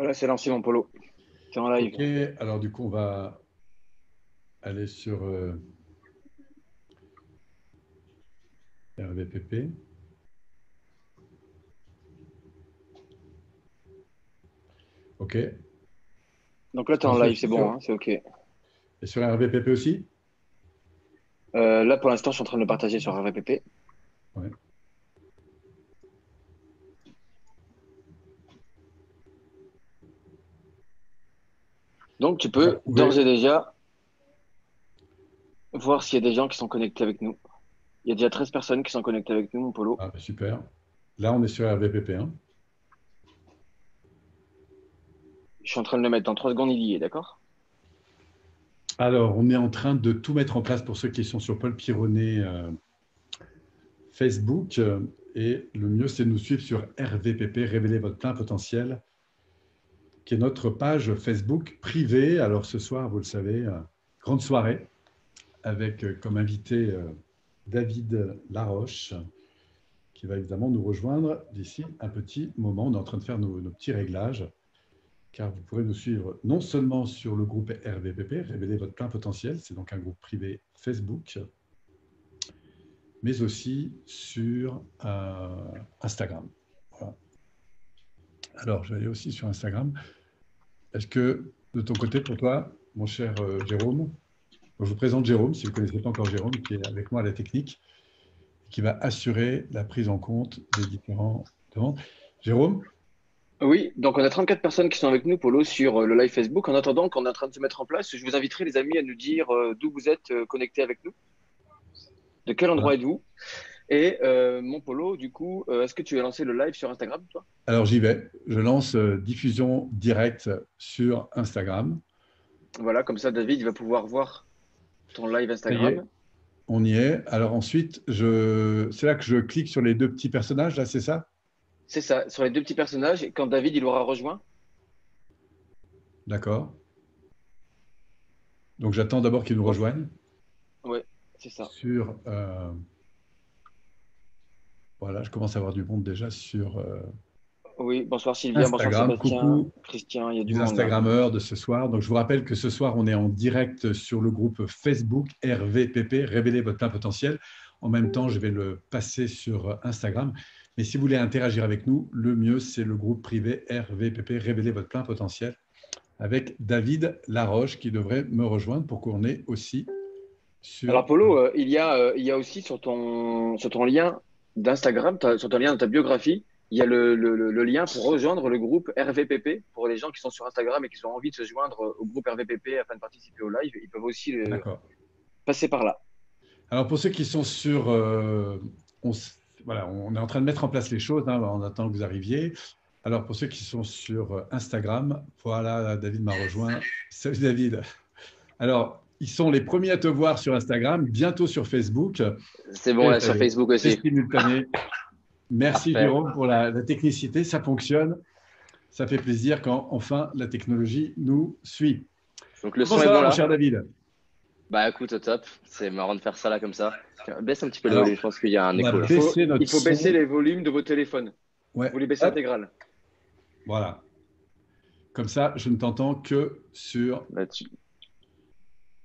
Voilà, c'est lancé mon polo. C'est en live. Ok, alors du coup, on va aller sur RVPP. Ok. Donc là, tu es en Lance live, c'est aussi bon, sur, hein, c'est OK. et sur RVPP aussi? Là, pour l'instant, je suis en train de le partager sur RVPP. Ouais. Donc, tu On va peux d'ores trouver. et déjà voir s'il y a des gens qui sont connectés avec nous. Il y a déjà 13 personnes qui sont connectées avec nous, mon polo. Ah, bah, super. Là, on est sur RVPP, hein. Je suis en train de le mettre dans 3 secondes, il y est, d'accord? Alors, on est en train de tout mettre en place pour ceux qui sont sur Paul Pironnet Facebook. Et le mieux, c'est de nous suivre sur RVPP, Révéler votre plein potentiel, qui est notre page Facebook privée. Alors, ce soir, vous le savez, grande soirée avec comme invité David Laroche, qui va évidemment nous rejoindre d'ici un petit moment. On est en train de faire nos petits réglages, car vous pourrez nous suivre non seulement sur le groupe RVPP, Révéler votre plein potentiel, c'est donc un groupe privé Facebook, mais aussi sur Instagram. Voilà. Alors, je vais aller aussi sur Instagram. Est-ce que, de ton côté, pour toi, mon cher Jérôme, je vous présente Jérôme, si vous ne connaissez pas encore Jérôme, qui est avec moi à la technique, qui va assurer la prise en compte des différents demandes. Jérôme? Oui, donc on a 34 personnes qui sont avec nous, polo, sur le live Facebook. En attendant qu'on est en train de se mettre en place, je vous inviterai, les amis, à nous dire d'où vous êtes connectés avec nous. De quel endroit Voilà. êtes-vous? Et mon polo, du coup, est-ce que tu as lancé le live sur Instagram, toi? Alors j'y vais. Je lance diffusion directe sur Instagram. Voilà, comme ça, David, il va pouvoir voir ton live Ça y est, Instagram. on y est. Alors ensuite, c'est là que je clique sur les deux petits personnages, là, c'est ça? C'est ça, sur les deux petits personnages, et quand David, il aura rejoint. D'accord. Donc j'attends d'abord qu'ils nous Bon, rejoignent ouais, c'est ça. sur. Voilà, je commence à avoir du monde déjà sur Oui, bonsoir Sylvia, bonsoir Instagram. Sébastien, Coucou Christian, il y a du les monde là. Instagrammeurs de ce soir. Donc je vous rappelle que ce soir, on est en direct sur le groupe Facebook RVPP, Révéler votre plein potentiel. En même temps, je vais le passer sur Instagram. Mais si vous voulez interagir avec nous, le mieux, c'est le groupe privé RVPP, Révéler votre plein potentiel, avec David Laroche qui devrait me rejoindre pour qu'on ait aussi Alors sur. Polo, il y a aussi sur ton lien d'Instagram, sur ton lien de ta biographie, il y a le lien pour rejoindre le groupe RVPP. Pour les gens qui sont sur Instagram et qui ont envie de se joindre au groupe RVPP afin de participer au live, ils peuvent aussi D'accord. passer par là. Alors pour ceux qui sont sur, voilà, on est en train de mettre en place les choses, hein, en attendant que vous arriviez. Alors pour ceux qui sont sur Instagram, voilà, David m'a rejoint. Salut David. Alors ils sont les premiers à te voir sur Instagram, bientôt sur Facebook. C'est bon Et là ça sur y est, Facebook c'est aussi. simultané. Merci Parfait. Jérôme pour la technicité, ça fonctionne. Ça fait plaisir quand enfin la technologie nous suit. Donc le Comment son est ça bon va mon là? cher David? Bah écoute, au top. C'est marrant de faire ça là comme ça. Tiens, baisse un petit peu le volume, Alors je pense qu'il y a un on va écho là. baisser Il notre faut baisser son. les volumes de vos téléphones. Ouais, Vous les baissez hop, intégral. voilà. Comme ça, je ne t'entends que sur. Là, tu-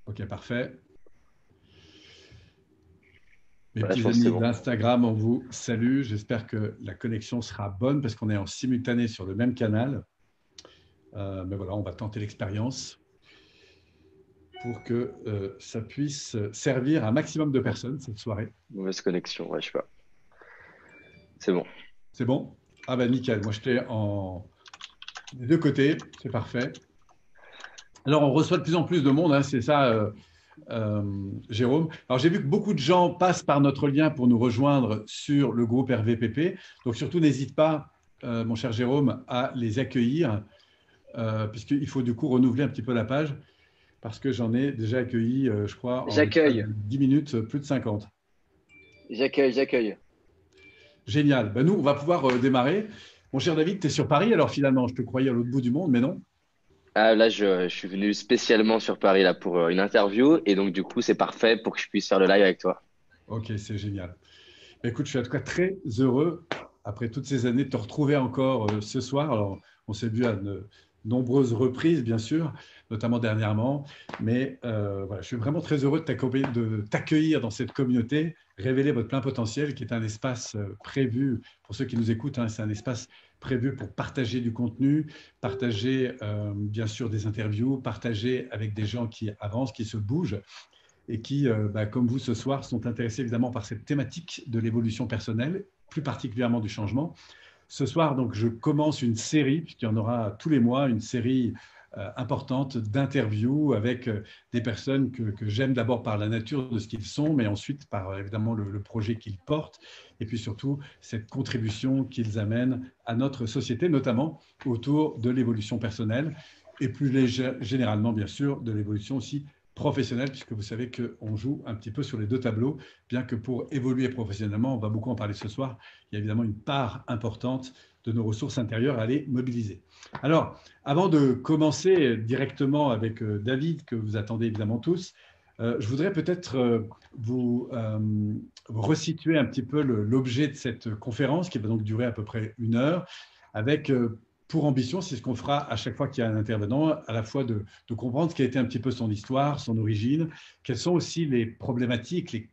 Ok, parfait. Mes Voilà, je petits pense que c'est amis bon. d'Instagram, on vous salue. J'espère que la connexion sera bonne parce qu'on est en simultané sur le même canal. Mais voilà, on va tenter l'expérience pour que ça puisse servir un maximum de personnes cette soirée. Mauvaise connexion, ouais, je sais pas. C'est bon. C'est bon? Ah ben nickel, moi j'étais en des deux côtés, c'est parfait. Alors on reçoit de plus en plus de monde, hein, c'est ça, Jérôme. Alors j'ai vu que beaucoup de gens passent par notre lien pour nous rejoindre sur le groupe RVPP. Donc surtout n'hésite pas, mon cher Jérôme, à les accueillir, puisqu'il faut du coup renouveler un petit peu la page, parce que j'en ai déjà accueilli, je crois, en l'espace J'accueille, de 10 minutes, plus de 50. j'accueille. Génial. Ben, nous, on va pouvoir démarrer. Mon cher David, tu es sur Paris, alors finalement, je te croyais à l'autre bout du monde, mais non. Ah, là, je suis venu spécialement sur Paris là pour une interview et donc du coup, c'est parfait pour que je puisse faire le live avec toi. Ok, c'est génial. Écoute, je suis en tout cas très heureux, après toutes ces années, de te retrouver encore ce soir. Alors, on s'est vu à nombreuses reprises, bien sûr, notamment dernièrement. Mais voilà, je suis vraiment très heureux de t'accueillir dans cette communauté, Révéler votre plein potentiel, qui est un espace prévu, pour ceux qui nous écoutent, hein, c'est un espace prévu pour partager du contenu, partager bien sûr des interviews, partager avec des gens qui avancent, qui se bougent et qui, comme vous ce soir, sont intéressés évidemment par cette thématique de l'évolution personnelle, plus particulièrement du changement. Ce soir, donc, je commence une série, puisqu'il y en aura tous les mois, une série importante d'interviews avec des personnes que j'aime d'abord par la nature de ce qu'ils sont, mais ensuite par évidemment le projet qu'ils portent, et puis surtout cette contribution qu'ils amènent à notre société, notamment autour de l'évolution personnelle, et plus généralement, bien sûr, de l'évolution aussi professionnelle, puisque vous savez qu'on joue un petit peu sur les deux tableaux, bien que pour évoluer professionnellement, on va beaucoup en parler ce soir, il y a évidemment une part importante de nos ressources intérieures à les mobiliser. Alors, avant de commencer directement avec David, que vous attendez évidemment tous, je voudrais peut-être vous resituer un petit peu l'objet de cette conférence, qui va donc durer à peu près 1 heure, avec pour ambition, c'est ce qu'on fera à chaque fois qu'il y a un intervenant, à la fois de comprendre ce qu'a été un petit peu son histoire, son origine, quelles sont aussi les problématiques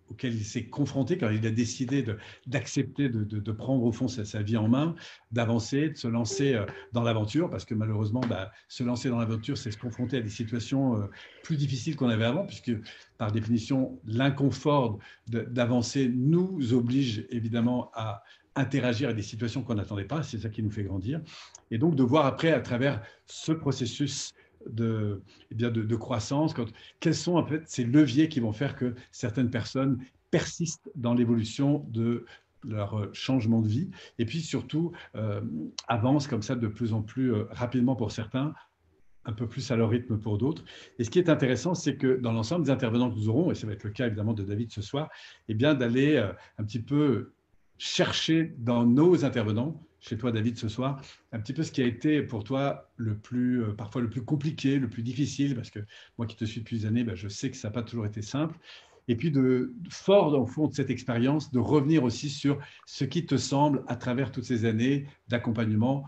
auxquelles il s'est confronté quand il a décidé d'accepter de prendre au fond sa vie en main, d'avancer, de se lancer dans l'aventure, parce que malheureusement, se lancer dans l'aventure, c'est se confronter à des situations plus difficiles qu'on avait avant, puisque par définition, l'inconfort d'avancer nous oblige évidemment à interagir à des situations qu'on n'attendait pas, c'est ça qui nous fait grandir. Et donc de voir après, à travers ce processus de croissance, quels sont en fait ces leviers qui vont faire que certaines personnes persistent dans l'évolution de leur changement de vie, et puis surtout avancent comme ça de plus en plus rapidement pour certains, un peu plus à leur rythme pour d'autres. Et ce qui est intéressant, c'est que dans l'ensemble des intervenants que nous aurons, et ça va être le cas évidemment de David ce soir, eh bien d'aller un petit peu chercher dans nos intervenants, chez toi David ce soir, un petit peu ce qui a été pour toi parfois le plus compliqué, le plus difficile, parce que moi qui te suis depuis des années, je sais que ça n'a pas toujours été simple. Et puis fort au fond de cette expérience, de revenir aussi sur ce qui te semble, à travers toutes ces années d'accompagnement,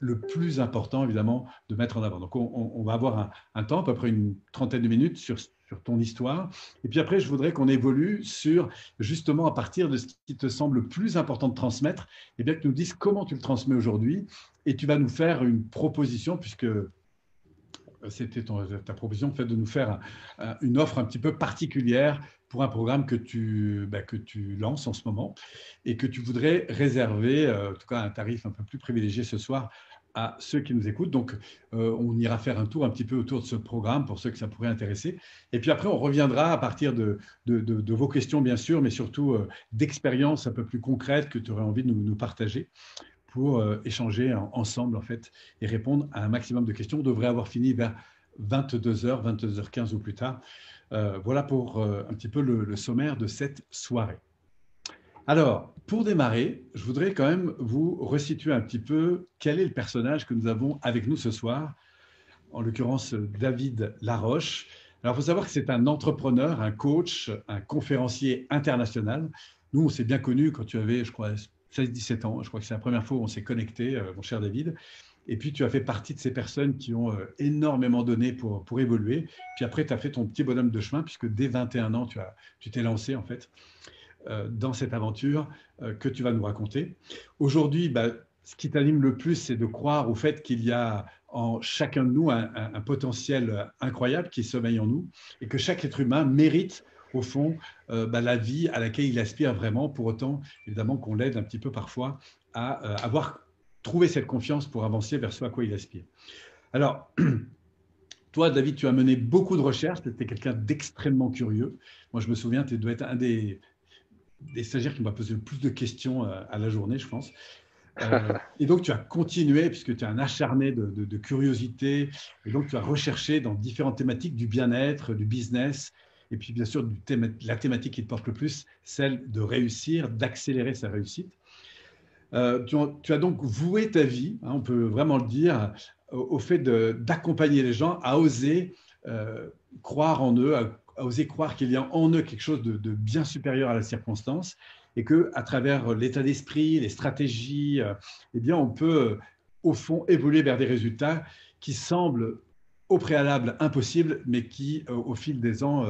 le plus important, évidemment, de mettre en avant. Donc, on va avoir un temps, à peu près une trentaine de minutes sur ton histoire. Et puis après, je voudrais qu'on évolue sur, justement, à partir de ce qui te semble le plus important de transmettre, et bien que tu nous dises comment tu le transmets aujourd'hui. Et tu vas nous faire une proposition, puisque c'était ta proposition, fait de nous faire une offre un petit peu particulière pour un programme que tu lances en ce moment et que tu voudrais réserver, en tout cas à un tarif un peu plus privilégié ce soir, à ceux qui nous écoutent. Donc, on ira faire un tour un petit peu autour de ce programme pour ceux que ça pourrait intéresser. Et puis après, on reviendra à partir de vos questions, bien sûr, mais surtout d'expériences un peu plus concrètes que tu aurais envie de nous partager pour échanger ensemble, en fait, et répondre à un maximum de questions. On devrait avoir fini vers 22h, 22h15 ou plus tard. Voilà pour un petit peu le sommaire de cette soirée. Alors, pour démarrer, je voudrais quand même vous resituer un petit peu quel est le personnage que nous avons avec nous ce soir, en l'occurrence David Laroche. Alors, il faut savoir que c'est un entrepreneur, un coach, un conférencier international. Nous, on s'est bien connus quand tu avais, je crois, 16-17 ans. Je crois que c'est la première fois où on s'est connecté, mon cher David. Et puis, tu as fait partie de ces personnes qui ont énormément donné pour évoluer. Puis après, tu as fait ton petit bonhomme de chemin, puisque dès 21 ans, tu t'es lancé, en fait, dans cette aventure que tu vas nous raconter. Aujourd'hui, ce qui t'anime le plus, c'est de croire au fait qu'il y a en chacun de nous un potentiel incroyable qui sommeille en nous et que chaque être humain mérite au fond, la vie à laquelle il aspire vraiment, pour autant, évidemment, qu'on l'aide un petit peu parfois à avoir trouvé cette confiance pour avancer vers ce à quoi il aspire. Alors, toi, David, tu as mené beaucoup de recherches, tu étais quelqu'un d'extrêmement curieux. Moi, je me souviens, tu dois être un des stagiaires qui m'a posé le plus de questions à la journée, je pense. Et donc, tu as continué, puisque tu es un acharné de curiosité, et donc tu as recherché dans différentes thématiques du bien-être, du business, et puis bien sûr, la thématique qui te porte le plus, celle de réussir, d'accélérer sa réussite. Tu as donc voué ta vie, on peut vraiment le dire, au fait d'accompagner les gens à oser croire en eux, à oser croire qu'il y a en eux quelque chose de bien supérieur à la circonstance, et qu'à travers l'état d'esprit, les stratégies, eh bien, on peut au fond, évoluer vers des résultats qui semblent au préalable impossibles, mais qui, au fil des ans,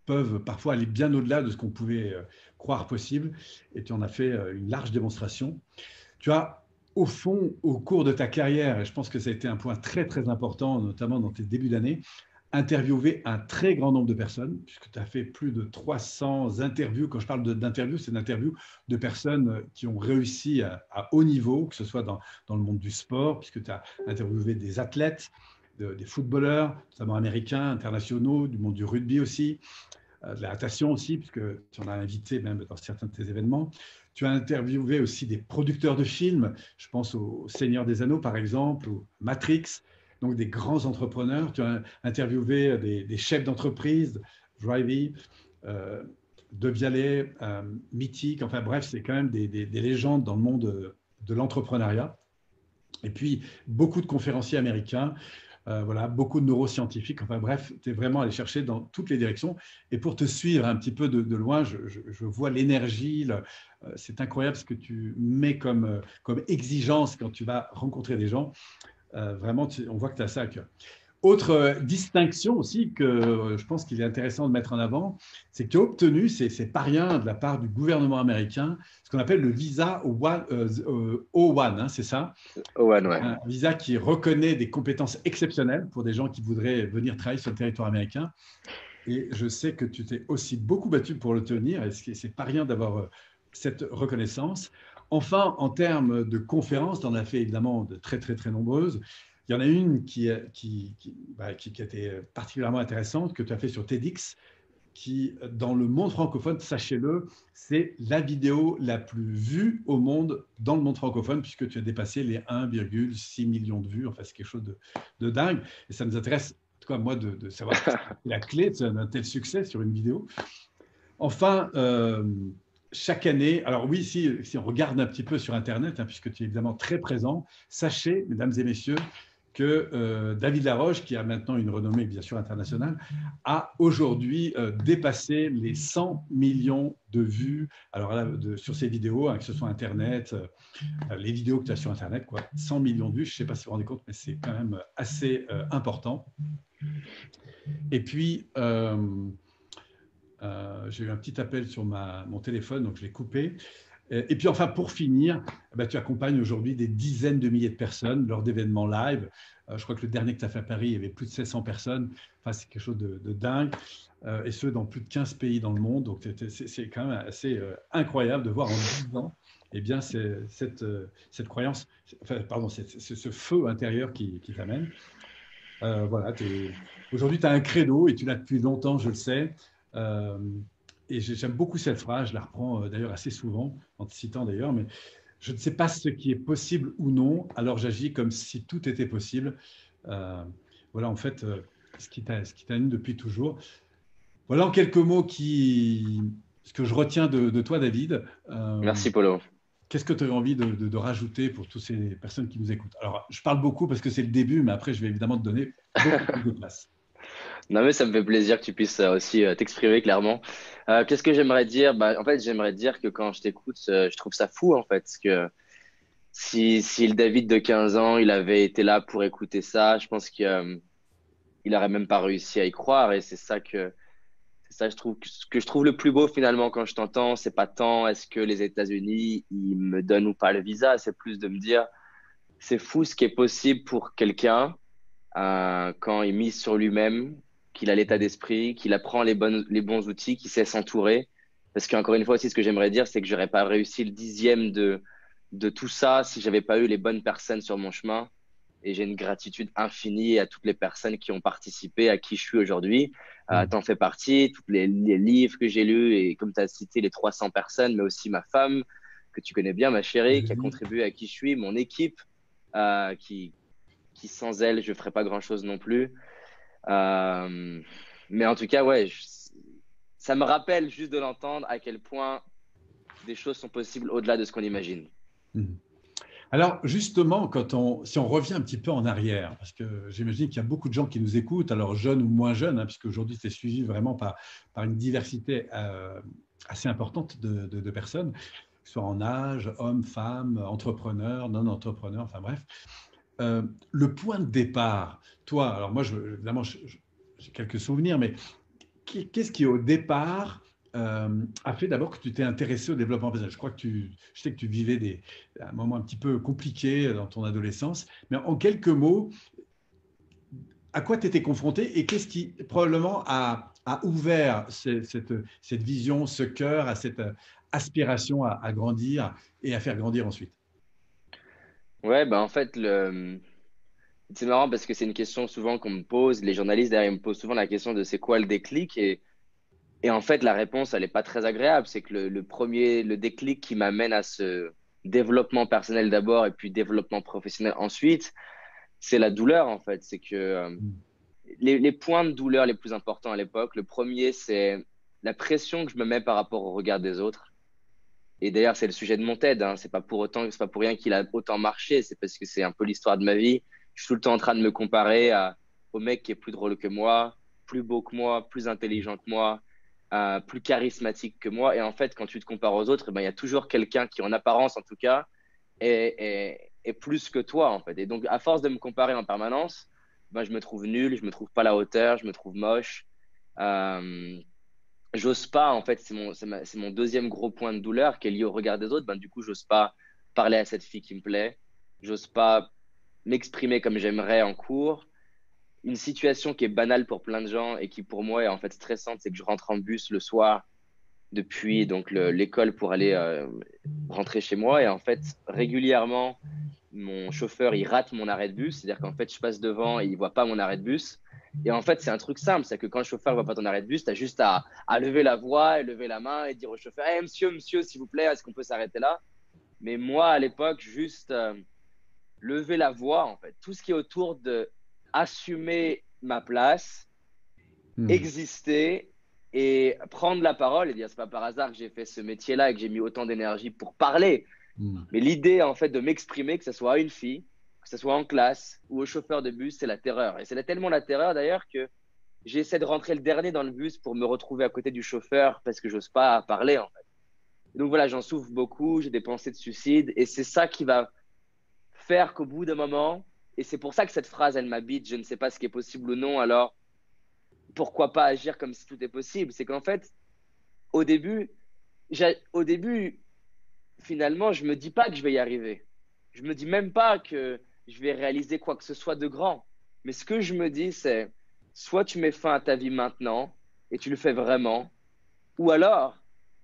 peuvent parfois aller bien au-delà de ce qu'on pouvait croire possible. Et tu en as fait une large démonstration. Tu as, au fond, au cours de ta carrière, et je pense que ça a été un point très, très important, notamment dans tes débuts d'année, interviewé un très grand nombre de personnes, puisque tu as fait plus de 300 interviews. Quand je parle d'interviews, c'est d'interviews de personnes qui ont réussi à haut niveau, que ce soit dans le monde du sport, puisque tu as interviewé des athlètes, des footballeurs, notamment américains, internationaux, du monde du rugby aussi, de la natation aussi, puisque tu en as invité même dans certains de tes événements. Tu as interviewé aussi des producteurs de films, je pense au Seigneur des Anneaux par exemple, ou Matrix, donc des grands entrepreneurs. Tu as interviewé des chefs d'entreprise, Drivey, De Vialet, Mythique, enfin bref, c'est quand même des légendes dans le monde de l'entrepreneuriat. Et puis, beaucoup de conférenciers américains, voilà, beaucoup de neuroscientifiques. Enfin bref, tu es vraiment allé chercher dans toutes les directions. Et pour te suivre un petit peu de loin, je vois l'énergie. C'est incroyable ce que tu mets comme exigence quand tu vas rencontrer des gens. Vraiment, on voit que tu as ça à cœur. Autre distinction aussi que je pense qu'il est intéressant de mettre en avant, c'est que tu as obtenu, c'est pas rien, de la part du gouvernement américain, ce qu'on appelle le visa O1, hein, c'est ça? Owen, ouais. Un visa qui reconnaît des compétences exceptionnelles pour des gens qui voudraient venir travailler sur le territoire américain. Et je sais que tu t'es aussi beaucoup battu pour le tenir, et c'est pas rien d'avoir cette reconnaissance. Enfin, en termes de conférences, tu en as fait évidemment de très, très, très nombreuses. Il y en a une qui a été particulièrement intéressante, que tu as fait sur TEDx, qui, dans le monde francophone, sachez-le, c'est la vidéo la plus vue au monde dans le monde francophone, puisque tu as dépassé les 1,6 million de vues. Enfin, c'est quelque chose de dingue. Et ça nous intéresse, en tout cas, moi, de savoir la clé d'un tel succès sur une vidéo. Enfin, chaque année, alors oui, si on regarde un petit peu sur Internet, hein, puisque tu es évidemment très présent, sachez, mesdames et messieurs, que David Laroche, qui a maintenant une renommée bien sûr internationale, a aujourd'hui dépassé les 100 millions de vues alors là, sur ses vidéos, hein, que ce soit Internet, les vidéos que tu as sur Internet, quoi, 100 millions de vues, je ne sais pas si vous vous rendez compte, mais c'est quand même assez important. Et puis, j'ai eu un petit appel sur mon téléphone, donc je l'ai coupé. Et puis enfin, pour finir, tu accompagnes aujourd'hui des dizaines de milliers de personnes lors d'événements live. Je crois que le dernier que tu as fait à Paris, il y avait plus de 700 personnes. Enfin, c'est quelque chose de dingue. Et ce, dans plus de 15 pays dans le monde. Donc, c'est quand même assez incroyable de voir en 10 ans eh bien, cette croyance, enfin, pardon, ce feu intérieur qui t'amène. Voilà, aujourd'hui, tu as un credo et tu l'as depuis longtemps, je le sais. Et j'aime beaucoup cette phrase, je la reprends d'ailleurs assez souvent, en te citant d'ailleurs, mais je ne sais pas ce qui est possible ou non, alors j'agis comme si tout était possible. Voilà en fait ce qui t'anime depuis toujours. Voilà en quelques mots ce que je retiens de toi, David. Merci, Polo. Qu'est-ce que tu as envie de rajouter pour toutes ces personnes qui nous écoutent? Alors, je parle beaucoup parce que c'est le début, mais après, je vais évidemment te donner beaucoup plus de place. Non, mais ça me fait plaisir que tu puisses aussi t'exprimer clairement. Qu'est-ce que j'aimerais dire? Bah, en fait, j'aimerais dire que quand je t'écoute, je trouve ça fou, en fait, parce que si le David de 15 ans, il avait été là pour écouter ça, je pense qu'il il aurait même pas réussi à y croire. Et c'est ça, je trouve, ce que je trouve le plus beau finalement quand je t'entends, c'est pas tant est-ce que les États-Unis, ils me donnent ou pas le visa, c'est plus de me dire, c'est fou ce qui est possible pour quelqu'un quand il mise sur lui-même, qu'il a l'état d'esprit, qu'il apprend les bons outils, qu'il sait s'entourer. Parce qu'encore une fois aussi, ce que j'aimerais dire, c'est que j'aurais pas réussi le dixième de tout ça si j'avais pas eu les bonnes personnes sur mon chemin. Et j'ai une gratitude infinie à toutes les personnes qui ont participé, à qui je suis aujourd'hui. T'en fais partie, tous les livres que j'ai lus, et comme tu as cité les 300 personnes, mais aussi ma femme, que tu connais bien, ma chérie, qui a contribué à qui je suis, mon équipe, qui sans elle, je ne ferais pas grand-chose non plus. Mais en tout cas, ouais, ça me rappelle juste de l'entendre à quel point des choses sont possibles au-delà de ce qu'on imagine. Alors justement, si on revient un petit peu en arrière, parce que j'imagine qu'il y a beaucoup de gens qui nous écoutent, alors jeunes ou moins jeunes, hein, puisque aujourd'hui c'est suivi vraiment par une diversité assez importante de personnes. que ce soit en âge, homme, femme, entrepreneur, non-entrepreneur, enfin bref. Le point de départ, toi, alors moi, évidemment, j'ai quelques souvenirs, mais qu'est-ce qui, au départ, a fait d'abord que tu t'es intéressé au développement personnel? Je sais que tu vivais un moment un petit peu compliqué dans ton adolescence, mais en quelques mots, à quoi tu étais confronté et qu'est-ce qui probablement a ouvert cette vision, ce cœur, à cette aspiration à grandir et à faire grandir ensuite? Ouais, bah en fait, c'est marrant parce que c'est une question souvent qu'on me pose. Les journalistes derrière ils me posent souvent la question de c'est quoi le déclic et en fait, la réponse, elle est pas très agréable. C'est que le déclic qui m'amène à ce développement personnel d'abord et puis développement professionnel ensuite, c'est la douleur en fait. C'est que les points de douleur les plus importants à l'époque, le premier, c'est la pression que je me mets par rapport au regard des autres. Et d'ailleurs, c'est le sujet de mon TED, hein. C'est pas pour rien qu'il a autant marché. C'est parce que c'est un peu l'histoire de ma vie. Je suis tout le temps en train de me comparer au mec qui est plus drôle que moi, plus beau que moi, plus intelligent que moi, plus charismatique que moi. Et en fait, quand tu te compares aux autres, eh ben, il y a toujours quelqu'un qui, en apparence en tout cas, est plus que toi, en fait. Et donc, à force de me comparer en permanence, ben, je me trouve nul, je me trouve pas à la hauteur, je me trouve moche. Euh, J'ose pas, en fait, c'est mon deuxième gros point de douleur qui est lié au regard des autres. Ben, du coup, j'ose pas parler à cette fille qui me plaît. J'ose pas m'exprimer comme j'aimerais en cours. Une situation qui est banale pour plein de gens et qui, pour moi, est en fait stressante, c'est que je rentre en bus le soir depuis donc l'école pour aller rentrer chez moi. Et en fait, régulièrement, mon chauffeur, il rate mon arrêt de bus. C'est-à-dire qu'en fait, je passe devant et il voit pas mon arrêt de bus. Et en fait, c'est un truc simple. C'est que quand le chauffeur voit pas ton arrêt de bus, tu as juste à lever la voix et lever la main et dire au chauffeur, hey, monsieur, s'il vous plaît, est-ce qu'on peut s'arrêter là? Mais moi, à l'époque, juste lever la voix, en fait. Tout ce qui est autour de assumer ma place, exister et prendre la parole et dire, c'est pas par hasard que j'ai fait ce métier-là et que j'ai mis autant d'énergie pour parler. Mais l'idée, en fait, de m'exprimer, que ce soit à une fille, que ce soit en classe ou au chauffeur de bus, c'est la terreur. Et c'est tellement la terreur, d'ailleurs, que j'essaie de rentrer le dernier dans le bus pour me retrouver à côté du chauffeur parce que j'ose pas parler, en fait. Et donc voilà, j'en souffre beaucoup, j'ai des pensées de suicide et c'est ça qui va faire qu'au bout d'un moment, et c'est pour ça que cette phrase, elle m'habite, je ne sais pas ce qui est possible ou non, alors pourquoi pas agir comme si tout est possible? C'est qu'en fait, au début, au début, finalement, je me dis pas que je vais y arriver. Je me dis même pas que je vais réaliser quoi que ce soit de grand. Mais ce que je me dis, c'est soit tu mets fin à ta vie maintenant et tu le fais vraiment, ou alors,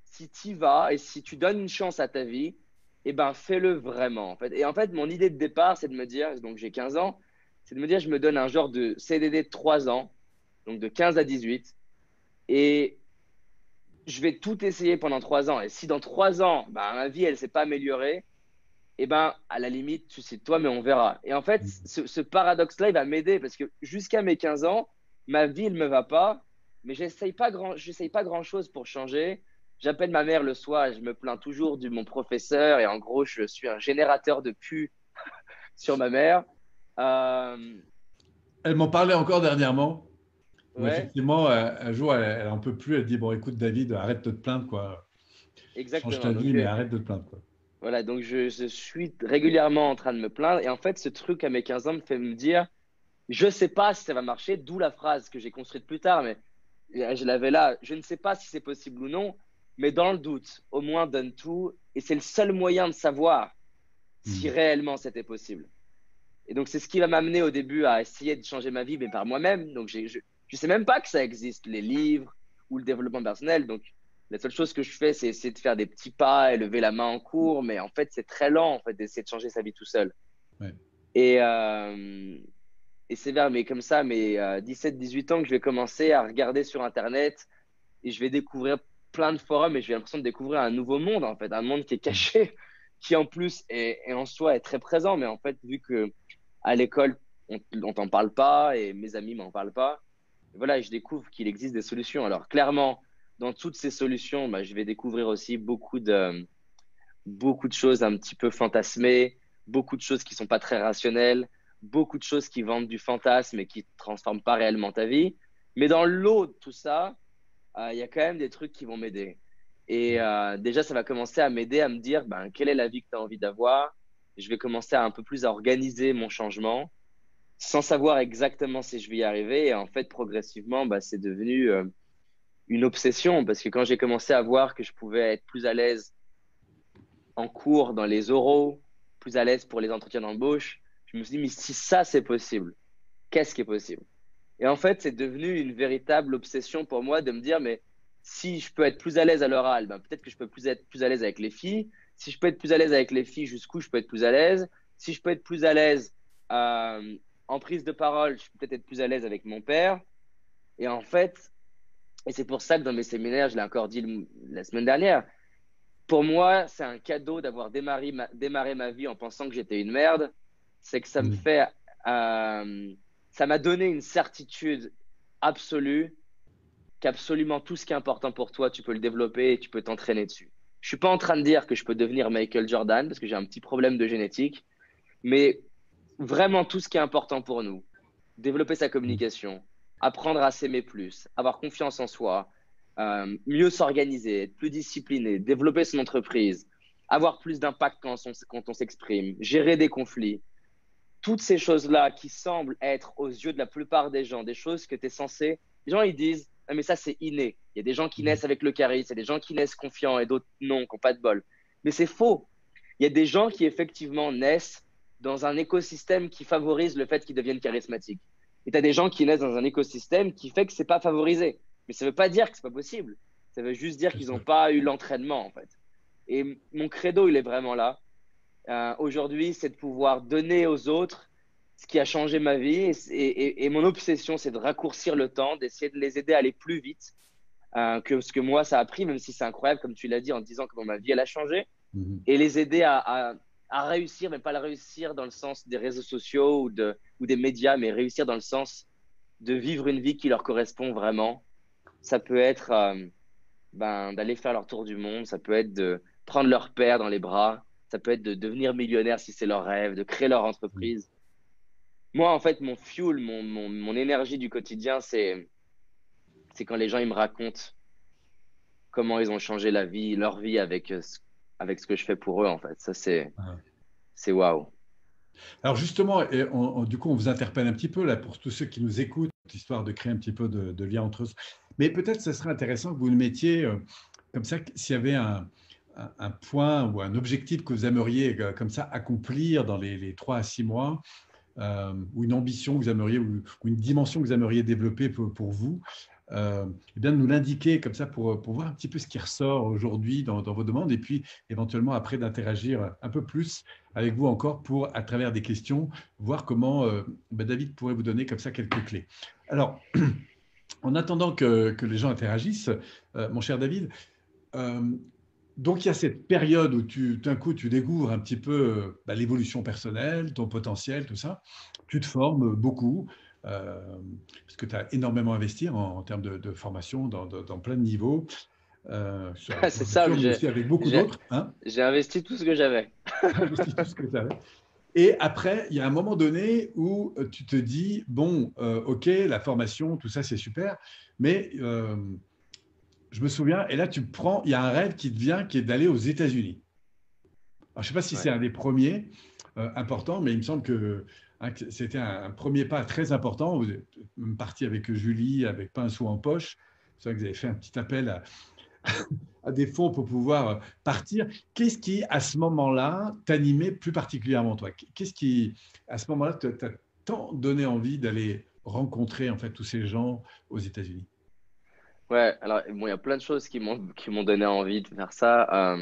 si tu y vas et si tu donnes une chance à ta vie, eh ben, fais-le vraiment, en fait. Et en fait, mon idée de départ, c'est de me dire, donc j'ai 15 ans, c'est de me dire, je me donne un genre de CDD de 3 ans, donc de 15 à 18, et je vais tout essayer pendant 3 ans. Et si dans 3 ans, ben, ma vie, elle s'est pas améliorée, eh ben, à la limite, tu sais toi, mais on verra. Et en fait, ce paradoxe-là, il va m'aider parce que jusqu'à mes 15 ans, ma vie, elle me va pas, mais j'essaye pas grand-chose pour changer. J'appelle ma mère le soir et je me plains toujours de mon professeur et en gros, je suis un générateur de pu sur ma mère. Euh, Elle m'en parlait encore dernièrement. Où ouais, effectivement, un jour, elle en peut plus. Elle dit, bon, écoute, David, arrête de te plaindre, quoi. Change ta exactement. vie, mais arrête de te plaindre, quoi. Voilà, donc je suis régulièrement en train de me plaindre et en fait, ce truc à mes 15 ans me fait me dire, je sais pas si ça va marcher, d'où la phrase que j'ai construite plus tard, mais je l'avais là. Je ne sais pas si c'est possible ou non, mais dans le doute, au moins donne tout. Et c'est le seul moyen de savoir si réellement c'était possible. Et donc, c'est ce qui va m'amener au début à essayer de changer ma vie, mais par moi-même. Donc, je sais même pas que ça existe, les livres ou le développement personnel. Donc, la seule chose que je fais, c'est essayer de faire des petits pas et lever la main en cours. Mais en fait, c'est très lent, en fait, d'essayer de changer sa vie tout seul. Ouais. Et, et c'est vers comme ça, mes 17-18 ans que je vais commencer à regarder sur Internet et je vais découvrir plein de forums et j'ai l'impression de découvrir un nouveau monde, en fait, un monde qui est caché, qui en plus est en soi est très présent. Mais en fait, vu que à l'école, on t'en parle pas et mes amis m'en parlent pas, voilà, je découvre qu'il existe des solutions. Alors, clairement, dans toutes ces solutions, bah, je vais découvrir aussi beaucoup de choses un petit peu fantasmées, beaucoup de choses qui sont pas très rationnelles, beaucoup de choses qui vendent du fantasme et qui transforment pas réellement ta vie. Mais dans l'eau de tout ça, il y a quand même des trucs qui vont m'aider. Et déjà, ça va commencer à m'aider à me dire ben, quelle est la vie que tu as envie d'avoir. Je vais commencer à un peu plus à organiser mon changement sans savoir exactement si je vais y arriver. Et en fait, progressivement, bah, c'est devenu une obsession parce que quand j'ai commencé à voir que je pouvais être plus à l'aise en cours dans les oraux, plus à l'aise pour les entretiens d'embauche, je me suis dit, mais si ça, c'est possible, qu'est-ce qui est possible? Et en fait, c'est devenu une véritable obsession pour moi de me dire, mais si je peux être plus à l'aise à l'oral, ben peut-être que je peux être plus à l'aise avec les filles. Si je peux être plus à l'aise avec les filles, jusqu'où je peux être plus à l'aise? Si je peux être plus à l'aise en prise de parole, je peux peut-être être plus à l'aise avec mon père. Et en fait, et c'est pour ça que dans mes séminaires, je l'ai encore dit la semaine dernière, pour moi, c'est un cadeau d'avoir démarré ma vie en pensant que j'étais une merde. C'est que ça me fait, ça m'a donné une certitude absolue qu'absolument tout ce qui est important pour toi, tu peux le développer et tu peux t'entraîner dessus. Je suis pas en train de dire que je peux devenir Michael Jordan parce que j'ai un petit problème de génétique, mais vraiment tout ce qui est important pour nous, développer sa communication, apprendre à s'aimer plus, avoir confiance en soi, mieux s'organiser, être plus discipliné, développer son entreprise, avoir plus d'impact quand on s'exprime, gérer des conflits. Toutes ces choses-là qui semblent être aux yeux de la plupart des gens, des choses que tu es censé… Les gens, ils disent, ah, mais ça, c'est inné. Il y a des gens qui naissent avec le charisme, il y a des gens qui naissent confiants et d'autres non, qui n'ont pas de bol. Mais c'est faux. Il y a des gens qui, effectivement, naissent dans un écosystème qui favorise le fait qu'ils deviennent charismatiques. Et tu as des gens qui naissent dans un écosystème qui fait que ce n'est pas favorisé. Mais ça ne veut pas dire que ce n'est pas possible. Ça veut juste dire qu'ils n'ont pas eu l'entraînement, en fait. Et mon credo, il est vraiment là. Aujourd'hui, c'est de pouvoir donner aux autres ce qui a changé ma vie. Et mon obsession, c'est de raccourcir le temps, d'essayer de les aider à aller plus vite que ce que moi, ça a pris, même si c'est incroyable, comme tu l'as dit, en disant comment ma vie, elle a changé. Et les aider à réussir, mais pas la réussir dans le sens des réseaux sociaux ou des médias, mais réussir dans le sens de vivre une vie qui leur correspond vraiment. Ça peut être d'aller faire leur tour du monde, ça peut être de prendre leur père dans les bras, ça peut être de devenir millionnaire si c'est leur rêve, de créer leur entreprise. Moi, en fait, mon fuel, mon énergie du quotidien, c'est quand les gens ils me racontent comment ils ont changé leur vie avec ce que je fais pour eux, en fait. Ça, c'est waouh. Alors justement, et du coup, on vous interpelle un petit peu là pour tous ceux qui nous écoutent, histoire de créer un petit peu de lien entre eux. Mais peut-être ce serait intéressant que vous le mettiez comme ça, s'il y avait un point ou un objectif que vous aimeriez comme ça accomplir dans les 3 à 6 mois, ou une ambition que vous aimeriez, ou une dimension que vous aimeriez développer pour vous, eh bien de nous l'indiquer comme ça pour voir un petit peu ce qui ressort aujourd'hui dans vos demandes, et puis éventuellement après d'interagir un peu plus avec vous encore pour, à travers des questions, voir comment David pourrait vous donner comme ça quelques clés. Alors, en attendant que les gens interagissent, mon cher David, donc il y a cette période où d'un coup tu découvres un petit peu l'évolution personnelle, ton potentiel, tout ça. Tu te formes beaucoup parce que tu as énormément investi en termes de formation dans plein de niveaux. C'est ça, mais aussi avec beaucoup d'autres. Hein. J'ai investi tout ce que j'avais. Investi tout ce que tu avais. Et après, il y a un moment donné où tu te dis, bon, OK, la formation, tout ça, c'est super, mais je me souviens, et là, il y a un rêve qui te vient, qui est d'aller aux États-Unis. Alors, je ne sais pas si c'est un des premiers importants, mais il me semble que c'était un premier pas très important. Vous êtes même parti avec Julie, avec pas un sou en poche. C'est vrai que vous avez fait un petit appel à des fonds pour pouvoir partir. Qu'est-ce qui, à ce moment-là, t'animait plus particulièrement, toi? Qu'est-ce qui, à ce moment-là, t'a tant donné envie d'aller rencontrer en fait tous ces gens aux États-Unis? Ouais, alors bon, il y a plein de choses qui m'ont donné envie de faire ça.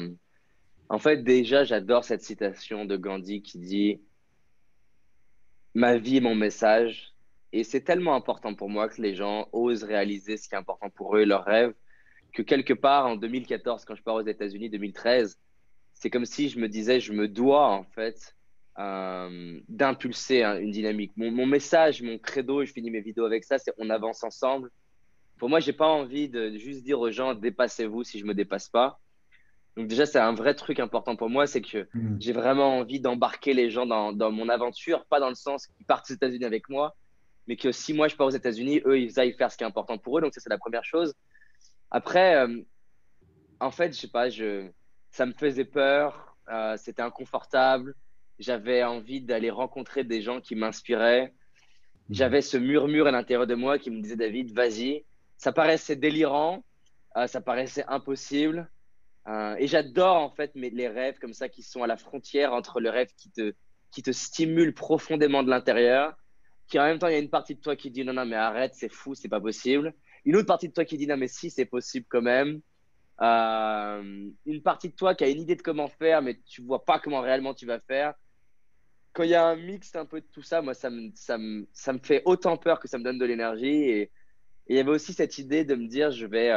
En fait, déjà, j'adore cette citation de Gandhi qui dit ma vie est mon message. Et c'est tellement important pour moi que les gens osent réaliser ce qui est important pour eux et leurs rêves, que quelque part en 2014, quand je pars aux États-Unis, 2013, c'est comme si je me disais, je me dois en fait d'impulser une dynamique. Mon message, mon credo, et je finis mes vidéos avec ça, c'est on avance ensemble. Pour moi, j'ai pas envie de juste dire aux gens, dépassez-vous si je me dépasse pas. Donc déjà, c'est un vrai truc important pour moi, c'est que j'ai vraiment envie d'embarquer les gens dans mon aventure, pas dans le sens qu'ils partent aux États-Unis avec moi, mais que si moi je pars aux États-Unis, eux, ils aillent faire ce qui est important pour eux. Donc ça, c'est la première chose. Après, en fait, je sais pas, ça me faisait peur, c'était inconfortable. J'avais envie d'aller rencontrer des gens qui m'inspiraient. Mhm. J'avais ce murmure à l'intérieur de moi qui me disait, David, vas-y. Ça paraissait délirant, ça paraissait impossible. Et j'adore en fait les rêves comme ça qui sont à la frontière entre le rêve qui te stimule profondément de l'intérieur, qui en même temps, il y a une partie de toi qui dit non, non, mais arrête, c'est fou, c'est pas possible. Une autre partie de toi qui dit non, mais si, c'est possible quand même. Une partie de toi qui a une idée de comment faire, mais tu vois pas comment réellement tu vas faire. Quand il y a un mix un peu de tout ça, moi, ça me fait autant peur que ça me donne de l'énergie. Et il y avait aussi cette idée de me dire, je vais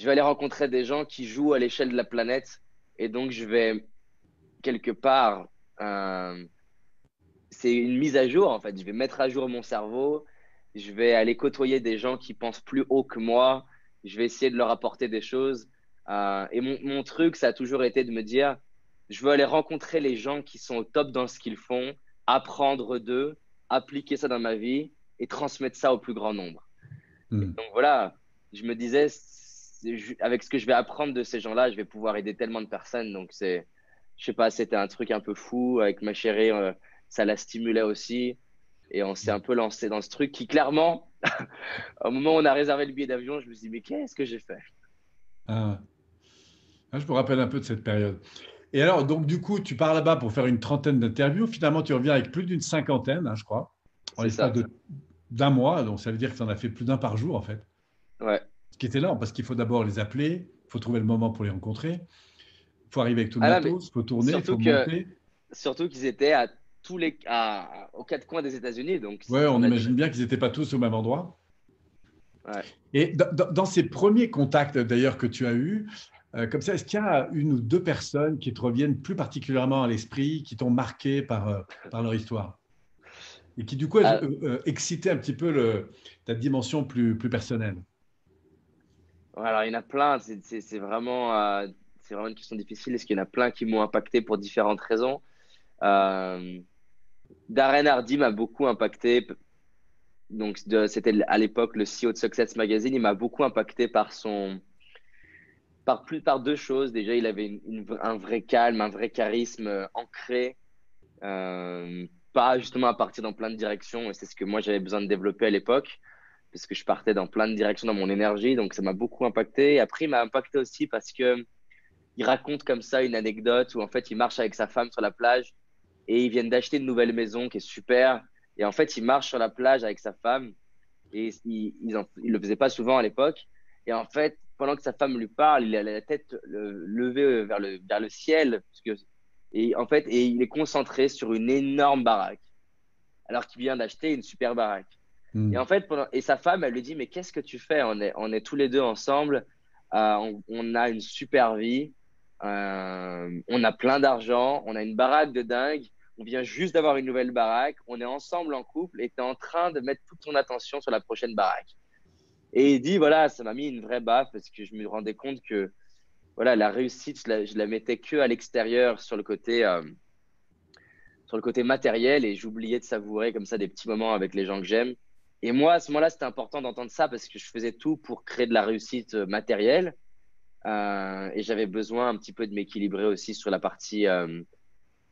aller rencontrer des gens qui jouent à l'échelle de la planète. Et donc, je vais quelque part, euh, c'est une mise à jour en fait. Je vais mettre à jour mon cerveau. Je vais aller côtoyer des gens qui pensent plus haut que moi. Je vais essayer de leur apporter des choses. Et mon truc, ça a toujours été de me dire, je veux aller rencontrer les gens qui sont au top dans ce qu'ils font, apprendre d'eux, appliquer ça dans ma vie et transmettre ça au plus grand nombre. Et Mhm. donc voilà, je me disais, avec ce que je vais apprendre de ces gens-là, je vais pouvoir aider tellement de personnes. Donc je sais pas, c'était un truc un peu fou avec ma chérie, ça la stimulait aussi. Et on s'est un peu lancé dans ce truc qui, clairement, au moment où on a réservé le billet d'avion, je me suis dit, mais qu'est-ce que j'ai fait? Ah, je me rappelle un peu de cette période. Et alors, donc, du coup, tu pars là-bas pour faire une trentaine d'interviews. Finalement, tu reviens avec plus d'une cinquantaine, je crois, en C'est l'espace ça. d'un mois. Donc, ça veut dire que tu en as fait plus d'un par jour, en fait. Ouais. Ce qui est énorme, parce qu'il faut d'abord les appeler, il faut trouver le moment pour les rencontrer, il faut arriver avec tout le Ah là, mais matos, il faut tourner, il faut surtout que, monter. surtout qu'ils étaient à aux quatre coins des États-Unis. Donc, Ouais, on on a dû. imagine bien qu'ils n'étaient pas tous au même endroit. Ouais. Et dans ces premiers contacts, d'ailleurs, que tu as eus, comme ça, est-ce qu'il y a une ou deux personnes qui te reviennent plus particulièrement à l'esprit, qui t'ont marqué par leur histoire et qui, du coup, Ah, excitaient un petit peu ta dimension plus personnelle? ouais, alors, il y en a plein. C'est vraiment une question difficile. Parce qu'il y en a plein qui m'ont impacté pour différentes raisons. Euh, Darren Hardy m'a beaucoup impacté. Donc, c'était à l'époque le CEO de Success Magazine. Il m'a beaucoup impacté par deux choses. Déjà, il avait un vrai calme, un vrai charisme ancré, pas justement à partir dans plein de directions. Et c'est ce que moi j'avais besoin de développer à l'époque, parce que je partais dans plein de directions dans mon énergie. Donc, ça m'a beaucoup impacté. Et après, il m'a impacté aussi parce que il raconte comme ça une anecdote où en fait, il marche avec sa femme sur la plage et ils viennent d'acheter une nouvelle maison qui est super. Et en fait, il marche sur la plage avec sa femme et il le faisait pas souvent à l'époque. Et en fait, pendant que sa femme lui parle, il a la tête levée vers le ciel. Et en fait, et il est concentré sur une énorme baraque, alors qu'il vient d'acheter une super baraque. Et Hmm. en fait, et sa femme, elle lui dit, mais qu'est-ce que tu fais? On est tous les deux ensemble. On a une super vie. On a plein d'argent. On a une baraque de dingue. On vient juste d'avoir une nouvelle baraque. On est ensemble en couple et tu es en train de mettre toute ton attention sur la prochaine baraque. Et il dit, voilà, ça m'a mis une vraie baffe parce que je me rendais compte que voilà, la réussite, je la mettais que à l'extérieur sur le côté matériel et j'oubliais de savourer comme ça des petits moments avec les gens que j'aime. Et moi, à ce moment-là, c'était important d'entendre ça parce que je faisais tout pour créer de la réussite matérielle et j'avais besoin un petit peu de m'équilibrer aussi sur la partie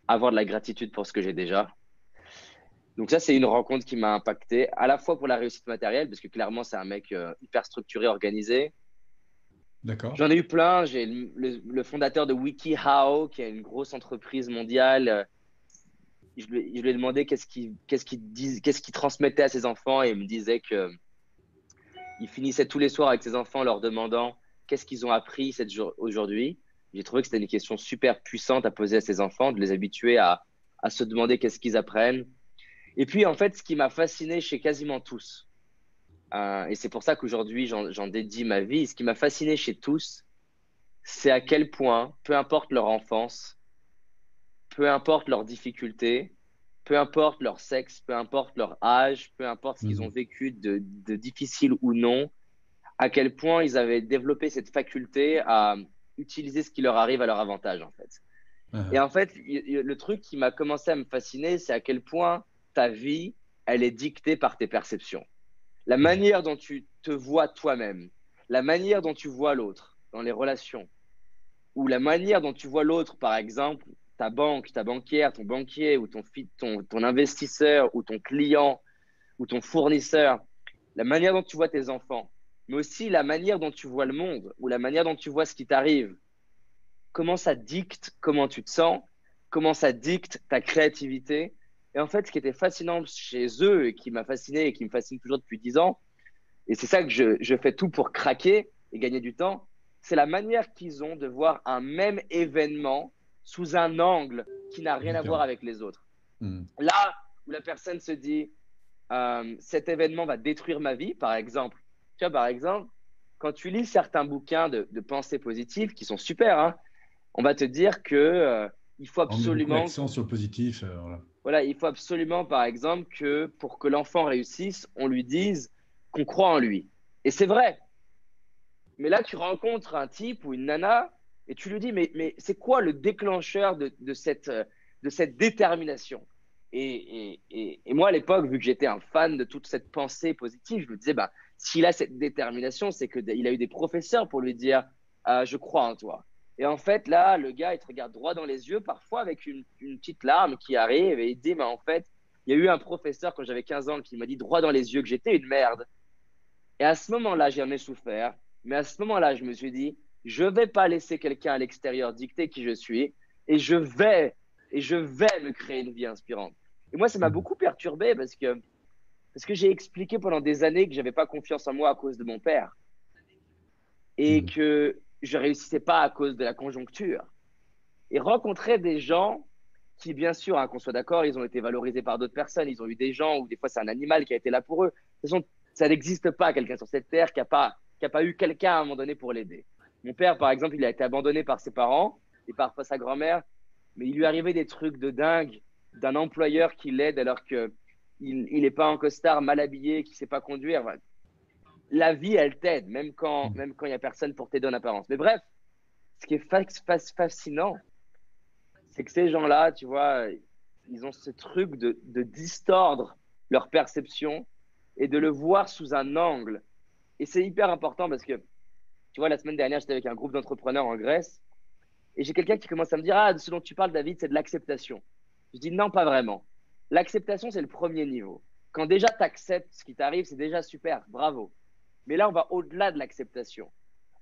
avoir de la gratitude pour ce que j'ai déjà. Donc ça, c'est une rencontre qui m'a impacté à la fois pour la réussite matérielle parce que clairement, c'est un mec hyper structuré, organisé. D'accord. J'en ai eu plein. J'ai le fondateur de WikiHow, qui est une grosse entreprise mondiale. Je lui ai demandé qu'est-ce qu'il transmettait à ses enfants et il me disait que il finissait tous les soirs avec ses enfants en leur demandant qu'est-ce qu'ils ont appris aujourd'hui. J'ai trouvé que c'était une question super puissante à poser à ses enfants, de les habituer à se demander qu'est-ce qu'ils apprennent. Et puis, en fait, ce qui m'a fasciné chez quasiment tous, et c'est pour ça qu'aujourd'hui, j'en dédie ma vie, ce qui m'a fasciné chez tous, c'est à quel point, peu importe leur enfance, peu importe leurs difficultés, peu importe leur sexe, peu importe leur âge, peu importe ce qu'ils ont Hmm. vécu de difficile ou non, à quel point ils avaient développé cette faculté à utiliser ce qui leur arrive à leur avantage, en fait. Et Ah, en fait, le truc qui m'a commencé à me fasciner, c'est à quel point ta vie, elle est dictée par tes perceptions. La ah. manière dont tu te vois toi-même, la manière dont tu vois l'autre, dans les relations, ou la manière dont tu vois l'autre, par exemple, ta banque, ta banquière, ton banquier, ou ton investisseur, ou ton client, ou ton fournisseur, la manière dont tu vois tes enfants, mais aussi la manière dont tu vois le monde, ou la manière dont tu vois ce qui t'arrive, comment ça dicte comment tu te sens, comment ça dicte ta créativité. Et en fait, ce qui était fascinant chez eux et qui m'a fasciné et qui me fascine toujours depuis 10 ans, et c'est ça que je fais tout pour craquer et gagner du temps, c'est la manière qu'ils ont de voir un même événement sous un angle qui n'a rien à voir Différent. avec les autres. Hmm. Là où la personne se dit, cet événement va détruire ma vie, par exemple. Tu vois, par exemple, quand tu lis certains bouquins de pensée positive qui sont super, hein, on va te dire que il faut On met beaucoup absolument, l'accent sur le positif. Voilà. voilà, il faut absolument, par exemple, que pour que l'enfant réussisse, on lui dise qu'on croit en lui. Et c'est vrai. Mais là, tu rencontres un type ou une nana et tu lui dis, mais c'est quoi le déclencheur de cette détermination? Et moi, à l'époque, vu que j'étais un fan de toute cette pensée positive, je me disais, bah, s'il a cette détermination, c'est qu'il a eu des professeurs pour lui dire, je crois en toi. Et en fait, là, le gars, il te regarde droit dans les yeux, parfois avec une petite larme qui arrive, et il dit, mais en fait, il y a eu un professeur quand j'avais 15 ans qui m'a dit droit dans les yeux que j'étais une merde. Et à ce moment-là, j'en ai souffert. Mais à ce moment-là, je me suis dit, je ne vais pas laisser quelqu'un à l'extérieur dicter qui je suis et je vais me créer une vie inspirante. Et moi, ça m'a Hmm. beaucoup perturbé parce que j'ai expliqué pendant des années que je n'avais pas confiance en moi à cause de mon père et Hmm. que je ne réussissais pas à cause de la conjoncture. Et rencontrer des gens qui, bien sûr, hein, qu'on soit d'accord, ils ont été valorisés par d'autres personnes. Ils ont eu des gens où des fois c'est un animal qui a été là pour eux. De toute façon, ça n'existe pas quelqu'un sur cette terre qui a pas eu quelqu'un à un moment donné pour l'aider. Mon père, par exemple, il a été abandonné par ses parents et par sa grand-mère, mais il lui arrivait des trucs de dingue d'un employeur qui l'aide alors que il n'est pas en costard, mal habillé, qui ne sait pas conduire. Enfin, la vie, elle t'aide, même quand il n'y a personne pour t'aider en apparence. Mais bref, ce qui est fascinant, c'est que ces gens-là, tu vois, ils ont ce truc de distordre leur perception et de le voir sous un angle. Et c'est hyper important parce que, tu vois, la semaine dernière, j'étais avec un groupe d'entrepreneurs en Grèce et j'ai quelqu'un qui commence à me dire, ah, ce dont tu parles, David, c'est de l'acceptation. Je dis, non, pas vraiment. L'acceptation, c'est le premier niveau. Quand déjà tu acceptes ce qui t'arrive, c'est déjà super, bravo. Mais là, on va au-delà de l'acceptation.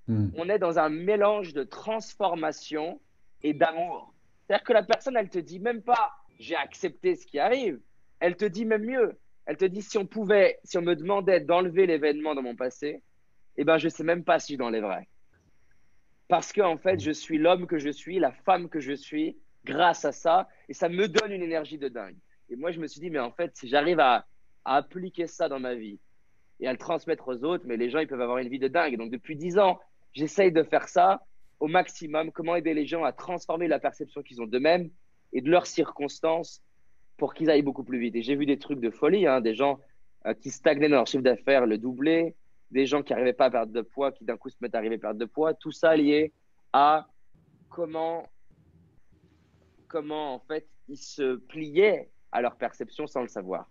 Hmm. On est dans un mélange de transformation et d'amour. C'est-à-dire que la personne, elle te dit même pas, j'ai accepté ce qui arrive. Elle te dit même mieux. Elle te dit, si on me demandait d'enlever l'événement dans mon passé, eh ben, je sais même pas si je l'enlèverais. Parce que, en fait, je suis l'homme que je suis, la femme que je suis, grâce à ça. Et ça me donne une énergie de dingue. Et moi, je me suis dit, mais en fait, si j'arrive à appliquer ça dans ma vie et à le transmettre aux autres, mais les gens, ils peuvent avoir une vie de dingue. Donc, depuis 10 ans, j'essaye de faire ça au maximum. Comment aider les gens à transformer la perception qu'ils ont d'eux-mêmes et de leurs circonstances pour qu'ils aillent beaucoup plus vite. Et j'ai vu des trucs de folie, hein, des gens qui stagnaient dans leur chiffre d'affaires, le doubler, des gens qui n'arrivaient pas à perdre de poids, qui d'un coup se mettent à arriver à perdre de poids. Tout ça lié à comment, comment en fait, ils se pliaient à leur perception sans le savoir.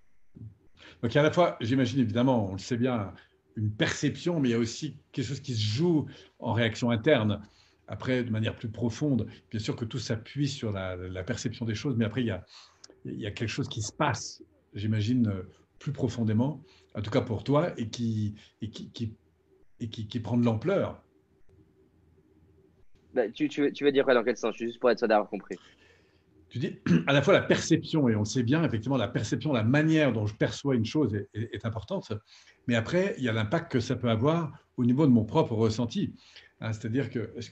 Donc, il y a à la fois, j'imagine évidemment, on le sait bien, une perception, mais il y a aussi quelque chose qui se joue en réaction interne. Après, de manière plus profonde, bien sûr que tout s'appuie sur la perception des choses, mais après, il y a quelque chose qui se passe, j'imagine, plus profondément, en tout cas pour toi, et qui prend de l'ampleur. Bah, tu veux dire quoi dans quel sens? Juste pour être sûr d'avoir compris. Tu dis à la fois la perception, et on le sait bien, effectivement, la perception, la manière dont je perçois une chose est importante, mais après, il y a l'impact que ça peut avoir au niveau de mon propre ressenti. Hein, c'est-à-dire que est-ce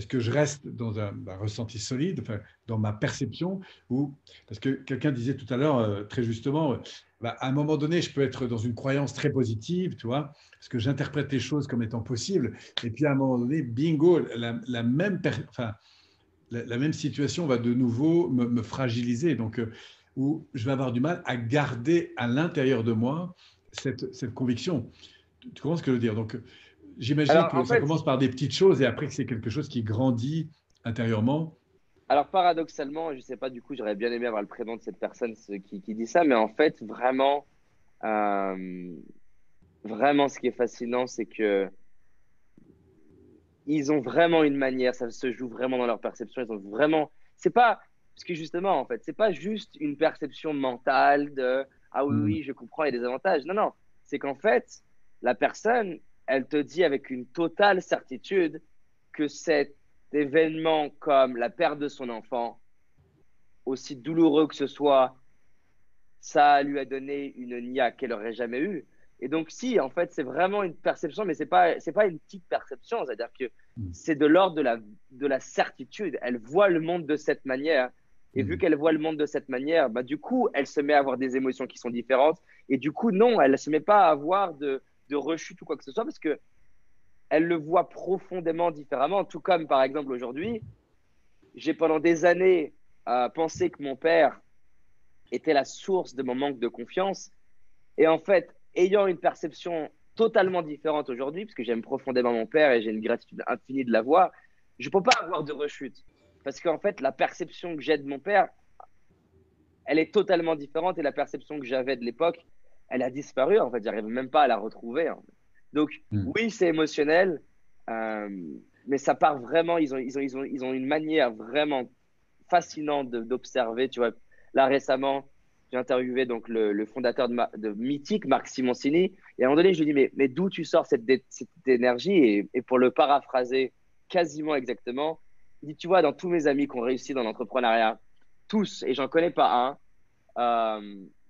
que je reste dans un ressenti solide, enfin, dans ma perception, ou parce que quelqu'un disait tout à l'heure, très justement, bah, à un moment donné, je peux être dans une croyance très positive, tu vois, parce que j'interprète les choses comme étant possibles, et puis à un moment donné, bingo, la même, enfin, la même situation va de nouveau me fragiliser. Donc, où je vais avoir du mal à garder à l'intérieur de moi cette conviction. Tu comprends ce que je veux dire? Donc, j'imagine Alors, que en ça fait, commence par des petites choses et après que c'est quelque chose qui grandit intérieurement. alors paradoxalement, je ne sais pas, du coup, j'aurais bien aimé avoir le prénom de cette personne qui dit ça, mais en fait, vraiment, vraiment, ce qui est fascinant, c'est que ils ont vraiment une manière, ça se joue vraiment dans leur perception. Ils ont vraiment, c'est pas, parce que justement, en fait, c'est pas juste une perception mentale de ah oui, Mm. oui, je comprends, il y a des avantages. Non, non, c'est qu'en fait, la personne, elle te dit avec une totale certitude que cet événement comme la perte de son enfant, aussi douloureux que ce soit, ça lui a donné une niaque qu'elle aurait jamais eue. Et donc, si, en fait, c'est vraiment une perception, mais c'est pas une petite perception. C'est-à-dire que Mm. c'est de l'ordre de la certitude. Elle voit le monde de cette manière. Et vu Mm. qu'elle voit le monde de cette manière, bah, du coup, elle se met à avoir des émotions qui sont différentes. Et du coup, non, elle ne se met pas à avoir de rechute ou quoi que ce soit parce que elle le voit profondément différemment. Tout comme, par exemple, aujourd'hui, j'ai pendant des années pensé que mon père était la source de mon manque de confiance. Et en fait, ayant une perception totalement différente aujourd'hui, parce que j'aime profondément mon père et j'ai une gratitude infinie de l'avoir, je ne peux pas avoir de rechute. Parce qu'en fait, la perception que j'ai de mon père, elle est totalement différente et la perception que j'avais de l'époque, elle a disparu. En fait, j'arrive même pas à la retrouver. En fait. Donc, Mm. oui, c'est émotionnel, euh, mais ça part vraiment. Ils ont une manière vraiment fascinante d'observer. Tu vois, là récemment, j'ai interviewé donc le fondateur de Mythique, Marc Simoncini, et à un moment donné, je lui dis mais d'où tu sors cette énergie et pour le paraphraser quasiment exactement, il dit tu vois dans tous mes amis qui ont réussi dans l'entrepreneuriat, tous et j'en connais pas un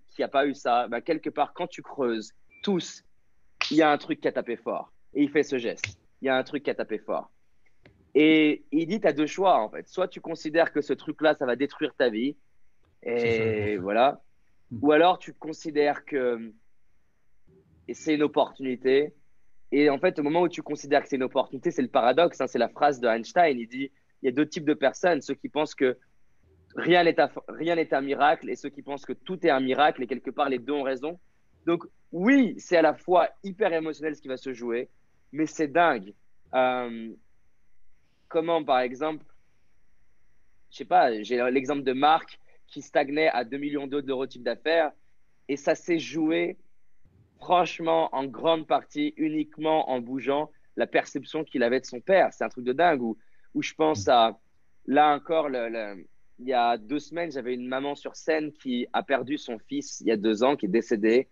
qui a pas eu ça, bah, quelque part quand tu creuses, tous, il y a un truc qui a tapé fort et il fait ce geste. Il y a un truc qui a tapé fort. Et il dit, tu as deux choix, en fait. Soit tu considères que ce truc-là, ça va détruire ta vie, Ça, c'est la et contraire. voilà. Mm. Ou alors tu considères que c'est une opportunité. Et en fait, au moment où tu considères que c'est une opportunité, c'est le paradoxe, hein, c'est la phrase de Einstein. Il dit, il y a deux types de personnes, ceux qui pensent que rien n'est un miracle et ceux qui pensent que tout est un miracle et quelque part les deux ont raison. Donc oui, c'est à la fois hyper émotionnel ce qui va se jouer, mais c'est dingue. Euh, Comment, par exemple, je sais pas, j'ai l'exemple de Marc qui stagnait à 2 millions d'euros de chiffre d'affaires et ça s'est joué franchement en grande partie uniquement en bougeant la perception qu'il avait de son père. C'est un truc de dingue où je pense à, là encore, il y a 2 semaines, j'avais une maman sur scène qui a perdu son fils il y a 2 ans, qui est décédé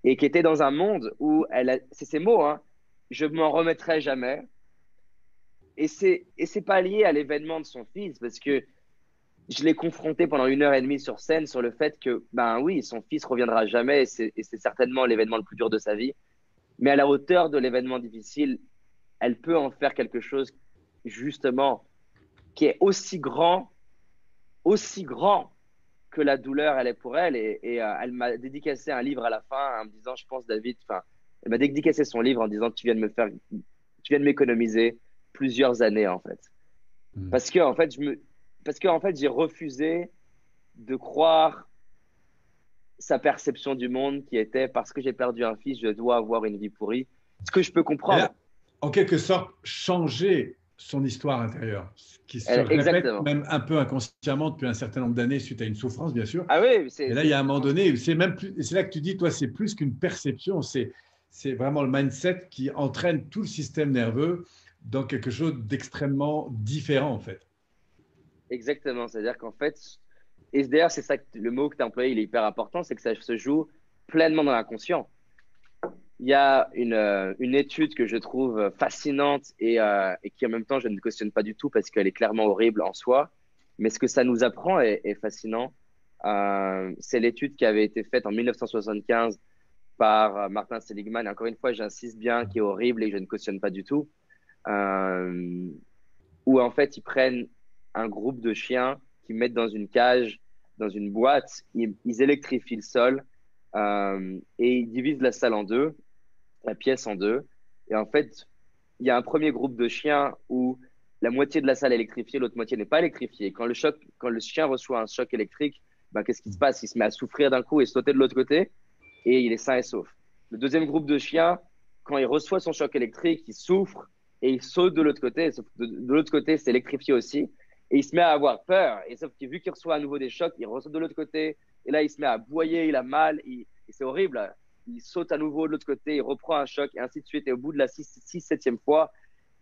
et qui était dans un monde où c'est ses mots, hein, je m'en remettrai jamais. Et c'est pas lié à l'événement de son fils parce que je l'ai confronté pendant 1 heure et demie sur scène sur le fait que, ben oui, son fils reviendra jamais et c'est certainement l'événement le plus dur de sa vie. Mais à la hauteur de l'événement difficile, elle peut en faire quelque chose, justement, qui est aussi grand que la douleur, elle est pour elle. Et elle m'a dédicacé un livre à la fin en me disant, je pense, David, enfin, elle m'a dédicacé son livre en disant, tu viens de m'économiser plusieurs années, en fait. Mm. Parce que, en fait, j'ai refusé de croire sa perception du monde qui était parce que j'ai perdu un fils, je dois avoir une vie pourrie. Ce que je peux Elle a, comprendre. en quelque sorte, changé son histoire intérieure, ce qui se répète Exactement. même un peu inconsciemment depuis un certain nombre d'années suite à une souffrance, bien sûr. Ah oui, Et là, il y a un moment donné, c'est même plus, c'est là que tu dis, toi, c'est plus qu'une perception, c'est vraiment le mindset qui entraîne tout le système nerveux dans quelque chose d'extrêmement différent, en fait. exactement. C'est-à-dire qu'en fait, et d'ailleurs, c'est ça, le mot que tu as employé, il est hyper important, c'est que ça se joue pleinement dans l'inconscient. Il y a une étude que je trouve fascinante et qui en même temps je ne cautionne pas du tout parce qu'elle est clairement horrible en soi. Mais ce que ça nous apprend est fascinant. C'est l'étude qui avait été faite en 1975 par Martin Seligman. Et encore une fois, j'insiste bien, qui est horrible et que je ne cautionne pas du tout. Euh, Où en fait, ils prennent un groupe de chiens qu'ils mettent dans une cage, dans une boîte, ils électrifient le sol et ils divisent la salle en deux, la pièce en deux. Et en fait, il y a un premier groupe de chiens où la moitié de la salle est électrifiée, l'autre moitié n'est pas électrifiée. Quand le chien reçoit un choc électrique, ben, qu'est-ce qui se passe? Il se met à souffrir d'un coup et sauter de l'autre côté et il est sain et sauf. Le deuxième groupe de chiens, quand il reçoit son choc électrique, il souffre et il saute de l'autre côté. Sauf que de l'autre côté, c'est électrifié aussi. Et il se met à avoir peur. Et sauf que vu qu'il reçoit à nouveau des chocs, il ressaute de l'autre côté. Et là, il se met à aboyer, il a mal. Et c'est horrible. Il saute à nouveau de l'autre côté, il reprend un choc, et ainsi de suite. Et au bout de la 7e fois,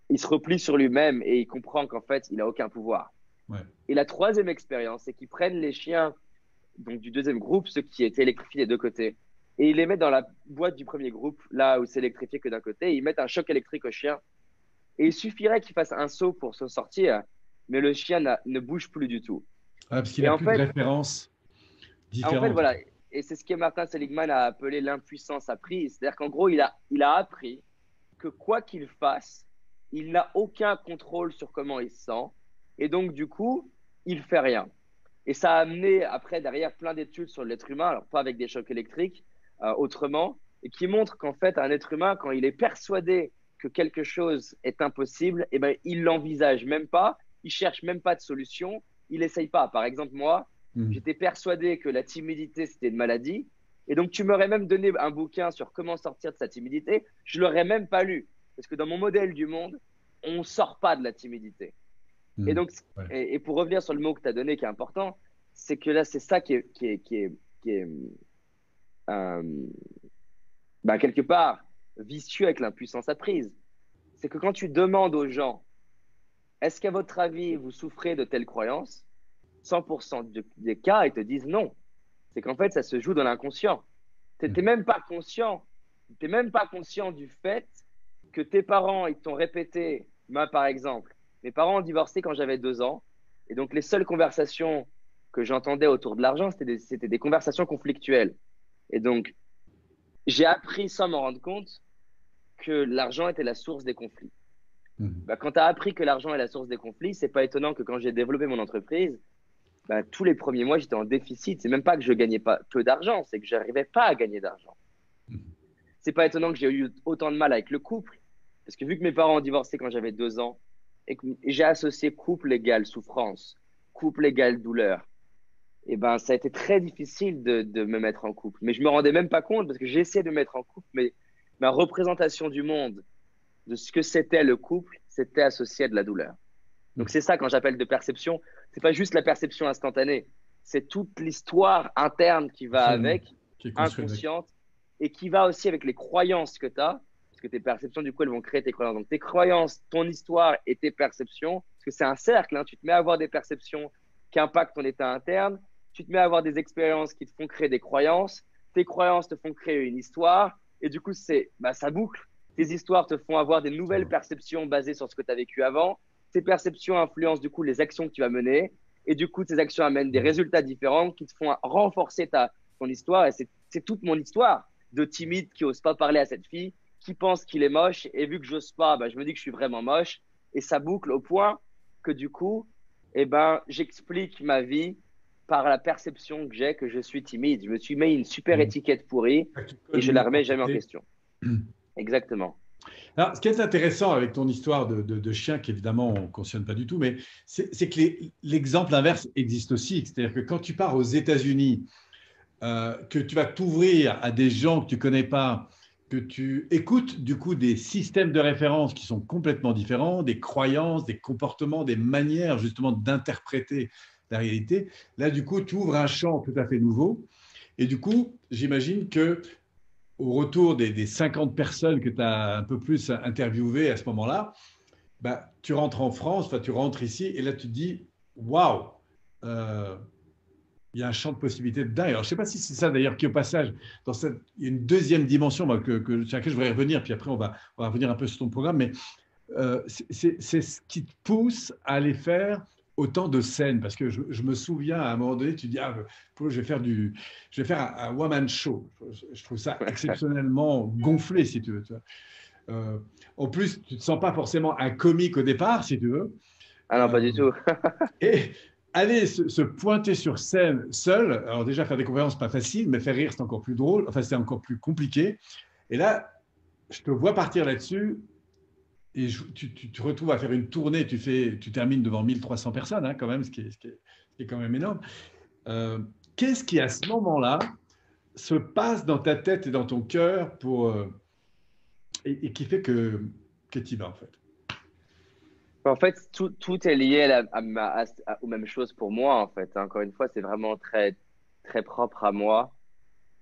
il se replie sur lui-même et il comprend qu'en fait, il n'a aucun pouvoir. Ouais. Et la troisième expérience, c'est qu'ils prennent les chiens donc du deuxième groupe, ceux qui étaient électrifiés des deux côtés, et ils les mettent dans la boîte du premier groupe, là où c'est électrifié que d'un côté, et ils mettent un choc électrique au chien. Et il suffirait qu'il fasse un saut pour se sortir, mais le chien ne bouge plus du tout. Ah, parce qu'il Et n'a plus de référence différente. voilà, et c'est ce que Martin Seligman a appelé l'impuissance apprise. C'est-à-dire qu'en gros, il a appris que quoi qu'il fasse, il n'a aucun contrôle sur comment il se sent. Et donc, du coup, il fait rien. Et ça a amené après, derrière, plein d'études sur l'être humain, alors pas avec des chocs électriques, autrement, et qui montrent qu'en fait, un être humain, quand il est persuadé que quelque chose est impossible, eh ben, il l'envisage même pas, il cherche même pas de solution, il n'essaye pas. Par exemple, moi, j'étais persuadé que la timidité, c'était une maladie. Et donc, tu m'aurais même donné un bouquin sur comment sortir de sa timidité. Je ne l'aurais même pas lu. Parce que dans mon modèle du monde, on ne sort pas de la timidité. Et donc, Ouais. et pour revenir sur le mot que tu as donné qui est important, c'est que là, c'est ça qui est quelque part vicieux avec l'impuissance apprise. C'est que quand tu demandes aux gens, est-ce qu'à votre avis, vous souffrez de telle croyance? 100% des cas, ils te disent non. C'est qu'en fait, ça se joue dans l'inconscient. Tu n'es même pas conscient. Tu même pas conscient du fait que tes parents, ils t'ont répété, moi par exemple, mes parents ont divorcé quand j'avais 2 ans. Et donc, les seules conversations que j'entendais autour de l'argent, c'était des conversations conflictuelles. Et donc, j'ai appris sans m'en rendre compte que l'argent était la source des conflits. Quand tu as appris que l'argent est la source des conflits, c'est pas étonnant que quand j'ai développé mon entreprise, tous les premiers mois, j'étais en déficit. C'est même pas que je gagnais pas peu d'argent, c'est que j'arrivais pas à gagner d'argent. C'est pas étonnant que j'ai eu autant de mal avec le couple, parce que vu que mes parents ont divorcé quand j'avais 2 ans, et que j'ai associé couple égale souffrance, couple égale douleur, et ben ça a été très difficile de me mettre en couple. Mais je me rendais même pas compte parce que j'essayais de me mettre en couple, mais ma représentation du monde, de ce que c'était le couple, c'était associé à de la douleur. Donc c'est ça quand j'appelle de perception. C'est pas juste la perception instantanée, c'est toute l'histoire interne qui va avec, inconsciente, et qui va aussi avec les croyances que tu as, parce que tes perceptions, du coup, elles vont créer tes croyances. Donc tes croyances, ton histoire et tes perceptions, parce que c'est un cercle, hein, tu te mets à avoir des perceptions qui impactent ton état interne, tu te mets à avoir des expériences qui te font créer des croyances, tes croyances te font créer une histoire, et du coup, ça boucle. Tes histoires te font avoir des nouvelles perceptions basées sur ce que tu as vécu avant. Ces perceptions influencent du coup les actions que tu vas mener. Et du coup, ces actions amènent des résultats différents qui te font renforcer ton histoire. Et c'est toute mon histoire de timide qui n'ose pas parler à cette fille, qui pense qu'il est moche. Et vu que j'ose pas, je me dis que je suis vraiment moche. Et ça boucle au point que du coup, j'explique ma vie par la perception que j'ai que je suis timide. Je me suis mis une super étiquette pourrie et je la remets jamais en question. Exactement. Alors, ce qui est intéressant avec ton histoire de chien, qu'évidemment on ne cautionne pas du tout, mais c'est que l'exemple inverse existe aussi. C'est-à-dire que quand tu pars aux États-Unis, que tu vas t'ouvrir à des gens que tu ne connais pas, que tu écoutes du coup des systèmes de référence qui sont complètement différents, des croyances, des comportements, des manières justement d'interpréter la réalité, là du coup tu ouvres un champ tout à fait nouveau. Et du coup, j'imagine que au retour des 50 personnes que tu as un peu plus interviewées à ce moment-là, tu rentres en France, tu rentres ici, et là tu te dis, waouh, il y a un champ de possibilités de dingue. Alors, je ne sais pas si c'est ça d'ailleurs qui, au passage, il y a une deuxième dimension sur laquelle je voudrais revenir, puis après on va revenir un peu sur ton programme, mais c'est ce qui te pousse à aller faire autant de scènes, parce que je me souviens à un moment donné, tu dis, je vais faire un one-man show. Je trouve ça exceptionnellement gonflé, si tu veux. En plus, tu ne te sens pas forcément un comique au départ, si tu veux. Ah non, pas du tout. Et aller se pointer sur scène seul, alors déjà faire des conférences, pas facile, mais faire rire, c'est encore plus drôle, enfin c'est encore plus compliqué. Et là, je te vois partir là-dessus, et tu te retrouves à faire une tournée, tu termines devant 1300 personnes, hein, quand même, ce qui est quand même énorme. Qu'est-ce qui, à ce moment-là, se passe dans ta tête et dans ton cœur et qui fait que tu y vas, en fait? En fait, tout est lié aux mêmes choses pour moi, en fait. Encore une fois, c'est vraiment très, très propre à moi.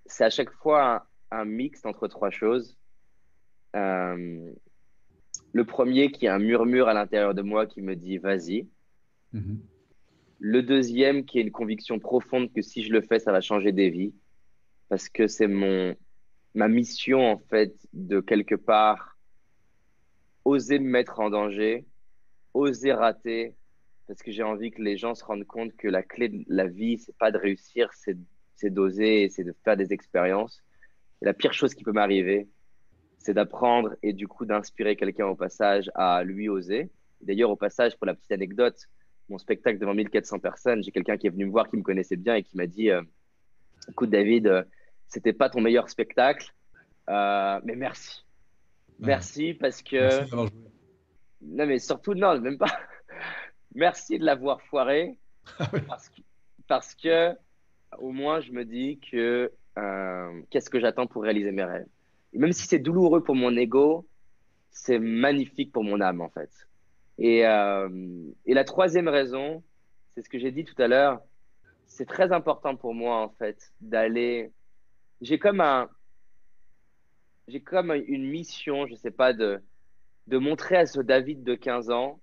C'est à chaque fois un mix entre trois choses. Le premier, qui est un murmure à l'intérieur de moi qui me dit vas-y. Mhm. Le deuxième, qui est une conviction profonde que si je le fais, ça va changer des vies. Parce que c'est ma mission, en fait, de quelque part oser me mettre en danger, oser rater, parce que j'ai envie que les gens se rendent compte que la clé de la vie, c'est pas de réussir, c'est d'oser, c'est de faire des expériences. Et la pire chose qui peut m'arriver, c'est d'apprendre et du coup d'inspirer quelqu'un au passage à lui oser. D'ailleurs, au passage, pour la petite anecdote, mon spectacle devant 1400 personnes, j'ai quelqu'un qui est venu me voir, qui me connaissait bien et qui m'a dit écoute, David, c'était pas ton meilleur spectacle, mais merci. Ah, Merci parce merci que. d'avoir joué. Non, mais surtout, non, même pas. Merci de l'avoir foiré Ah oui. parce que, parce que au moins, je me dis que qu'est-ce que j'attends pour réaliser mes rêves. Et même si c'est douloureux pour mon ego, c'est magnifique pour mon âme, en fait. Et la troisième raison, c'est ce que j'ai dit tout à l'heure, c'est très important pour moi, en fait, d'aller. J'ai comme un, j'ai comme une mission, je sais pas, de montrer à ce David de 15 ans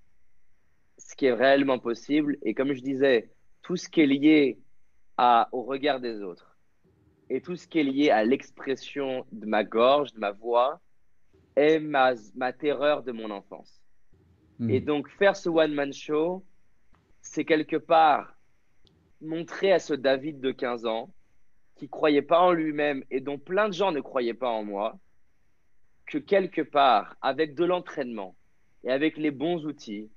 ce qui est réellement possible. Et comme je disais, tout ce qui est lié au regard des autres et tout ce qui est lié à l'expression de ma gorge, de ma voix, est ma terreur de mon enfance. Et Mhm. donc, faire ce one-man show, c'est quelque part montrer à ce David de 15 ans qui croyait pas en lui-même et dont plein de gens ne croyaient pas en moi, que quelque part, avec de l'entraînement et avec les bons outils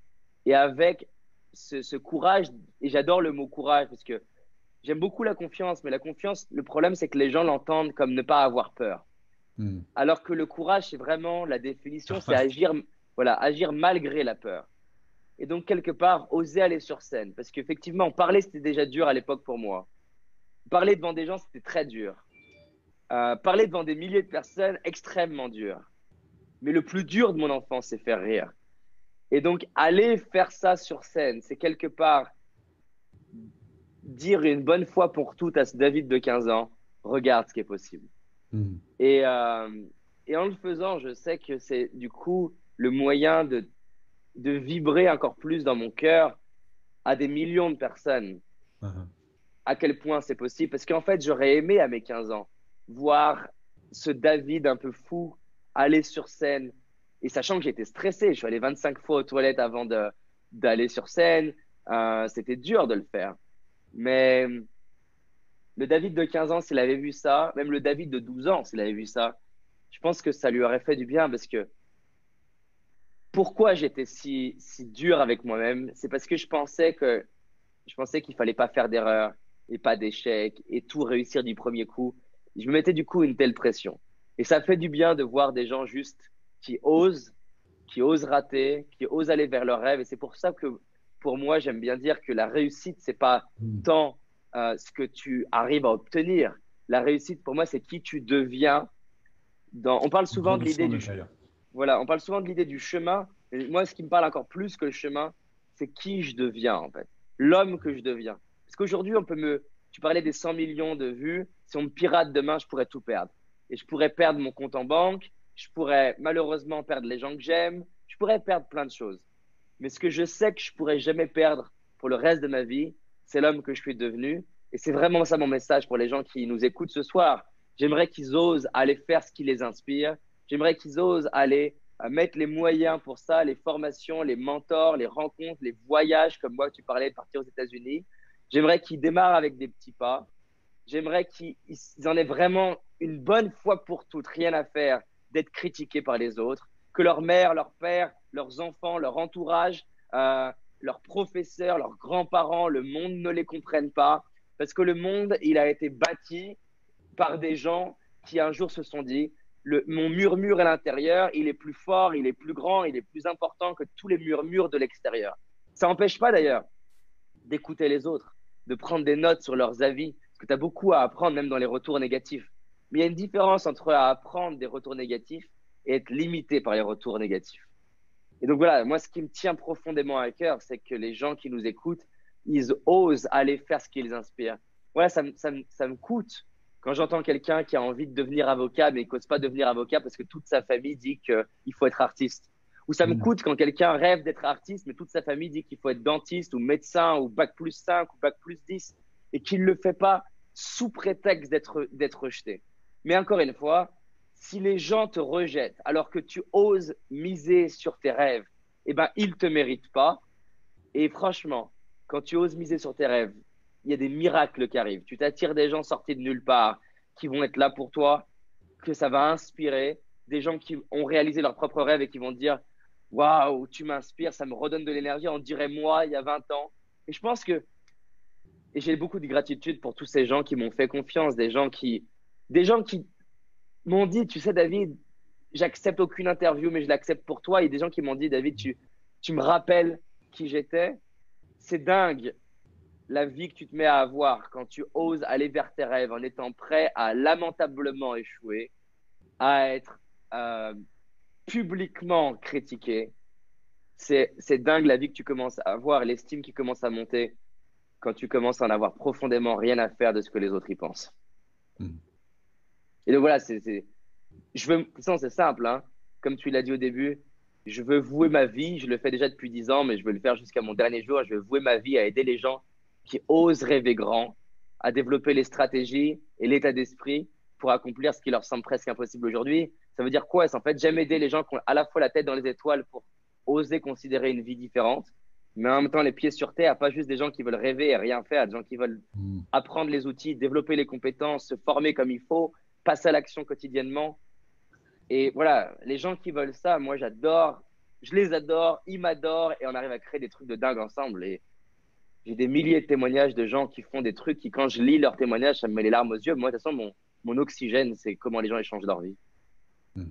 et avec ce courage, et j'adore le mot courage parce que j'aime beaucoup la confiance, mais la confiance, le problème, c'est que les gens l'entendent comme ne pas avoir peur. Mhm. Alors que le courage, c'est vraiment la définition, c'est Ouais. agir, voilà, agir malgré la peur. Et donc, quelque part, oser aller sur scène. Parce qu'effectivement, parler, c'était déjà dur à l'époque pour moi. Parler devant des gens, c'était très dur. Parler devant des milliers de personnes, extrêmement dur. Mais le plus dur de mon enfance, c'est faire rire. Et donc, aller faire ça sur scène, c'est quelque part dire une bonne fois pour toutes à ce David de 15 ans, regarde ce qui est possible. Mhm. Et, euh, et en le faisant, je sais que c'est du coup le moyen de vibrer encore plus dans mon cœur à des millions de personnes, Ah, à quel point c'est possible. Parce qu'en fait, j'aurais aimé à mes 15 ans voir ce David un peu fou aller sur scène. Et sachant que j'étais stressé, je suis allé 25 fois aux toilettes avant d'aller sur scène. C'était dur de le faire. Mais le David de 15 ans, s'il avait vu ça, même le David de 12 ans, s'il avait vu ça, je pense que ça lui aurait fait du bien parce que pourquoi j'étais si dur avec moi-même, c'est parce que je pensais qu'il fallait pas faire d'erreur et pas d'échec et tout réussir du premier coup. Je me mettais du coup une telle pression. Et ça fait du bien de voir des gens juste qui osent rater, qui osent aller vers leurs rêves. Et c'est pour ça que pour moi, j'aime bien dire que la réussite, c'est pas mhm. tant ce que tu arrives à obtenir. La réussite, pour moi, c'est qui tu deviens. On parle En souvent de l'idée grandissant du, derrière. voilà, on parle souvent de l'idée du chemin. Mais moi, ce qui me parle encore plus que le chemin, c'est qui je deviens, en fait. L'homme que je deviens. Parce qu'aujourd'hui, tu parlais des 100 millions de vues. Si on me pirate demain, je pourrais tout perdre. Et je pourrais perdre mon compte en banque. Je pourrais malheureusement perdre les gens que j'aime. Je pourrais perdre plein de choses. Mais ce que je sais que je pourrais jamais perdre pour le reste de ma vie, c'est l'homme que je suis devenu. Et c'est vraiment ça mon message pour les gens qui nous écoutent ce soir. J'aimerais qu'ils osent aller faire ce qui les inspire. J'aimerais qu'ils osent aller mettre les moyens pour ça, les formations, les mentors, les rencontres, les voyages, comme moi, tu parlais de partir aux États-Unis. J'aimerais qu'ils démarrent avec des petits pas. J'aimerais qu'ils en aient vraiment une bonne fois pour toutes, rien à faire d'être critiqués par les autres, que leur mère, leur père, leurs enfants, leur entourage, leurs professeurs, leurs grands-parents, le monde ne les comprennent pas. Parce que le monde, il a été bâti par des gens qui un jour se sont dit, mon murmure à l'intérieur, il est plus fort, il est plus grand, il est plus important que tous les murmures de l'extérieur. Ça n'empêche pas d'ailleurs d'écouter les autres, de prendre des notes sur leurs avis, parce que tu as beaucoup à apprendre même dans les retours négatifs. Mais il y a une différence entre apprendre des retours négatifs et être limité par les retours négatifs. Et donc voilà, moi ce qui me tient profondément à cœur, c'est que les gens qui nous écoutent, ils osent aller faire ce qui les inspire. Voilà, ça me coûte quand j'entends quelqu'un qui a envie de devenir avocat, mais qui n'ose pas devenir avocat parce que toute sa famille dit qu'il faut être artiste. Ou ça me Mm. coûte quand quelqu'un rêve d'être artiste, mais toute sa famille dit qu'il faut être dentiste ou médecin ou bac+5 ou bac+10 et qu'il ne le fait pas sous prétexte d'être rejeté. Mais encore une fois, si les gens te rejettent alors que tu oses miser sur tes rêves, eh ben, ils ne te méritent pas. Et franchement, quand tu oses miser sur tes rêves, il y a des miracles qui arrivent. Tu t'attires des gens sortis de nulle part qui vont être là pour toi, que ça va inspirer, des gens qui ont réalisé leurs propres rêves et qui vont te dire waouh, tu m'inspires, ça me redonne de l'énergie. On dirait moi il y a 20 ans. Et je pense que, et j'ai beaucoup de gratitude pour tous ces gens qui m'ont fait confiance, des gens qui m'ont dit, tu sais, David, j'accepte aucune interview, mais je l'accepte pour toi. Et des gens qui m'ont dit, David, tu me rappelles qui j'étais. C'est dingue la vie que tu te mets à avoir quand tu oses aller vers tes rêves en étant prêt à lamentablement échouer, à être euh, publiquement critiqué. C'est dingue la vie que tu commences à avoir, l'estime qui commence à monter quand tu commences à en avoir profondément rien à faire de ce que les autres y pensent. Mm. Et donc voilà, de toute façon, c'est simple, hein. Comme tu l'as dit au début, je veux vouer ma vie, je le fais déjà depuis 10 ans, mais je veux le faire jusqu'à mon dernier jour. Je veux vouer ma vie à aider les gens qui osent rêver grand, à développer les stratégies et l'état d'esprit pour accomplir ce qui leur semble presque impossible aujourd'hui. Ça veut dire quoi? C'est en fait, j'aime aider les gens qui ont à la fois la tête dans les étoiles pour oser considérer une vie différente, mais en même temps les pieds sur terre, pas juste des gens qui veulent rêver et rien faire, des gens qui veulent Mm. apprendre les outils, développer les compétences, se former comme il faut, passer à l'action quotidiennement. Et voilà, les gens qui veulent ça, moi j'adore, je les adore, ils m'adorent et on arrive à créer des trucs de dingue ensemble. Et j'ai des milliers de témoignages de gens qui font des trucs qui, quand je lis leurs témoignages, ça me met les larmes aux yeux. Moi, de toute façon, mon oxygène, c'est comment les gens échangent leur vie. Mm.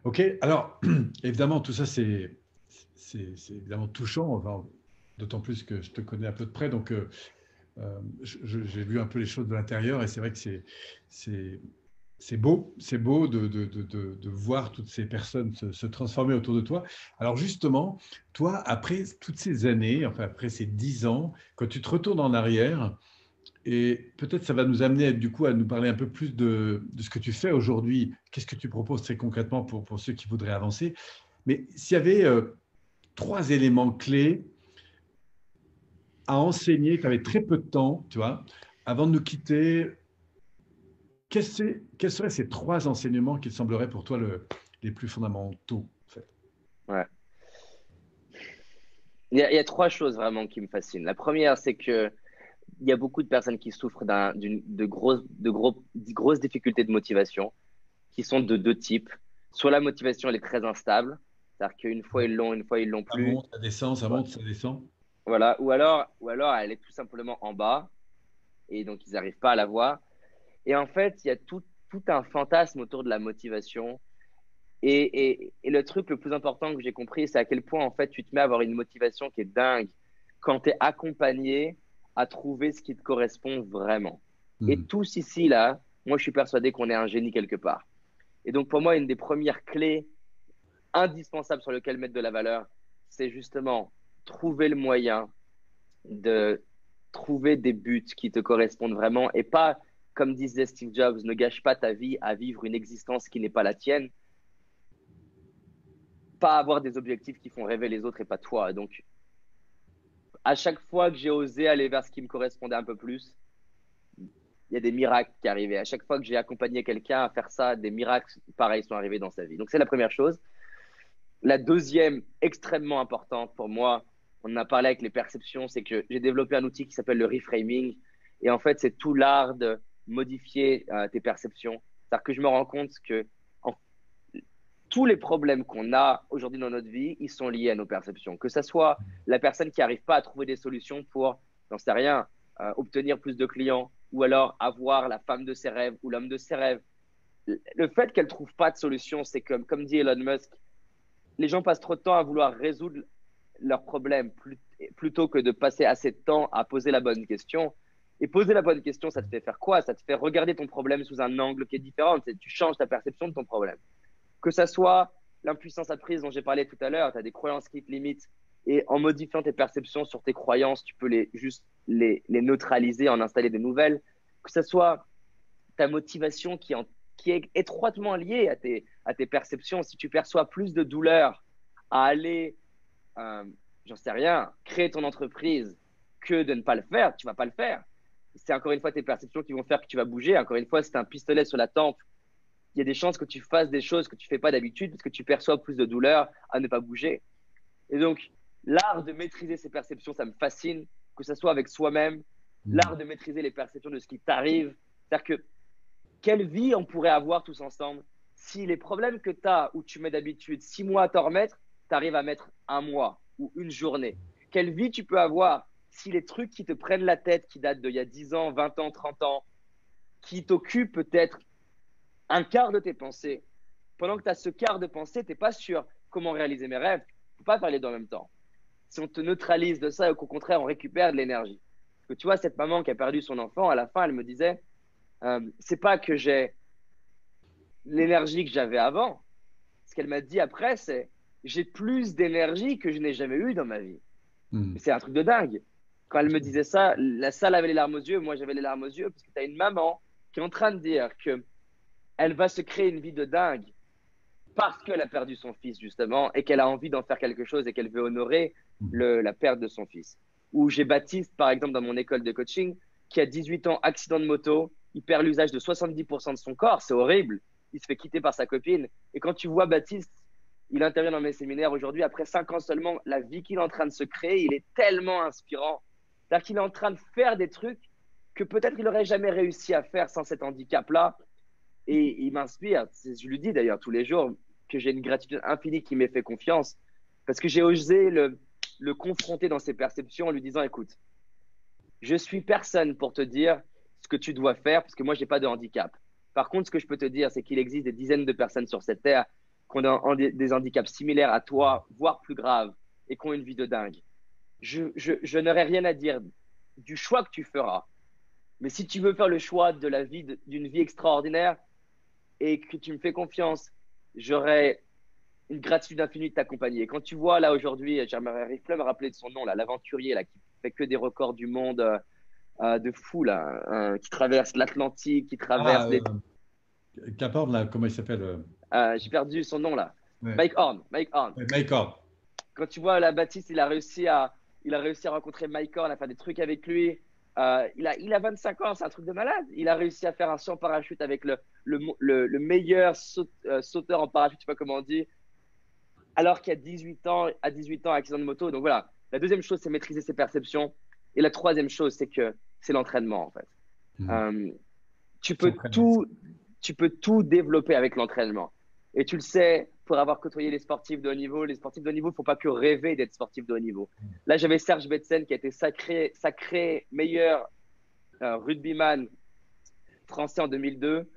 Ok, alors évidemment, tout ça, c'est évidemment touchant, enfin, d'autant plus que je te connais un peu de près, donc j'ai vu un peu les choses de l'intérieur et c'est vrai que c'est, c'est beau de voir toutes ces personnes se transformer autour de toi. Alors justement, toi, après toutes ces années, enfin après ces 10 ans, quand tu te retournes en arrière, et peut-être ça va nous amener du coup à nous parler un peu plus de ce que tu fais aujourd'hui. Qu'est-ce que tu proposes très concrètement pour ceux qui voudraient avancer? Mais s'il y avait 3 éléments clés à enseigner, tu avais très peu de temps, tu vois, avant de nous quitter, quels seraient ces 3 enseignements qui te sembleraient pour toi les plus fondamentaux, en fait? Ouais. Il y a 3 choses vraiment qui me fascinent. La première, c'est que il y a beaucoup de personnes qui souffrent de grosses difficultés de motivation, qui sont de 2 types. Soit la motivation, elle est très instable, c'est-à-dire qu'une fois ils l'ont, une fois ils l'ont Ça plus. monte, ça descend, ça monte, ça descend. Voilà. Ou alors elle est tout simplement en bas et donc ils n'arrivent pas à la voir. Et en fait, il y a tout un fantasme autour de la motivation. Et le truc le plus important que j'ai compris, c'est à quel point en fait tu te mets à avoir une motivation qui est dingue quand tu es accompagné à trouver ce qui te correspond vraiment. Et Hmm. tous ici, là, moi je suis persuadé qu'on est un génie quelque part. Et donc pour moi, une des premières clés indispensables sur lesquelles mettre de la valeur, c'est justement trouver le moyen de trouver des buts qui te correspondent vraiment et pas, comme disait Steve Jobs, ne gâche pas ta vie à vivre une existence qui n'est pas la tienne, pas avoir des objectifs qui font rêver les autres et pas toi. Donc, à chaque fois que j'ai osé aller vers ce qui me correspondait un peu plus, il y a des miracles qui arrivaient. À chaque fois que j'ai accompagné quelqu'un à faire ça, des miracles pareils sont arrivés dans sa vie. Donc, c'est la première chose. La deuxième, extrêmement importante pour moi, on en a parlé avec les perceptions, c'est que j'ai développé un outil qui s'appelle le reframing. Et en fait, c'est tout l'art de modifier tes perceptions. C'est-à-dire que je me rends compte que en, tous les problèmes qu'on a aujourd'hui dans notre vie, ils sont liés à nos perceptions. Que ce soit la personne qui n'arrive pas à trouver des solutions pour, j'en sais rien, obtenir plus de clients, ou alors avoir la femme de ses rêves ou l'homme de ses rêves. Le fait qu'elle ne trouve pas de solution, c'est comme dit Elon Musk, les gens passent trop de temps à vouloir résoudre leurs problèmes plutôt que de passer assez de temps à poser la bonne question. Et poser la bonne question, ça te fait faire quoi? Ça te fait regarder ton problème sous un angle qui est différent. Tu changes ta perception de ton problème. Que ça soit l'impuissance apprise dont j'ai parlé tout à l'heure, tu as des croyances qui te limitent. Et en modifiant tes perceptions sur tes croyances, tu peux juste les neutraliser, en installer des nouvelles. Que ce soit ta motivation qui qui est étroitement lié à tes perceptions. Si tu perçois plus de douleur à aller, j'en sais rien, créer ton entreprise que de ne pas le faire, tu vas pas le faire. C'est encore une fois tes perceptions qui vont faire que tu vas bouger. Encore une fois, c'est un pistolet sur la tempe. Il y a des chances que tu fasses des choses que tu fais pas d'habitude parce que tu perçois plus de douleur à ne pas bouger. Et donc, l'art de maîtriser ses perceptions, ça me fascine, que ce soit avec soi-même, l'art de maîtriser les perceptions de ce qui t'arrive. C'est-à-dire que quelle vie on pourrait avoir tous ensemble si les problèmes que tu as, où tu mets d'habitude 6 mois à t'en remettre, tu arrives à mettre un mois ou une journée. Quelle vie tu peux avoir si les trucs qui te prennent la tête, qui datent d'il y a 10 ans, 20 ans, 30 ans, qui t'occupent peut-être un quart de tes pensées, pendant que tu as ce quart de pensée, tu n'es pas sûr comment réaliser mes rêves, tu ne peux pas faire les deux en même temps. Si on te neutralise de ça et qu'au contraire, on récupère de l'énergie. Parce que tu vois, cette maman qui a perdu son enfant, à la fin, elle me disait, c'est pas que j'ai l'énergie que j'avais avant. Ce qu'elle m'a dit après, c'est j'ai plus d'énergie que je n'ai jamais eu dans ma vie. C'est un truc de dingue. Quand elle me disait ça, la salle avait les larmes aux yeux, moi j'avais les larmes aux yeux, parce que tu as une maman qui est en train de dire qu'elle va se créer une vie de dingue parce qu'elle a perdu son fils, justement, et qu'elle a envie d'en faire quelque chose et qu'elle veut honorer la perte de son fils. Ou j'ai Baptiste, par exemple, dans mon école de coaching, qui a 18 ans, accident de moto, il perd l'usage de 70% de son corps, c'est horrible. Il se fait quitter par sa copine. Et quand tu vois Baptiste, il intervient dans mes séminaires aujourd'hui, après 5 ans seulement, la vie qu'il est en train de se créer, il est tellement inspirant. C'est-à-dire qu'il est en train de faire des trucs que peut-être il n'aurait jamais réussi à faire sans cet handicap-là. Et il m'inspire. Je lui dis d'ailleurs tous les jours que j'ai une gratitude infinie qui m'ait fait confiance parce que j'ai osé le confronter dans ses perceptions en lui disant, écoute, je suis personne pour te dire ce que tu dois faire parce que moi, je n'ai pas de handicap. Par contre, ce que je peux te dire, c'est qu'il existe des dizaines de personnes sur cette terre qui ont des handicaps similaires à toi, voire plus graves, et qui ont une vie de dingue. Je n'aurai rien à dire du choix que tu feras. Mais si tu veux faire le choix de la vie, d'une vie extraordinaire et que tu me fais confiance, j'aurai une gratitude infinie de t'accompagner. Quand tu vois là aujourd'hui, j'arrive plus à me rappeler de son nom, là, l'aventurier là, qui fait que des records du monde de fou, là, qui traverse l'Atlantique, qui traverse les… Qu'importe, là, comment il s'appelle j'ai perdu son nom là. Ouais. Mike Horn. Mike Horn. Mike Horn. Quand tu vois la Baptiste, il a réussi à rencontrer Mike Horn, à faire des trucs avec lui. Il a 25 ans, c'est un truc de malade. Il a réussi à faire un saut en parachute avec le meilleur sauteur en parachute, je sais pas comment on dit, alors qu'il a 18 ans, accident de moto. Donc voilà, la deuxième chose, c'est maîtriser ses perceptions. Et la troisième chose, c'est l'entraînement en fait. Tu peux tout développer avec l'entraînement. Et tu le sais, pour avoir côtoyé les sportifs de haut niveau, il ne faut pas que rêver d'être sportif de haut niveau. Là, j'avais Serge Betsen qui a été sacré meilleur rugbyman français en 2002.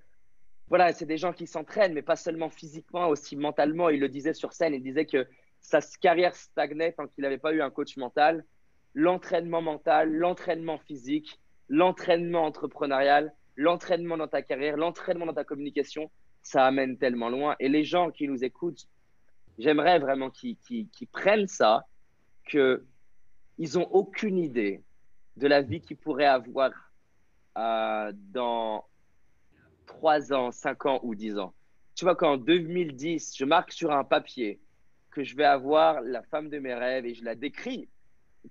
Voilà, c'est des gens qui s'entraînent, mais pas seulement physiquement, aussi mentalement. Il le disait sur scène, il disait que sa carrière stagnait tant qu'il n'avait pas eu un coach mental. L'entraînement mental, l'entraînement physique, l'entraînement entrepreneurial, l'entraînement dans ta carrière, l'entraînement dans ta communication, ça amène tellement loin. Et les gens qui nous écoutent, j'aimerais vraiment qu'ils prennent ça, qu'ils n'ont aucune idée de la vie qu'ils pourraient avoir dans 3 ans, 5 ans ou 10 ans. Tu vois, qu'en 2010, je marque sur un papier que je vais avoir la femme de mes rêves et je la décris,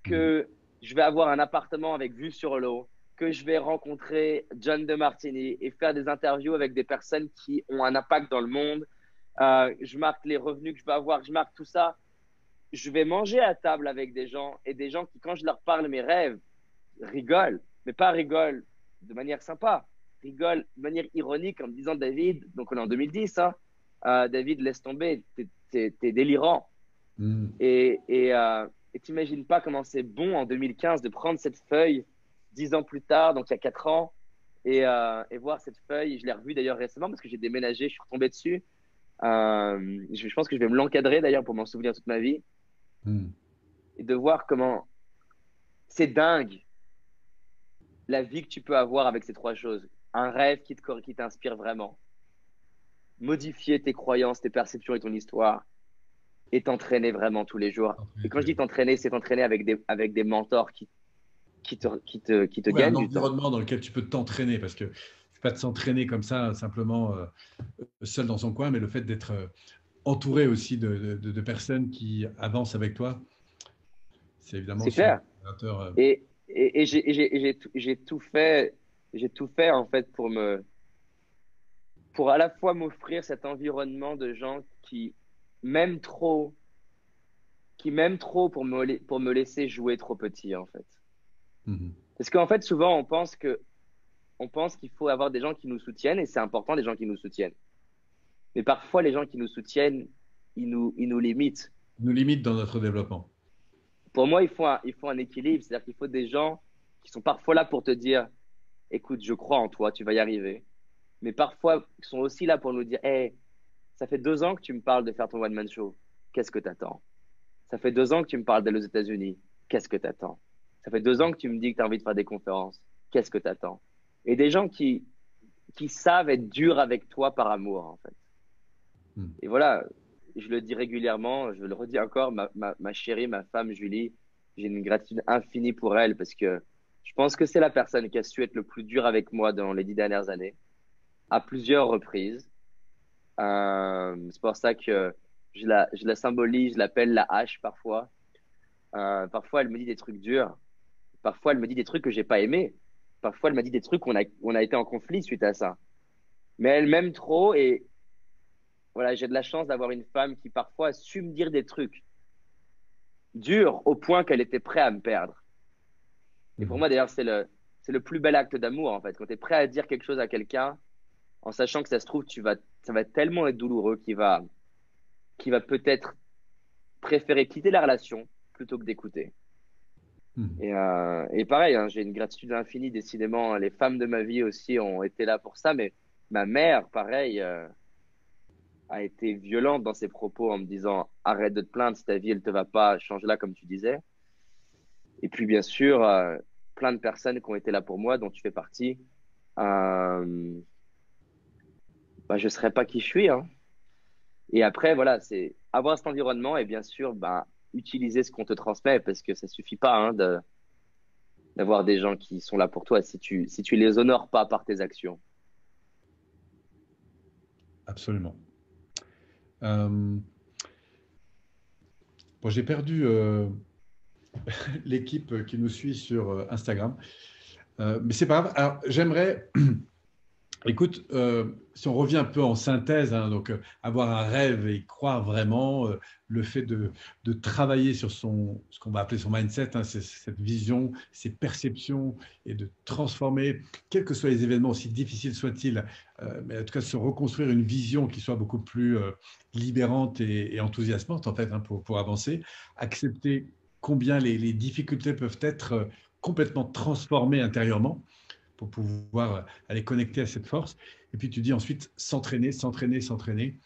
que je vais avoir un appartement avec vue sur l'eau, que je vais rencontrer John de Martini et faire des interviews avec des personnes qui ont un impact dans le monde. Je marque les revenus que je vais avoir, je marque tout ça. Je vais manger à table avec des gens et des gens qui, quand je leur parle mes rêves, rigolent, mais pas rigolent de manière sympa, rigolent de manière ironique en me disant, David, donc on est en 2010, hein, David, laisse tomber, t'es délirant. Et t'imagines pas comment c'est bon en 2015 de prendre cette feuille 10 ans plus tard, donc il y a 4 ans, et voir cette feuille. Je l'ai revue d'ailleurs récemment parce que j'ai déménagé, je suis retombé dessus. Je pense que je vais me l'encadrer d'ailleurs pour m'en souvenir toute ma vie. Et de voir comment c'est dingue la vie que tu peux avoir avec ces 3 choses. Un rêve qui t'inspire vraiment. Modifier tes croyances, tes perceptions et ton histoire. Et t'entraîner vraiment tous les jours. Et quand je dis t'entraîner, c'est t'entraîner avec des mentors qui te gagnent un du temps. environnement dans lequel tu peux t'entraîner, parce que pas de s'entraîner comme ça, simplement seul dans son coin, mais le fait d'être entouré aussi de personnes qui avancent avec toi, c'est évidemment C'est aussi un clair. opérateur. Et j'ai tout fait en fait pour à la fois m'offrir cet environnement de gens m'aiment trop, qui m'aiment trop pour me laisser jouer trop petit en fait. Mhm. Parce qu'en fait, souvent, on pense qu'il faut avoir des gens qui nous soutiennent et c'est important des gens qui nous soutiennent. Mais parfois, les gens qui nous soutiennent, ils nous limitent. Nous limite dans notre développement. Pour moi, il faut un équilibre. C'est-à-dire qu'il faut des gens qui sont parfois là pour te dire, écoute, je crois en toi, tu vas y arriver. Mais parfois, ils sont aussi là pour nous dire, hey, ça fait 2 ans que tu me parles de faire ton one-man show. Qu'est-ce que t'attends? Ça fait 2 ans que tu me parles d'aller aux États-Unis. Qu'est-ce que t'attends? Ça fait 2 ans que tu me dis que tu as envie de faire des conférences. Qu'est-ce que t'attends? Et des gens qui savent être durs avec toi par amour, en fait. Mhm. Et voilà, je le dis régulièrement, je le redis encore, ma chérie, ma femme Julie, j'ai une gratitude infinie pour elle parce que je pense que c'est la personne qui a su être le plus dur avec moi dans les 10 dernières années, à plusieurs reprises. C'est pour ça que je la symbolise, je l'appelle la hache parfois. Parfois, elle me dit des trucs durs. Parfois, elle me dit des trucs que j'ai pas aimés. Parfois, elle m'a dit des trucs on a été en conflit suite à ça. Mais elle m'aime trop et voilà, j'ai de la chance d'avoir une femme qui parfois a su me dire des trucs durs au point qu'elle était prête à me perdre. Et pour Mhm. moi, d'ailleurs, c'est le plus bel acte d'amour, en fait. Quand tu es prêt à dire quelque chose à quelqu'un, en sachant que ça se trouve, ça va tellement être douloureux qu'il va peut-être préférer quitter la relation plutôt que d'écouter. Mhm. Et pareil, hein, j'ai une gratitude infinie, décidément. Les femmes de ma vie aussi ont été là pour ça, mais ma mère, pareil, a été violente dans ses propos en me disant arrête de te plaindre si ta vie elle te va pas, change-la comme tu disais. Et puis bien sûr, plein de personnes qui ont été là pour moi, dont tu fais partie. Euh, bah, je serais pas qui je suis, hein. Et après, voilà, c'est avoir cet environnement et bien sûr, bah, utiliser ce qu'on te transmet parce que ça suffit pas hein, d'avoir des gens qui sont là pour toi si tu les honores pas par tes actions. Absolument. Euh, bon, j'ai perdu l'équipe qui nous suit sur Instagram. Mais c'est pas grave. Alors, j'aimerais, écoute, si on revient un peu en synthèse, hein, donc avoir un rêve et y croire vraiment, le fait de travailler sur ce qu'on va appeler son mindset, hein, cette vision, ses perceptions, et de transformer, quels que soient les événements, aussi difficiles soient-ils, mais en tout cas se reconstruire une vision qui soit beaucoup plus libérante et enthousiasmante, en fait, hein, pour avancer, accepter combien les difficultés peuvent être complètement transformées intérieurement pour pouvoir aller connecter à cette force. Et puis tu dis ensuite s'entraîner, s'entraîner, s'entraîner.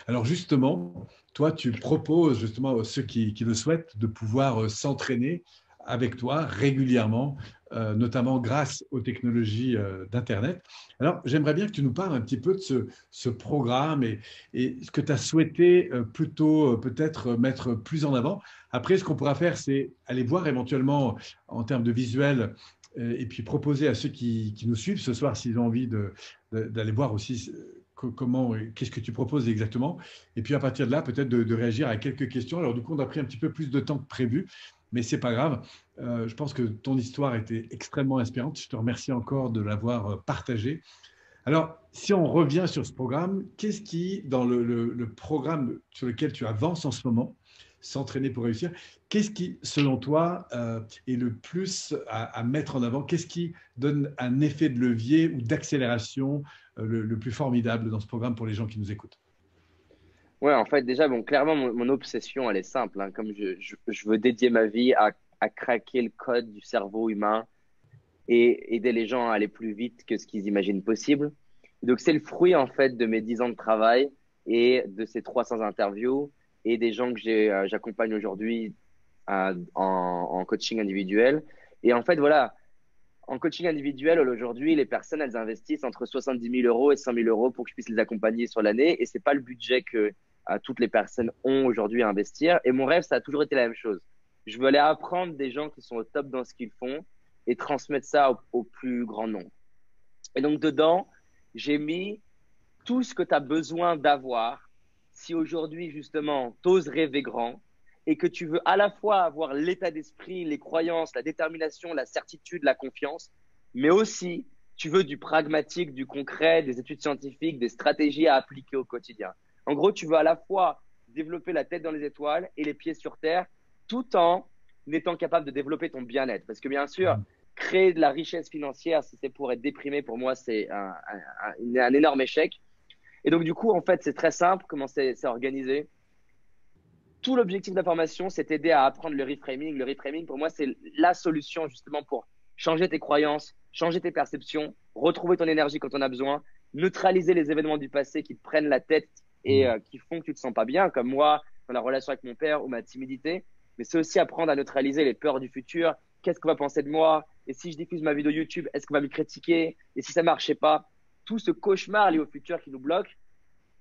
Alors justement, toi, tu proposes justement à ceux qui le souhaitent de pouvoir s'entraîner avec toi régulièrement, notamment grâce aux technologies d'Internet. Alors, j'aimerais bien que tu nous parles un petit peu de ce programme et ce que tu as souhaité plutôt peut-être mettre plus en avant. Après, ce qu'on pourra faire, c'est aller voir éventuellement en termes de visuel et puis proposer à ceux qui nous suivent ce soir, s'ils ont envie d'aller voir aussi comment, qu'est-ce que tu proposes exactement. Et puis à partir de là, peut-être de réagir à quelques questions. Alors du coup, on a pris un petit peu plus de temps que prévu, mais c'est pas grave. Je pense que ton histoire était extrêmement inspirante. Je te remercie encore de l'avoir partagée. Alors, si on revient sur ce programme, qu'est-ce qui, dans le programme sur lequel tu avances en ce moment, s'entraîner pour réussir, qu'est-ce qui, selon toi, est le plus à mettre en avant? Qu'est-ce qui donne un effet de levier ou d'accélération le plus formidable dans ce programme pour les gens qui nous écoutent? Ouais, en fait, déjà, bon, clairement, mon obsession, elle est simple, hein, comme je veux dédier ma vie à craquer le code du cerveau humain et aider les gens à aller plus vite que ce qu'ils imaginent possible. Donc, c'est le fruit, en fait, de mes 10 ans de travail et de ces 300 interviews et des gens que j'accompagne aujourd'hui en coaching individuel. Et en fait, voilà, en coaching individuel, aujourd'hui, les personnes, elles investissent entre 70 000 euros et 100 000 euros pour que je puisse les accompagner sur l'année. Et c'est pas le budget que toutes les personnes ont aujourd'hui à investir. Et mon rêve, ça a toujours été la même chose. Je veux aller apprendre des gens qui sont au top dans ce qu'ils font et transmettre ça au plus grand nombre. Et donc, dedans, j'ai mis tout ce que tu as besoin d'avoir si aujourd'hui, justement, tu oses rêver grand et que tu veux à la fois avoir l'état d'esprit, les croyances, la détermination, la certitude, la confiance, mais aussi tu veux du pragmatique, du concret, des études scientifiques, des stratégies à appliquer au quotidien. En gros, tu veux à la fois développer la tête dans les étoiles et les pieds sur terre, tout en étant capable de développer ton bien-être. Parce que bien sûr, créer de la richesse financière, si c'est pour être déprimé, pour moi, c'est un énorme échec. Et donc, du coup, en fait, c'est très simple comment c'est organisé. Tout l'objectif de la formation, c'est t'aider à apprendre le reframing. Le reframing, pour moi, c'est la solution justement pour changer tes croyances, changer tes perceptions, retrouver ton énergie quand on a besoin, neutraliser les événements du passé qui te prennent la tête et qui font que tu te sens pas bien, comme moi dans la relation avec mon père ou ma timidité. Mais c'est aussi apprendre à neutraliser les peurs du futur. Qu'est-ce qu'on va penser de moi? Et si je diffuse ma vidéo YouTube, est-ce qu'on va me critiquer? Et si ça marchait pas? Tout ce cauchemar lié au futur qui nous bloque,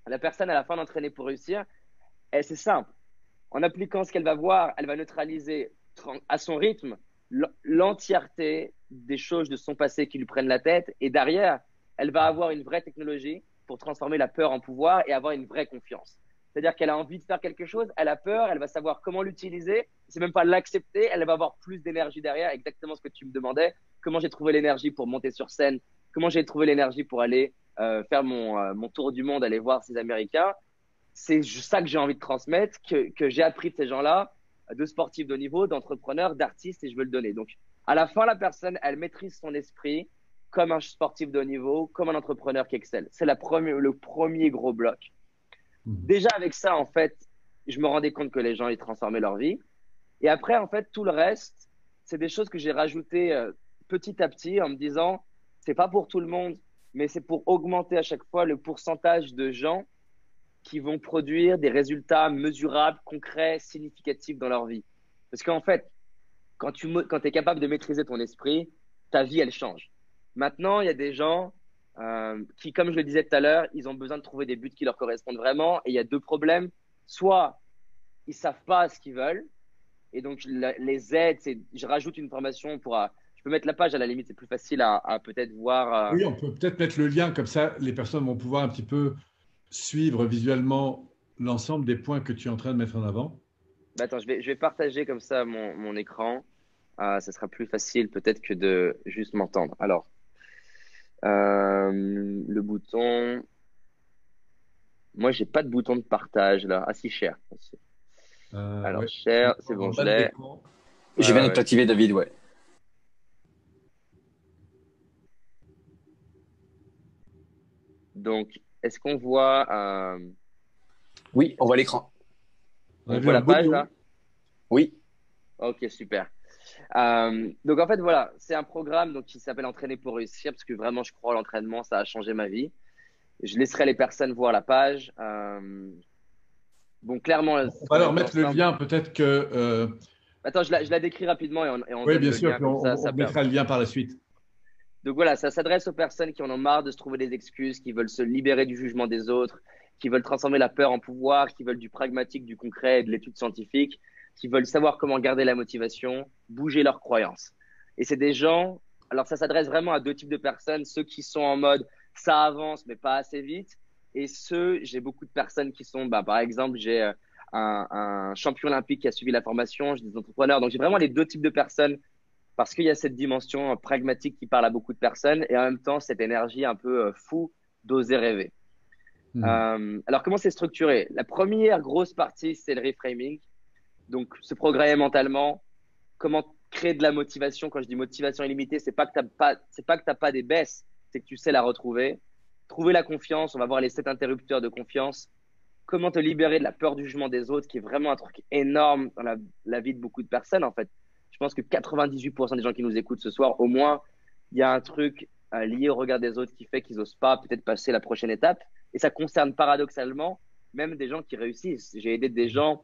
la personne à la fin d'entraîner pour réussir, c'est simple. En appliquant ce qu'elle va voir, elle va neutraliser à son rythme l'entièreté des choses de son passé qui lui prennent la tête. Et derrière, elle va avoir une vraie technologie pour transformer la peur en pouvoir et avoir une vraie confiance. C'est-à-dire qu'elle a envie de faire quelque chose, elle a peur, elle va savoir comment l'utiliser. C'est même pas l'accepter, elle va avoir plus d'énergie derrière. Exactement ce que tu me demandais. Comment j'ai trouvé l'énergie pour monter sur scène? Comment j'ai trouvé l'énergie pour aller faire mon tour du monde, aller voir ces Américains? C'est ça que j'ai envie de transmettre, que j'ai appris de ces gens-là, de sportifs de haut niveau, d'entrepreneurs, d'artistes, et je veux le donner. Donc, à la fin, la personne, elle maîtrise son esprit comme un sportif de haut niveau, comme un entrepreneur qui excelle. C'est le premier gros bloc. Déjà, avec ça, en fait, je me rendais compte que les gens, ils transformaient leur vie. Et après, en fait, tout le reste, c'est des choses que j'ai rajoutées petit à petit en me disant, c'est pas pour tout le monde, mais c'est pour augmenter à chaque fois le pourcentage de gens qui vont produire des résultats mesurables, concrets, significatifs dans leur vie. Parce qu'en fait, quand tu es capable de maîtriser ton esprit, ta vie, elle change. Maintenant, il y a des gens qui, comme je le disais tout à l'heure, ils ont besoin de trouver des buts qui leur correspondent vraiment. Et il y a deux problèmes. Soit ils savent pas ce qu'ils veulent. Et donc, les aides, je rajoute une formation je peux mettre la page à la limite, c'est plus facile à peut-être voir. Oui, on peut peut-être mettre le lien, comme ça les personnes vont pouvoir un petit peu suivre visuellement l'ensemble des points que tu es en train de mettre en avant. Bah, attends, je vais partager comme ça mon écran. Ça sera plus facile peut-être que de juste m'entendre. Alors, le bouton. Moi, j'ai pas de bouton de partage là. Ah si, share. Alors, Ouais. share, c'est bon, je l'ai. Je viens de Ouais. t'activer, David, ouais. Donc, est-ce qu'on voit, Oui, on voit l'écran. On a on vu voit un la beau page lion. là? Oui. Ok, super. Donc en fait, voilà, c'est un programme donc, qui s'appelle Entraîner pour réussir parce que vraiment, je crois à l'entraînement, ça a changé ma vie. Je laisserai les personnes voir la page. Bon, clairement, On ce va qu'on a leur vu mettre le ensemble. lien, peut-être que… Attends, je la décris rapidement et on Oui, donne bien le sûr, lien puis comme on ça perd. mettra le lien par la suite. Donc voilà, ça s'adresse aux personnes qui en ont marre de se trouver des excuses, qui veulent se libérer du jugement des autres, qui veulent transformer la peur en pouvoir, qui veulent du pragmatique, du concret, de l'étude scientifique, qui veulent savoir comment garder la motivation, bouger leurs croyances. Et c'est des gens, alors ça s'adresse vraiment à deux types de personnes, ceux qui sont en mode ça avance mais pas assez vite, et j'ai beaucoup de personnes qui sont, par exemple, j'ai un champion olympique qui a suivi la formation, j'ai des entrepreneurs, donc j'ai vraiment les deux types de personnes parce qu'il y a cette dimension pragmatique qui parle à beaucoup de personnes et en même temps cette énergie un peu fou d'oser rêver. Alors comment c'est structuré? La première grosse partie, c'est le reframing. Donc se programmer mentalement, comment créer de la motivation. Quand je dis motivation illimitée, c'est pas que t'as pas des baisses, c'est que tu sais la retrouver. Trouver la confiance, on va voir les 7 interrupteurs de confiance. Comment te libérer de la peur du jugement des autres, qui est vraiment un truc énorme dans la vie de beaucoup de personnes en fait. Je pense que 98% des gens qui nous écoutent ce soir, au moins, il y a un truc lié au regard des autres qui fait qu'ils n'osent pas peut-être passer la prochaine étape. Et ça concerne paradoxalement même des gens qui réussissent. J'ai aidé des gens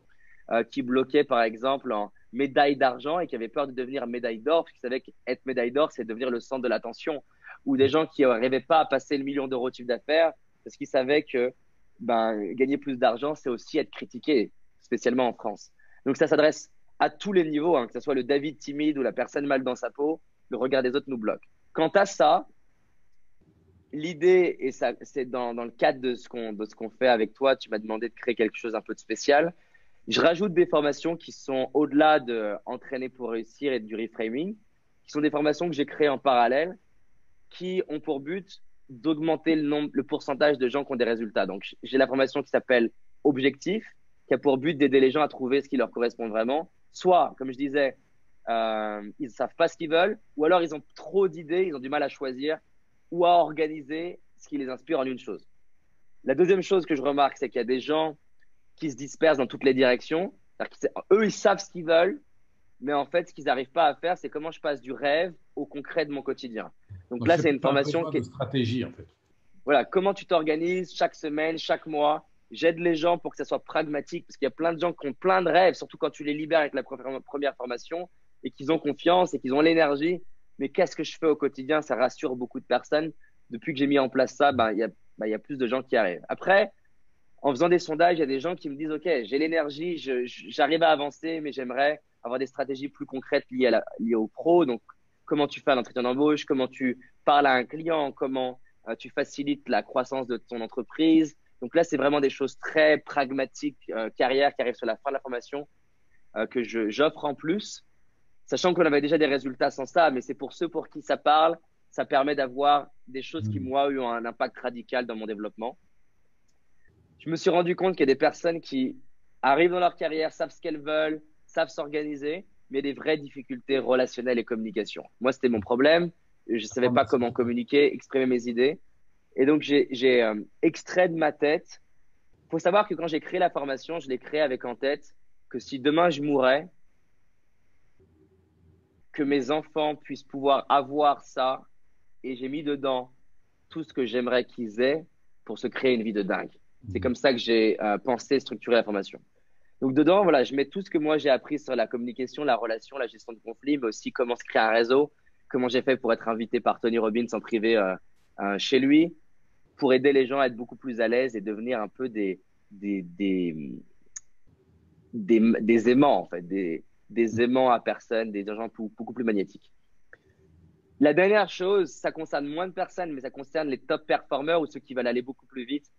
qui bloquaient, par exemple, en médaille d'argent et qui avaient peur de devenir médaille d'or, parce qu'ils savaient qu'être médaille d'or, c'est devenir le centre de l'attention. Ou des gens qui n'arrivaient pas à passer le million d'euros de chiffre d'affaires parce qu'ils savaient que gagner plus d'argent, c'est aussi être critiqué, spécialement en France. Donc ça s'adresse à tous les niveaux, que ce soit le David timide ou la personne mal dans sa peau, le regard des autres nous bloque. Quant à ça, l'idée, et ça, c'est dans le cadre de ce qu'on fait avec toi, tu m'as demandé de créer quelque chose un peu de spécial. Je rajoute des formations qui sont au-delà de entraîner pour réussir et du reframing, qui sont des formations que j'ai créées en parallèle, qui ont pour but d'augmenter le pourcentage de gens qui ont des résultats. Donc, j'ai la formation qui s'appelle Objectif, qui a pour but d'aider les gens à trouver ce qui leur correspond vraiment. Soit, comme je disais, ils ne savent pas ce qu'ils veulent, ou alors ils ont trop d'idées, ils ont du mal à choisir, ou à organiser ce qui les inspire en une chose. La deuxième chose que je remarque, c'est qu'il y a des gens qui se dispersent dans toutes les directions. Eux, ils savent ce qu'ils veulent, mais en fait, ce qu'ils n'arrivent pas à faire, c'est comment je passe du rêve au concret de mon quotidien. Donc là, c'est une formation qui est… de stratégie, en fait. Voilà, comment tu t'organises chaque semaine, chaque mois. J'aide les gens pour que ça soit pragmatique, parce qu'il y a plein de gens qui ont plein de rêves, surtout quand tu les libères avec la première formation et qu'ils ont confiance et qu'ils ont l'énergie. Mais qu'est-ce que je fais au quotidien? Ça rassure beaucoup de personnes. Depuis que j'ai mis en place ça, il y a plus de gens qui arrivent. Après, en faisant des sondages, il y a des gens qui me disent, OK, j'ai l'énergie, j'arrive à avancer, mais j'aimerais avoir des stratégies plus concrètes liées au pro. Donc, comment tu fais un entretien d'embauche, comment tu parles à un client, comment tu facilites la croissance de ton entreprise. Donc là, c'est vraiment des choses très pragmatiques, carrière, qui arrivent sur la fin de la formation, que j'offre en plus, sachant qu'on avait déjà des résultats sans ça, mais c'est pour ceux pour qui ça parle, ça permet d'avoir des choses qui, moi, ont un impact radical dans mon développement. Je me suis rendu compte qu'il y a des personnes qui arrivent dans leur carrière, savent ce qu'elles veulent, savent s'organiser, mais des vraies difficultés relationnelles et communication. Moi, c'était mon problème. Je ne savais pas comment communiquer, exprimer mes idées. Et donc, j'ai extrait de ma tête. Il faut savoir que quand j'ai créé la formation, je l'ai créée avec en tête que si demain je mourais, que mes enfants puissent pouvoir avoir ça. Et j'ai mis dedans tout ce que j'aimerais qu'ils aient pour se créer une vie de dingue. C'est comme ça que j'ai pensé structurer la formation. Donc, dedans, voilà, je mets tout ce que moi j'ai appris sur la communication, la relation, la gestion de conflits, mais aussi comment se créer un réseau, comment j'ai fait pour être invité par Tony Robbins en privé chez lui, pour aider les gens à être beaucoup plus à l'aise et devenir un peu des aimants, en fait, des aimants à personne, des gens beaucoup plus magnétiques. La dernière chose, ça concerne moins de personnes, mais ça concerne les top performers ou ceux qui veulent aller beaucoup plus vite.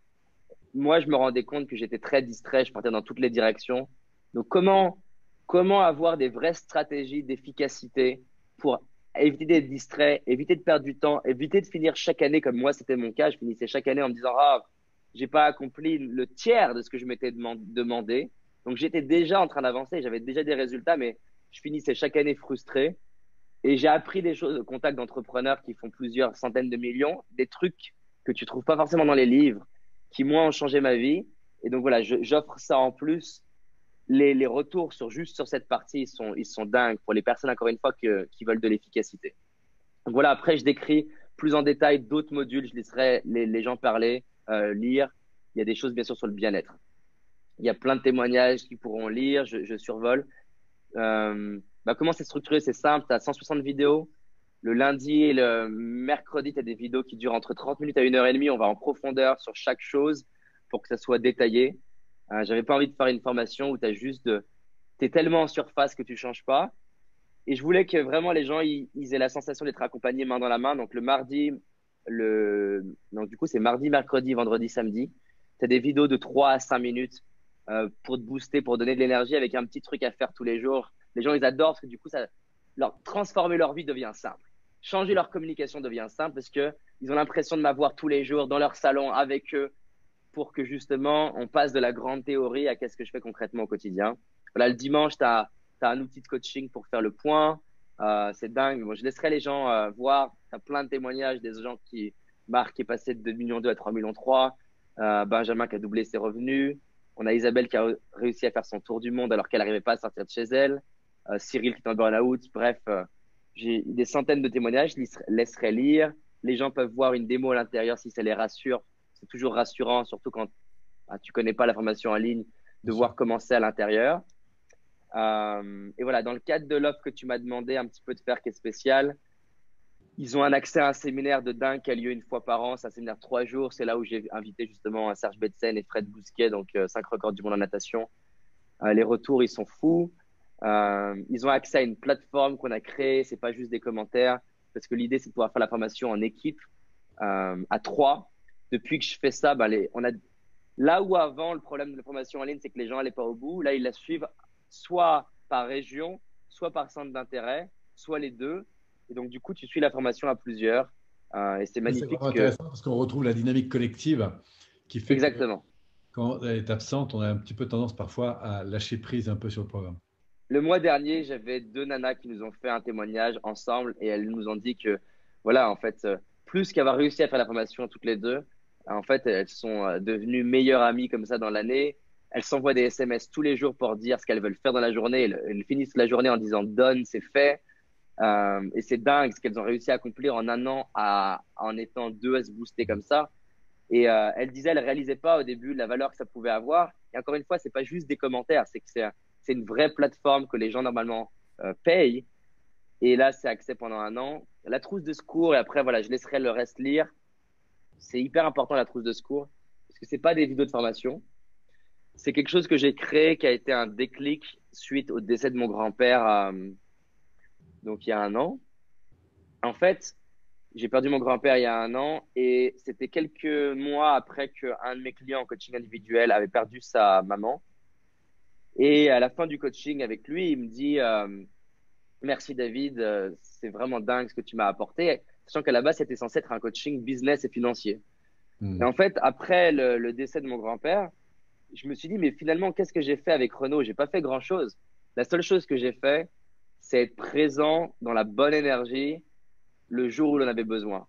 Moi, je me rendais compte que j'étais très distrait, je partais dans toutes les directions. Donc, comment avoir des vraies stratégies d'efficacité pour éviter d'être distrait, éviter de perdre du temps, éviter de finir chaque année comme moi, c'était mon cas. Je finissais chaque année en me disant, ah, j'ai pas accompli le tiers de ce que je m'étais demandé. Donc, j'étais déjà en train d'avancer, j'avais déjà des résultats, mais je finissais chaque année frustré. Et j'ai appris des choses au contact d'entrepreneurs qui font plusieurs centaines de millions, des trucs que tu trouves pas forcément dans les livres, qui, moi, ont changé ma vie. Et donc, voilà, j'offre ça en plus. Les retours juste sur cette partie, ils sont dingues pour les personnes, encore une fois, qui veulent de l'efficacité. Donc, voilà, après, je décris plus en détail d'autres modules. Je laisserai les gens parler, lire. Il y a des choses, bien sûr, sur le bien-être. Il y a plein de témoignages qu'ils pourront lire. Je survole. Comment c'est structuré? C'est simple. Tu as 160 vidéos. Le lundi et le mercredi, tu as des vidéos qui durent entre 30 minutes à 1h30. On va en profondeur sur chaque chose pour que ça soit détaillé. J'avais pas envie de faire une formation où tu es tellement en surface que tu changes pas. Et je voulais que vraiment les gens ils aient la sensation d'être accompagnés main dans la main. Donc du coup, c'est mardi, mercredi, vendredi, samedi. Tu as des vidéos de 3 à 5 minutes pour te booster, pour donner de l'énergie avec un petit truc à faire tous les jours. Les gens, ils adorent parce que du coup, transformer leur vie devient simple. Changer leur communication devient simple parce que ils ont l'impression de m'avoir tous les jours dans leur salon avec eux pour que justement, on passe de la grande théorie à qu'est-ce que je fais concrètement au quotidien. Voilà, le dimanche, tu as un outil de coaching pour faire le point. C'est dingue. Moi, je laisserai les gens voir. Tu as plein de témoignages des gens qui Marc est passé de 2,2 millions à 3,3 millions. Benjamin qui a doublé ses revenus. On a Isabelle qui a réussi à faire son tour du monde alors qu'elle n'arrivait pas à sortir de chez elle. Cyril qui est en burn-out. Bref, j'ai des centaines de témoignages. Je laisserai lire. Les gens peuvent voir une démo à l'intérieur si ça les rassure. C'est toujours rassurant, surtout quand tu connais pas la formation en ligne, de voir comment c'est à l'intérieur. Et voilà, dans le cadre de l'offre que tu m'as demandé un petit peu de faire qui est spécial, ils ont un accès à un séminaire de dingue qui a lieu une fois par an. C'est un séminaire de 3 jours. C'est là où j'ai invité justement Serge Betsen et Fred Bousquet, donc 5 records du monde en natation. Les retours, ils sont fous. Ils ont accès à une plateforme qu'on a créée. C'est pas juste des commentaires, parce que l'idée, c'est de pouvoir faire la formation en équipe. à 3. Depuis que je fais ça, là où avant, le problème de la formation en ligne, c'est que les gens n'allaient pas au bout, là, ils la suivent soit par région, soit par centre d'intérêt, soit les deux. Et donc, du coup, tu suis la formation à plusieurs. Et c'est C'est magnifique vraiment intéressant parce qu'on retrouve la dynamique collective qui fait que Exactement. quand elle est absente, on a un petit peu tendance parfois à lâcher prise un peu sur le programme. Le mois dernier, j'avais 2 nanas qui nous ont fait un témoignage ensemble et elles nous ont dit que, voilà, en fait, plus qu'avoir réussi à faire la formation toutes les deux, en fait, elles sont devenues meilleures amies comme ça dans l'année. Elles s'envoient des SMS tous les jours pour dire ce qu'elles veulent faire dans la journée. Elles finissent la journée en disant donne, c'est fait. Et c'est dingue ce qu'elles ont réussi à accomplir en un an en étant deux à se booster comme ça. Et elle disait, elle réalisait pas au début la valeur que ça pouvait avoir. Et encore une fois, c'est pas juste des commentaires, c'est que c'est une vraie plateforme que les gens normalement payent. Et là, c'est accès pendant un an. La trousse de secours, et après, voilà, je laisserai le reste lire. C'est hyper important la trousse de secours parce que c'est pas des vidéos de formation. C'est quelque chose que j'ai créé qui a été un déclic suite au décès de mon grand-père, donc il y a un an. En fait, j'ai perdu mon grand-père il y a un an et c'était quelques mois après qu'un de mes clients en coaching individuel avait perdu sa maman. Et à la fin du coaching avec lui, il me dit merci David, c'est vraiment dingue ce que tu m'as apporté. Sachant qu'à la base, c'était censé être un coaching business et financier. Et en fait, après le décès de mon grand-père, je me suis dit, mais finalement, qu'est-ce que j'ai fait avec Renaud? J'ai pas fait grand-chose. La seule chose que j'ai fait, c'est être présent dans la bonne énergie le jour où l'on avait besoin.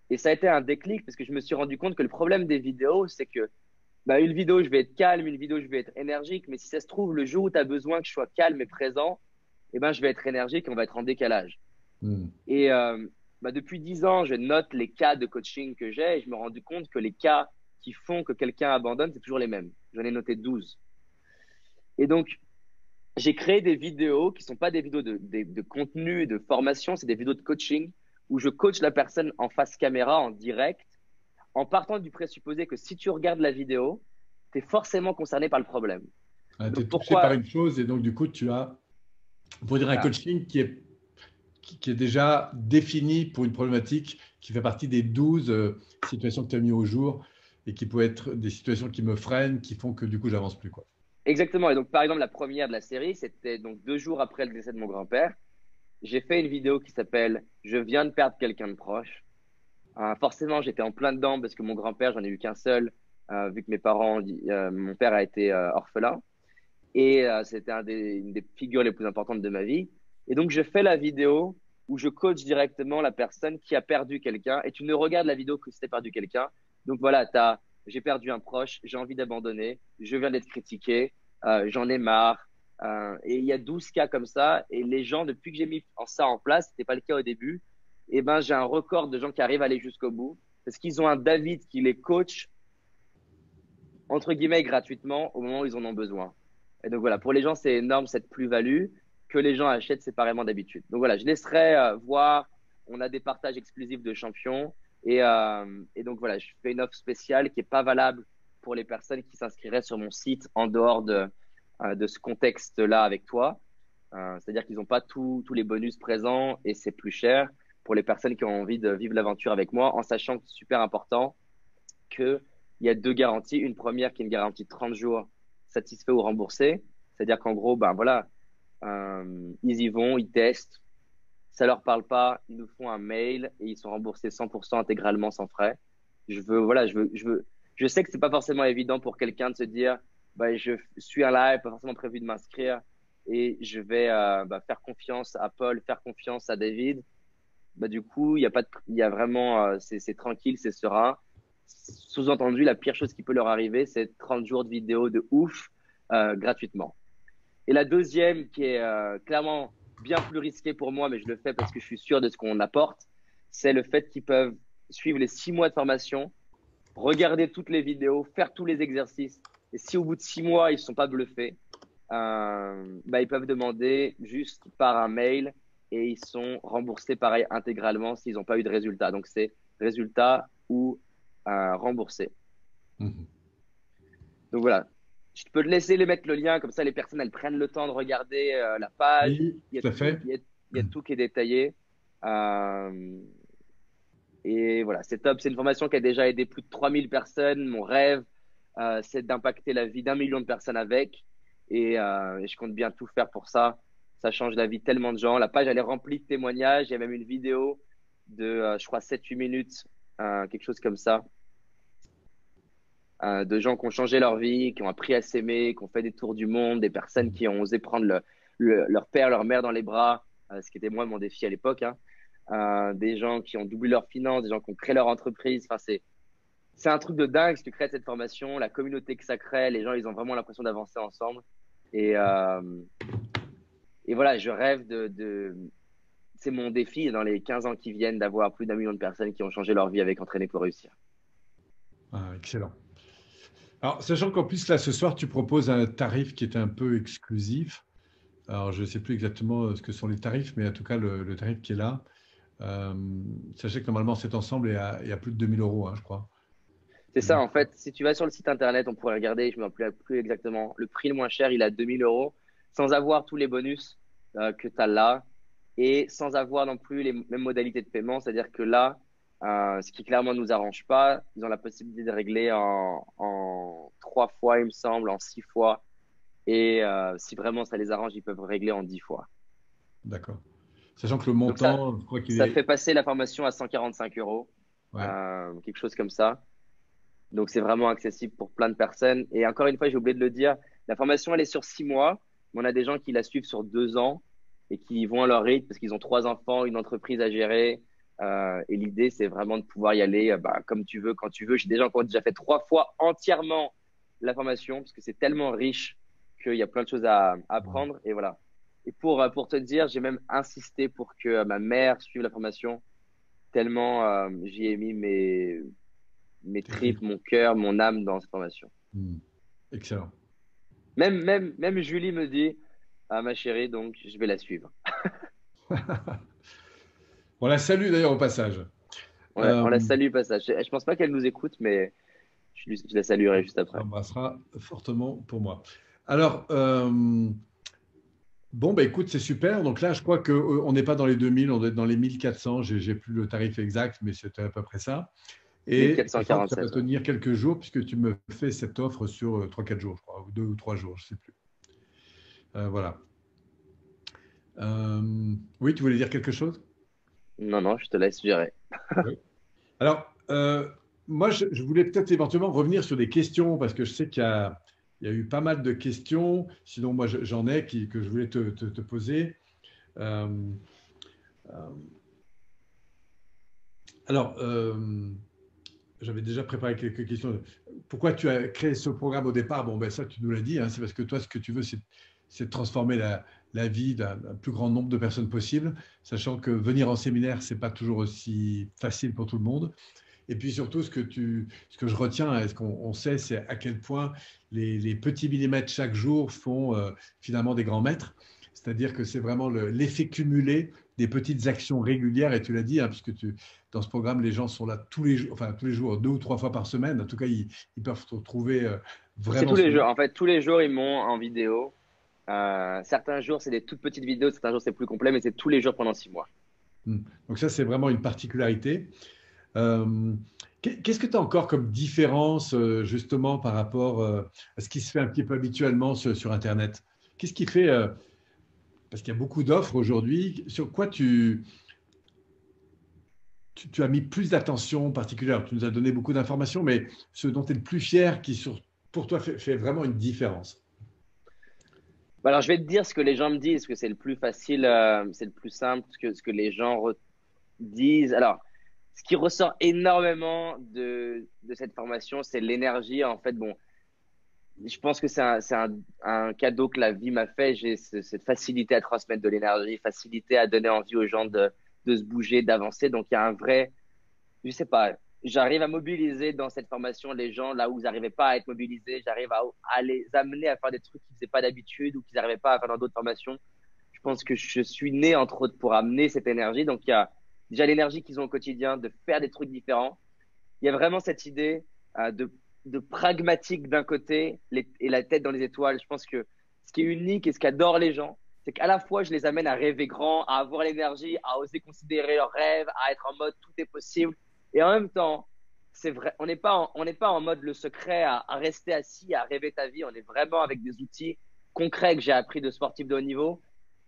Et ça a été un déclic parce que je me suis rendu compte que le problème des vidéos, c'est que une vidéo, je vais être calme, une vidéo, je vais être énergique, mais si ça se trouve, le jour où tu as besoin que je sois calme et présent, je vais être énergique et on va être en décalage. Et depuis 10 ans, je note les cas de coaching que j'ai et je me suis rendu compte que les cas qui font que quelqu'un abandonne, c'est toujours les mêmes. J'en ai noté 12. Et donc, j'ai créé des vidéos qui ne sont pas des vidéos de contenu, de formation, c'est des vidéos de coaching où je coach la personne en face caméra, en direct, en partant du présupposé que si tu regardes la vidéo, tu es forcément concerné par le problème. Tu es touché par une chose et donc du coup, tu as, pour dire, un coaching qui est déjà défini pour une problématique qui fait partie des 12 situations que tu as mis au jour et qui peuvent être des situations qui me freinent, qui font que du coup, j'avance plus, quoi. Exactement. Et donc, par exemple, la première de la série, c'était donc 2 jours après le décès de mon grand-père. J'ai fait une vidéo qui s'appelle « Je viens de perdre quelqu'un de proche ». Forcément, j'étais en plein dedans parce que mon grand-père, j'en ai eu qu'un seul, vu que mes parents, mon père a été orphelin. Et c'était une des figures les plus importantes de ma vie. Et donc, je fais la vidéo où je coach directement la personne qui a perdu quelqu'un. Et tu ne regardes la vidéo que si tu as perdu quelqu'un. Donc voilà, j'ai perdu un proche, j'ai envie d'abandonner, je viens d'être critiqué, j'en ai marre. Et il y a 12 cas comme ça. Et les gens, depuis que j'ai mis ça en place, ce n'était pas le cas au début, j'ai un record de gens qui arrivent à aller jusqu'au bout. Parce qu'ils ont un David qui les coach, entre guillemets, gratuitement au moment où ils en ont besoin. Et donc voilà, pour les gens, c'est énorme cette plus-value que les gens achètent séparément d'habitude. Donc voilà, je laisserai voir. On a des partages exclusifs de champions. Et donc voilà, je fais une offre spéciale qui n'est pas valable pour les personnes qui s'inscriraient sur mon site en dehors de ce contexte-là avec toi. C'est-à-dire qu'ils n'ont pas tous les bonus présents et c'est plus cher pour les personnes qui ont envie de vivre l'aventure avec moi, en sachant que c'est super important qu'il y a 2 garanties. Une première qui est une garantie de 30 jours satisfait ou remboursé. C'est-à-dire qu'en gros, ils y vont, ils testent. Ça leur parle pas, ils nous font un mail et ils sont remboursés 100% intégralement sans frais. Je sais que c'est pas forcément évident pour quelqu'un de se dire, je suis un live, pas forcément prévu de m'inscrire et je vais faire confiance à Paul, faire confiance à David. Du coup, il y a vraiment, c'est tranquille, c'est serein. Sous-entendu, la pire chose qui peut leur arriver, c'est 30 jours de vidéo de ouf gratuitement. Et la deuxième, qui est clairement bien plus risquée pour moi, mais je le fais parce que je suis sûr de ce qu'on apporte, c'est le fait qu'ils peuvent suivre les 6 mois de formation, regarder toutes les vidéos, faire tous les exercices. Et si au bout de 6 mois, ils ne sont pas bluffés, ils peuvent demander juste par un mail et ils sont remboursés pareil intégralement s'ils n'ont pas eu de résultat. Donc, c'est résultat ou remboursé. Donc, voilà. Je peux te laisser les mettre le lien, comme ça les personnes elles prennent le temps de regarder la page. Oui, tout à fait. Il y a tout qui est détaillé. Et voilà, c'est top. C'est une formation qui a déjà aidé plus de 3000 personnes. Mon rêve, c'est d'impacter la vie d'1 million de personnes avec. Et je compte bien tout faire pour ça. Ça change la vie de tellement de gens. La page, elle est remplie de témoignages. Il y a même une vidéo de, je crois, 7-8 minutes, quelque chose comme ça, de gens qui ont changé leur vie, qui ont appris à s'aimer, qui ont fait des tours du monde, des personnes qui ont osé prendre leur père, leur mère dans les bras, ce qui était moi mon défi à l'époque, hein. Des gens qui ont doublé leurs finances, des gens qui ont créé leur entreprise. Enfin, c'est un truc de dingue si tu crées cette formation, la communauté que ça crée, les gens, ils ont vraiment l'impression d'avancer ensemble. Et, euh, et voilà, je rêve c'est mon défi dans les 15 ans qui viennent d'avoir plus d'1 million de personnes qui ont changé leur vie avec Entraîner pour réussir. Ah, excellent. Alors, sachant qu'en plus, là, ce soir, tu proposes un tarif qui est un peu exclusif. Alors, je ne sais plus exactement ce que sont les tarifs, mais en tout cas, le tarif qui est là. Euh, Sachez que normalement, cet ensemble est à plus de 2000 euros, hein, je crois. C'est ça, en fait, si tu vas sur le site internet, on pourrait regarder, je ne me rappelle plus exactement, le prix le moins cher, il est à 2000 euros, sans avoir tous les bonus que tu as là, et sans avoir non plus les mêmes modalités de paiement. C'est-à-dire que là, ce qui clairement ne nous arrange pas, ils ont la possibilité de régler en 3 fois, il me semble, en 6 fois. Et si vraiment ça les arrange, ils peuvent régler en 10 fois. D'accord. Sachant que le Donc ça, montant, je crois qu'il ça est. fait passer la formation à 145 euros, Ouais, quelque chose comme ça. Donc, c'est vraiment accessible pour plein de personnes. Et encore une fois, j'ai oublié de le dire, la formation, elle est sur 6 mois, mais on a des gens qui la suivent sur 2 ans et qui vont à leur rythme parce qu'ils ont 3 enfants, une entreprise à gérer. Et l'idée, c'est vraiment de pouvoir y aller comme tu veux, quand tu veux. J'ai des gens qui ont déjà fait 3 fois entièrement la formation parce que c'est tellement riche qu'il y a plein de choses à apprendre. Et voilà. Et pour te dire, j'ai même insisté pour que ma mère suive la formation tellement j'y ai mis mes c'est cool. tripes, mon cœur, mon âme dans cette formation. Hmm. Excellent. Même Julie me dit, ah ma chérie, donc je vais la suivre. On la salue d'ailleurs au passage. Ouais, Euh, on la salue pas ça. Je pense pas qu'elle nous écoute, mais je la saluerai juste on après. l'embrassera fortement pour moi. Alors, bon, bah, écoute, c'est super. Donc là, je crois qu'on n'est pas dans les 2000, on doit être dans les 1400. J'ai plus le tarif exact, mais c'était à peu près ça. Et je crois que ça va 1447. Ouais. tenir quelques jours puisque tu me fais cette offre sur 3-4 jours, je crois, ou 2 ou 3 jours, je ne sais plus. Voilà. Oui, tu voulais dire quelque chose? Non, non, je te laisse gérer. Oui. Alors, moi, je voulais peut-être éventuellement revenir sur des questions parce que je sais qu'il y a eu pas mal de questions. Sinon, moi, j'en ai que je voulais te poser. Euh, euh, alors, j'avais déjà préparé quelques questions. Pourquoi tu as créé ce programme au départ? Bon, ben ça, tu nous l'as dit, hein, c'est parce que toi, ce que tu veux, c'est de transformer la vie d'un plus grand nombre de personnes possible, sachant que venir en séminaire, c'est pas toujours aussi facile pour tout le monde. Et puis surtout, ce que je retiens et ce qu'on sait, c'est à quel point les petits millimètres chaque jour font finalement des grands maîtres. C'est-à-dire que c'est vraiment l'effet cumulé des petites actions régulières. Et tu l'as dit, hein, puisque dans ce programme, les gens sont là tous les jours, enfin tous les jours, 2 ou 3 fois par semaine. En tout cas, ils peuvent se retrouver C'est vraiment tous les souvent. jours. En fait, tous les jours, ils m'ont en vidéo. Certains jours, c'est des toutes petites vidéos. Certains jours, c'est plus complet, mais c'est tous les jours pendant 6 mois. Donc ça, c'est vraiment une particularité. Euh, Qu'est-ce que tu as encore comme différence justement par rapport à ce qui se fait un petit peu habituellement sur Internet? Qu'est-ce qui fait, parce qu'il y a beaucoup d'offres aujourd'hui, sur quoi tu as mis plus d'attention particulière? Tu nous as donné beaucoup d'informations, mais ce dont tu es le plus fier, pour toi fait vraiment une différence. Alors, je vais te dire ce que les gens me disent, que c'est le plus facile, c'est le plus simple, ce que les gens disent. Alors, ce qui ressort énormément de cette formation, c'est l'énergie. En fait, bon, je pense que c'est un cadeau que la vie m'a fait. J'ai cette facilité à transmettre de l'énergie, facilité à donner envie aux gens de se bouger, d'avancer. Donc, il y a un vrai, je sais pas, j'arrive à mobiliser dans cette formation les gens là où ils n'arrivaient pas à être mobilisés. J'arrive à les amener à faire des trucs qu'ils ne faisaient pas d'habitude ou qu'ils n'arrivaient pas à faire dans d'autres formations. Je pense que je suis né, entre autres, pour amener cette énergie. Donc, il y a déjà l'énergie qu'ils ont au quotidien de faire des trucs différents. Il y a vraiment cette idée de pragmatique d'un côté et la tête dans les étoiles. Je pense que ce qui est unique et ce qu'adorent les gens, c'est qu'à la fois, je les amène à rêver grand, à avoir l'énergie, à oser considérer leurs rêves, à être en mode tout est possible. Et en même temps, c'est vrai, on n'est pas en mode le secret à rester assis, à rêver ta vie. On est vraiment avec des outils concrets que j'ai appris de sportifs de haut niveau.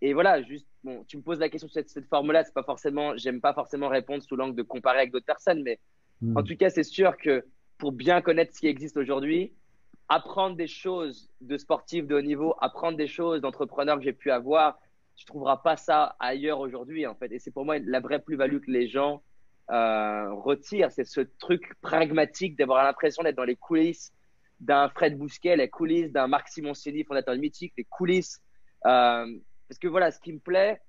Et voilà, juste, bon, tu me poses la question sur cette forme-là, c'est pas forcément, j'aime pas forcément répondre sous l'angle de comparer avec d'autres personnes, mais en Hmm. tout cas, c'est sûr que pour bien connaître ce qui existe aujourd'hui, apprendre des choses de sportifs de haut niveau, apprendre des choses d'entrepreneurs que j'ai pu avoir, tu trouveras pas ça ailleurs aujourd'hui, en fait. Et c'est pour moi la vraie plus-value que les gens retirent, c'est ce truc pragmatique d'avoir l'impression d'être dans les coulisses d'un Fred Bousquet, les coulisses d'un Marc Simoncini, fondateur de Mythique, les coulisses. Parce que voilà, ce qui me plaît,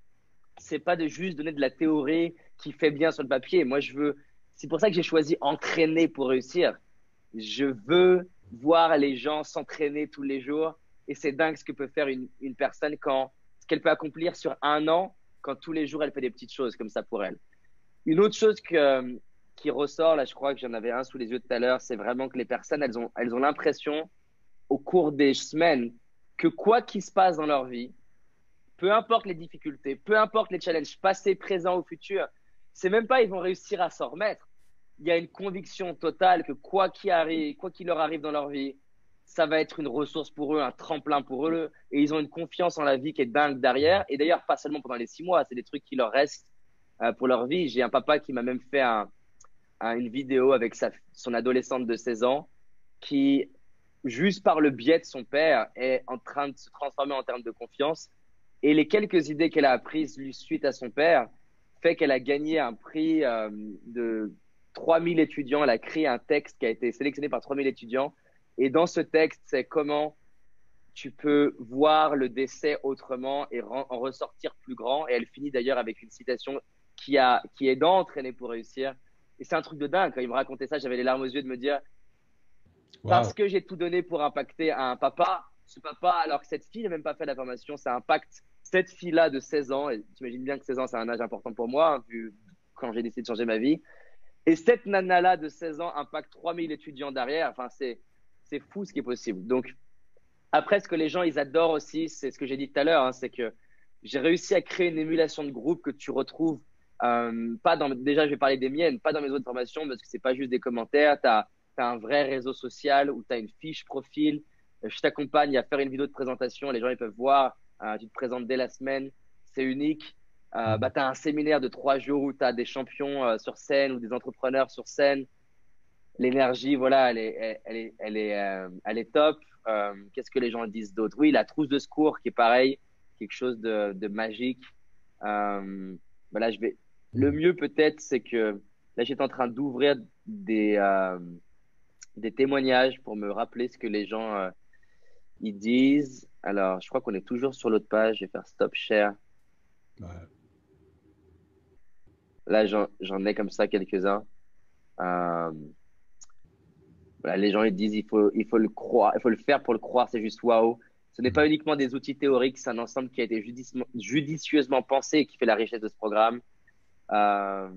c'est pas de juste donner de la théorie qui fait bien sur le papier. Moi, je veux. C'est pour ça que j'ai choisi entraîner pour réussir. Je veux voir les gens s'entraîner tous les jours. Et c'est dingue ce que peut faire une personne quand ce qu'elle peut accomplir sur un an, quand tous les jours elle fait des petites choses comme ça pour elle. Une autre chose qui ressort, là, je crois que j'en avais un sous les yeux tout à l'heure, c'est vraiment que les personnes, elles ont l'impression au cours des semaines que quoi qu'il se passe dans leur vie, peu importe les difficultés, peu importe les challenges passés, présents ou futurs, c'est même pas ils vont réussir à s'en remettre. Il y a une conviction totale que quoi qu'il leur arrive dans leur vie, ça va être une ressource pour eux, un tremplin pour eux, et ils ont une confiance en la vie qui est dingue derrière. Et d'ailleurs, pas seulement pendant les 6 mois, c'est des trucs qui leur restent pour leur vie. J'ai un papa qui m'a même fait une vidéo avec son adolescente de 16 ans qui, juste par le biais de son père, est en train de se transformer en termes de confiance. Et les quelques idées qu'elle a apprises suite à son père fait qu'elle a gagné un prix de 3000 étudiants. Elle a créé un texte qui a été sélectionné par 3000 étudiants. Et dans ce texte, c'est comment tu peux voir le décès autrement et en ressortir plus grand. Et elle finit d'ailleurs avec une citation qui est d'entraîner pour réussir. Et c'est un truc de dingue. Quand il me racontait ça, j'avais les larmes aux yeux de me dire, parce Waouh. que j'ai tout donné pour impacter un papa, ce papa, alors que cette fille n'a même pas fait la formation, ça impacte cette fille-là de 16 ans. Et tu imagines bien que 16 ans, c'est un âge important pour moi, hein, vu quand j'ai décidé de changer ma vie. Et cette nana-là de 16 ans impacte 3000 étudiants derrière. Enfin, c'est fou ce qui est possible. Donc, après, ce que les gens, ils adorent aussi, c'est ce que j'ai dit tout à l'heure, hein, c'est que j'ai réussi à créer une émulation de groupe que tu retrouves pas dans, déjà, je vais parler des miennes, pas dans mes autres formations parce que c'est pas juste des commentaires. Tu as un vrai réseau social où tu as une fiche profil. Je t'accompagne à faire une vidéo de présentation. Les gens, ils peuvent voir. Tu te présentes dès la semaine. C'est unique. Hmm. Tu as un séminaire de 3 jours où tu as des champions sur scène ou des entrepreneurs sur scène. L'énergie, voilà, elle est top. Qu'est-ce que les gens disent d'autre? Oui, la trousse de secours qui est pareil, quelque chose de magique. Voilà, le Hmm. mieux peut-être, c'est que là, j'étais en train d'ouvrir des témoignages pour me rappeler ce que les gens ils disent. Alors, je crois qu'on est toujours sur l'autre page. Je vais faire stop share. Ouais. Là, j'en ai comme ça quelques-uns. Euh, voilà, les gens ils disent il faut le croire, il faut le faire pour le croire. C'est juste waouh. Ce n'est Hmm. pas uniquement des outils théoriques, c'est un ensemble qui a été judicieusement pensé et qui fait la richesse de ce programme. Euh,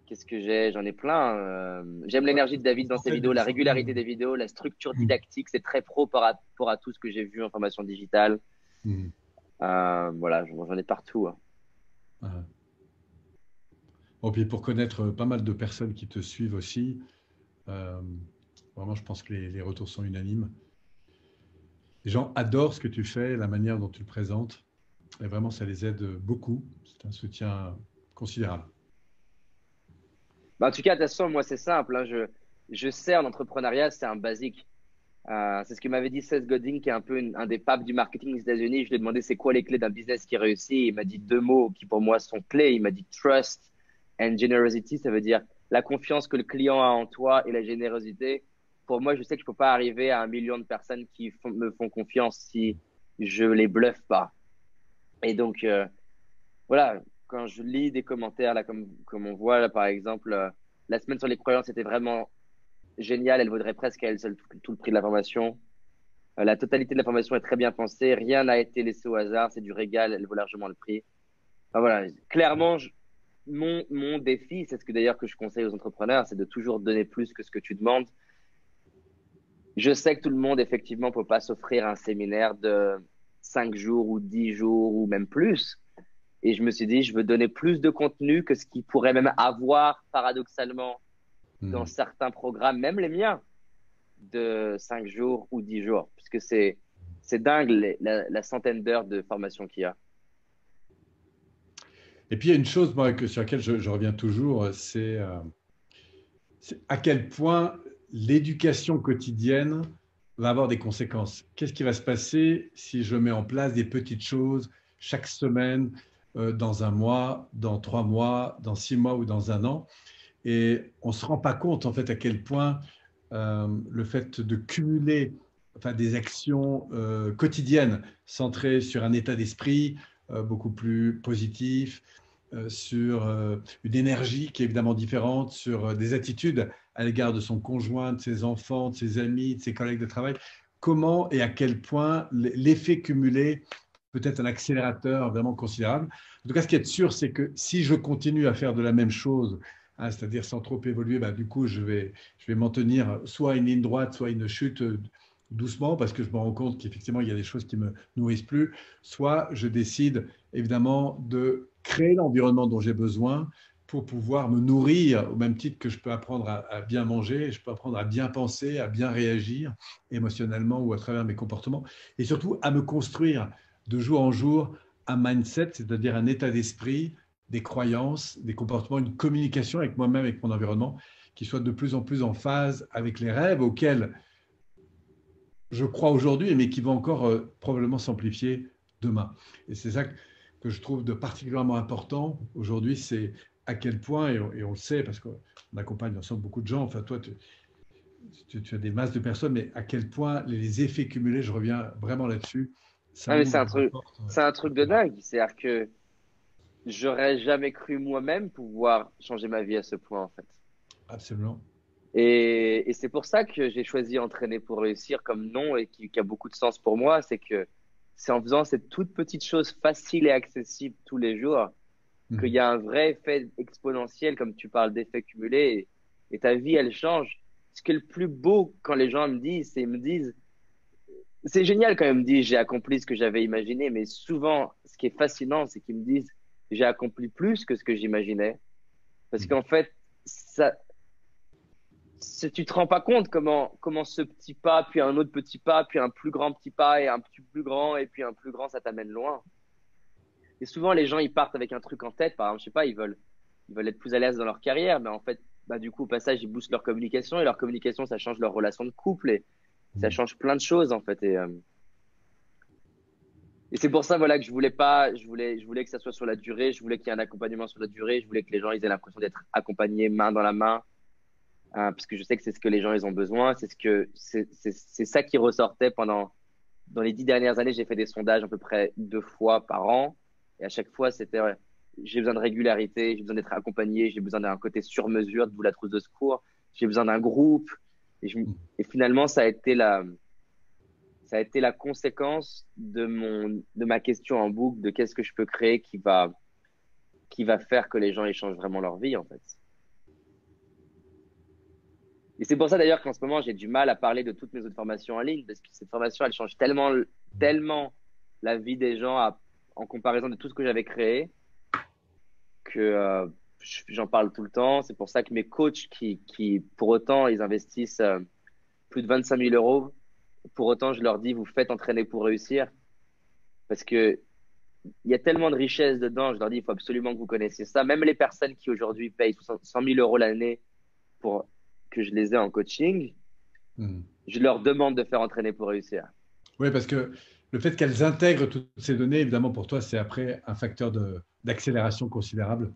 Qu'est-ce que j'ai? J'en ai plein. J'aime Ouais, l'énergie ça de fait David dans ses penser vidéos, d'une la certaine. régularité des vidéos, la structure Hmm. didactique. C'est très pro par rapport à tout ce que j'ai vu en formation digitale. Hmm. Voilà, j'en ai partout, hein. Ouais. Bon, puis pour connaître pas mal de personnes qui te suivent aussi, euh, vraiment, je pense que les retours sont unanimes. Les gens adorent ce que tu fais, la manière dont tu le présentes, et vraiment, ça les aide beaucoup. C'est un soutien considérable. Bah, en tout cas, de toute façon, moi, c'est simple, hein. Je sers l'entrepreneuriat, c'est un basique. C'est ce que m'avait dit Seth Godin, qui est un peu un des papes du marketing aux États-Unis. Je lui ai demandé c'est quoi les clés d'un business qui réussit. Il m'a dit deux mots qui pour moi sont clés. Il m'a dit trust and generosity. Ça veut dire la confiance que le client a en toi et la générosité. Pour moi, je sais que je peux pas arriver à 1 million de personnes qui me font confiance si je les bluffe pas. Et donc, voilà, quand je lis des commentaires, là, comme on voit, là, par exemple, la semaine sur les croyances était vraiment géniale. Elle vaudrait presque à elle seule tout le prix de la formation. La totalité de la formation est très bien pensée. Rien n'a été laissé au hasard. C'est du régal. Elle vaut largement le prix. Enfin, voilà. Clairement, mon défi, c'est ce que d'ailleurs que je conseille aux entrepreneurs, c'est de toujours donner plus que ce que tu demandes. Je sais que tout le monde, effectivement, peut pas s'offrir un séminaire de 5 jours ou 10 jours ou même plus. Et je me suis dit, je veux donner plus de contenu que ce qu'il pourrait même avoir, paradoxalement, dans certains programmes, même les miens, de 5 jours ou 10 jours. Puisque c'est dingue la centaine d'heures de formation qu'il y a. Et puis, il y a une chose moi, sur laquelle je reviens toujours, c'est à quel point l'éducation quotidienne va avoir des conséquences. Qu'est-ce qui va se passer si je mets en place des petites choses chaque semaine, dans un mois, dans 3 mois, dans 6 mois ou dans un an? Et on ne se rend pas compte en fait à quel point le fait de cumuler des actions quotidiennes centrées sur un état d'esprit beaucoup plus positif, sur une énergie qui est évidemment différente, sur des attitudes à l'égard de son conjoint, de ses enfants, de ses amis, de ses collègues de travail. Comment et à quel point l'effet cumulé peut être un accélérateur vraiment considérable. En tout cas, ce qui est sûr, c'est que si je continue à faire de la même chose, c'est-à-dire sans trop évoluer, du coup, je vais m'en tenir soit à une ligne droite, soit à une chute doucement, parce que je me rends compte qu'effectivement, il y a des choses qui ne me nourrissent plus, soit je décide évidemment de créer l'environnement dont j'ai besoin pour pouvoir me nourrir, au même titre que je peux apprendre à bien manger, je peux apprendre à bien penser, à bien réagir émotionnellement ou à travers mes comportements, et surtout à me construire de jour en jour un mindset, c'est-à-dire un état d'esprit, des croyances, des comportements, une communication avec moi-même, avec mon environnement, qui soit de plus en plus en phase avec les rêves auxquels je crois aujourd'hui, mais qui vont encore probablement s'amplifier demain. Et c'est ça que je trouve de particulièrement important aujourd'hui, c'est à quel point, et on le sait, parce qu'on accompagne ensemble beaucoup de gens, enfin toi, tu as des masses de personnes, mais à quel point les effets cumulés, je reviens vraiment là-dessus, ça Mais c'est ouvre un des truc, portes. c'est un truc de dingue. C'est-à-dire que j'aurais jamais cru moi-même pouvoir changer ma vie à ce point, en fait. Absolument. Et c'est pour ça que j'ai choisi Entraîner pour réussir comme nom et qui a beaucoup de sens pour moi. C'est que c'est en faisant cette toute petite chose facile et accessible tous les jours qu'il y a un vrai effet exponentiel, comme tu parles d'effet cumulé, et ta vie, elle change. Ce qui est le plus beau quand les gens me disent, c'est ils me disent, c'est génial quand ils me disent j'ai accompli ce que j'avais imaginé, mais souvent, ce qui est fascinant, c'est qu'ils me disent j'ai accompli plus que ce que j'imaginais. Parce qu'en fait, ça, tu te rends pas compte comment ce petit pas, puis un autre petit pas, puis un plus grand petit pas, et un petit plus grand, et puis un plus grand, ça t'amène loin. Et souvent, les gens, ils partent avec un truc en tête. Par exemple, je sais pas, ils veulent être plus à l'aise dans leur carrière, mais en fait, du coup, au passage, ils boostent leur communication, et leur communication, ça change leur relation de couple, et ça change plein de choses, en fait. Et c'est pour ça, voilà, que je voulais que ça soit sur la durée, je voulais qu'il y ait un accompagnement sur la durée, je voulais que les gens, ils aient l'impression d'être accompagnés main dans la main, parce que je sais que c'est ce que les gens, ils ont besoin, c'est ça qui ressortait dans les 10 dernières années, j'ai fait des sondages à peu près 2 fois par an. Et à chaque fois, c'était j'ai besoin de régularité, j'ai besoin d'être accompagné, j'ai besoin d'un côté sur mesure, d'où la trousse de secours, j'ai besoin d'un groupe. Et finalement, ça a été la conséquence de ma question en boucle de qu'est-ce que je peux créer qui va faire que les gens échangent vraiment leur vie, en fait. Et c'est pour ça d'ailleurs qu'en ce moment, j'ai du mal à parler de toutes mes autres formations en ligne, parce que cette formation, elle change tellement, tellement la vie des gens en comparaison de tout ce que j'avais créé que j'en parle tout le temps. C'est pour ça que mes coachs qui pour autant, ils investissent plus de 25 000 euros, pour autant, je leur dis, vous faites Entraîner pour réussir, parce que il y a tellement de richesse dedans. Je leur dis, il faut absolument que vous connaissiez ça. Même les personnes qui aujourd'hui payent 100 000 euros l'année pour que je les ai en coaching, je leur demande de faire Entraîner pour réussir. Oui, parce que le fait qu'elles intègrent toutes ces données, évidemment, pour toi, c'est après un facteur d'accélération considérable.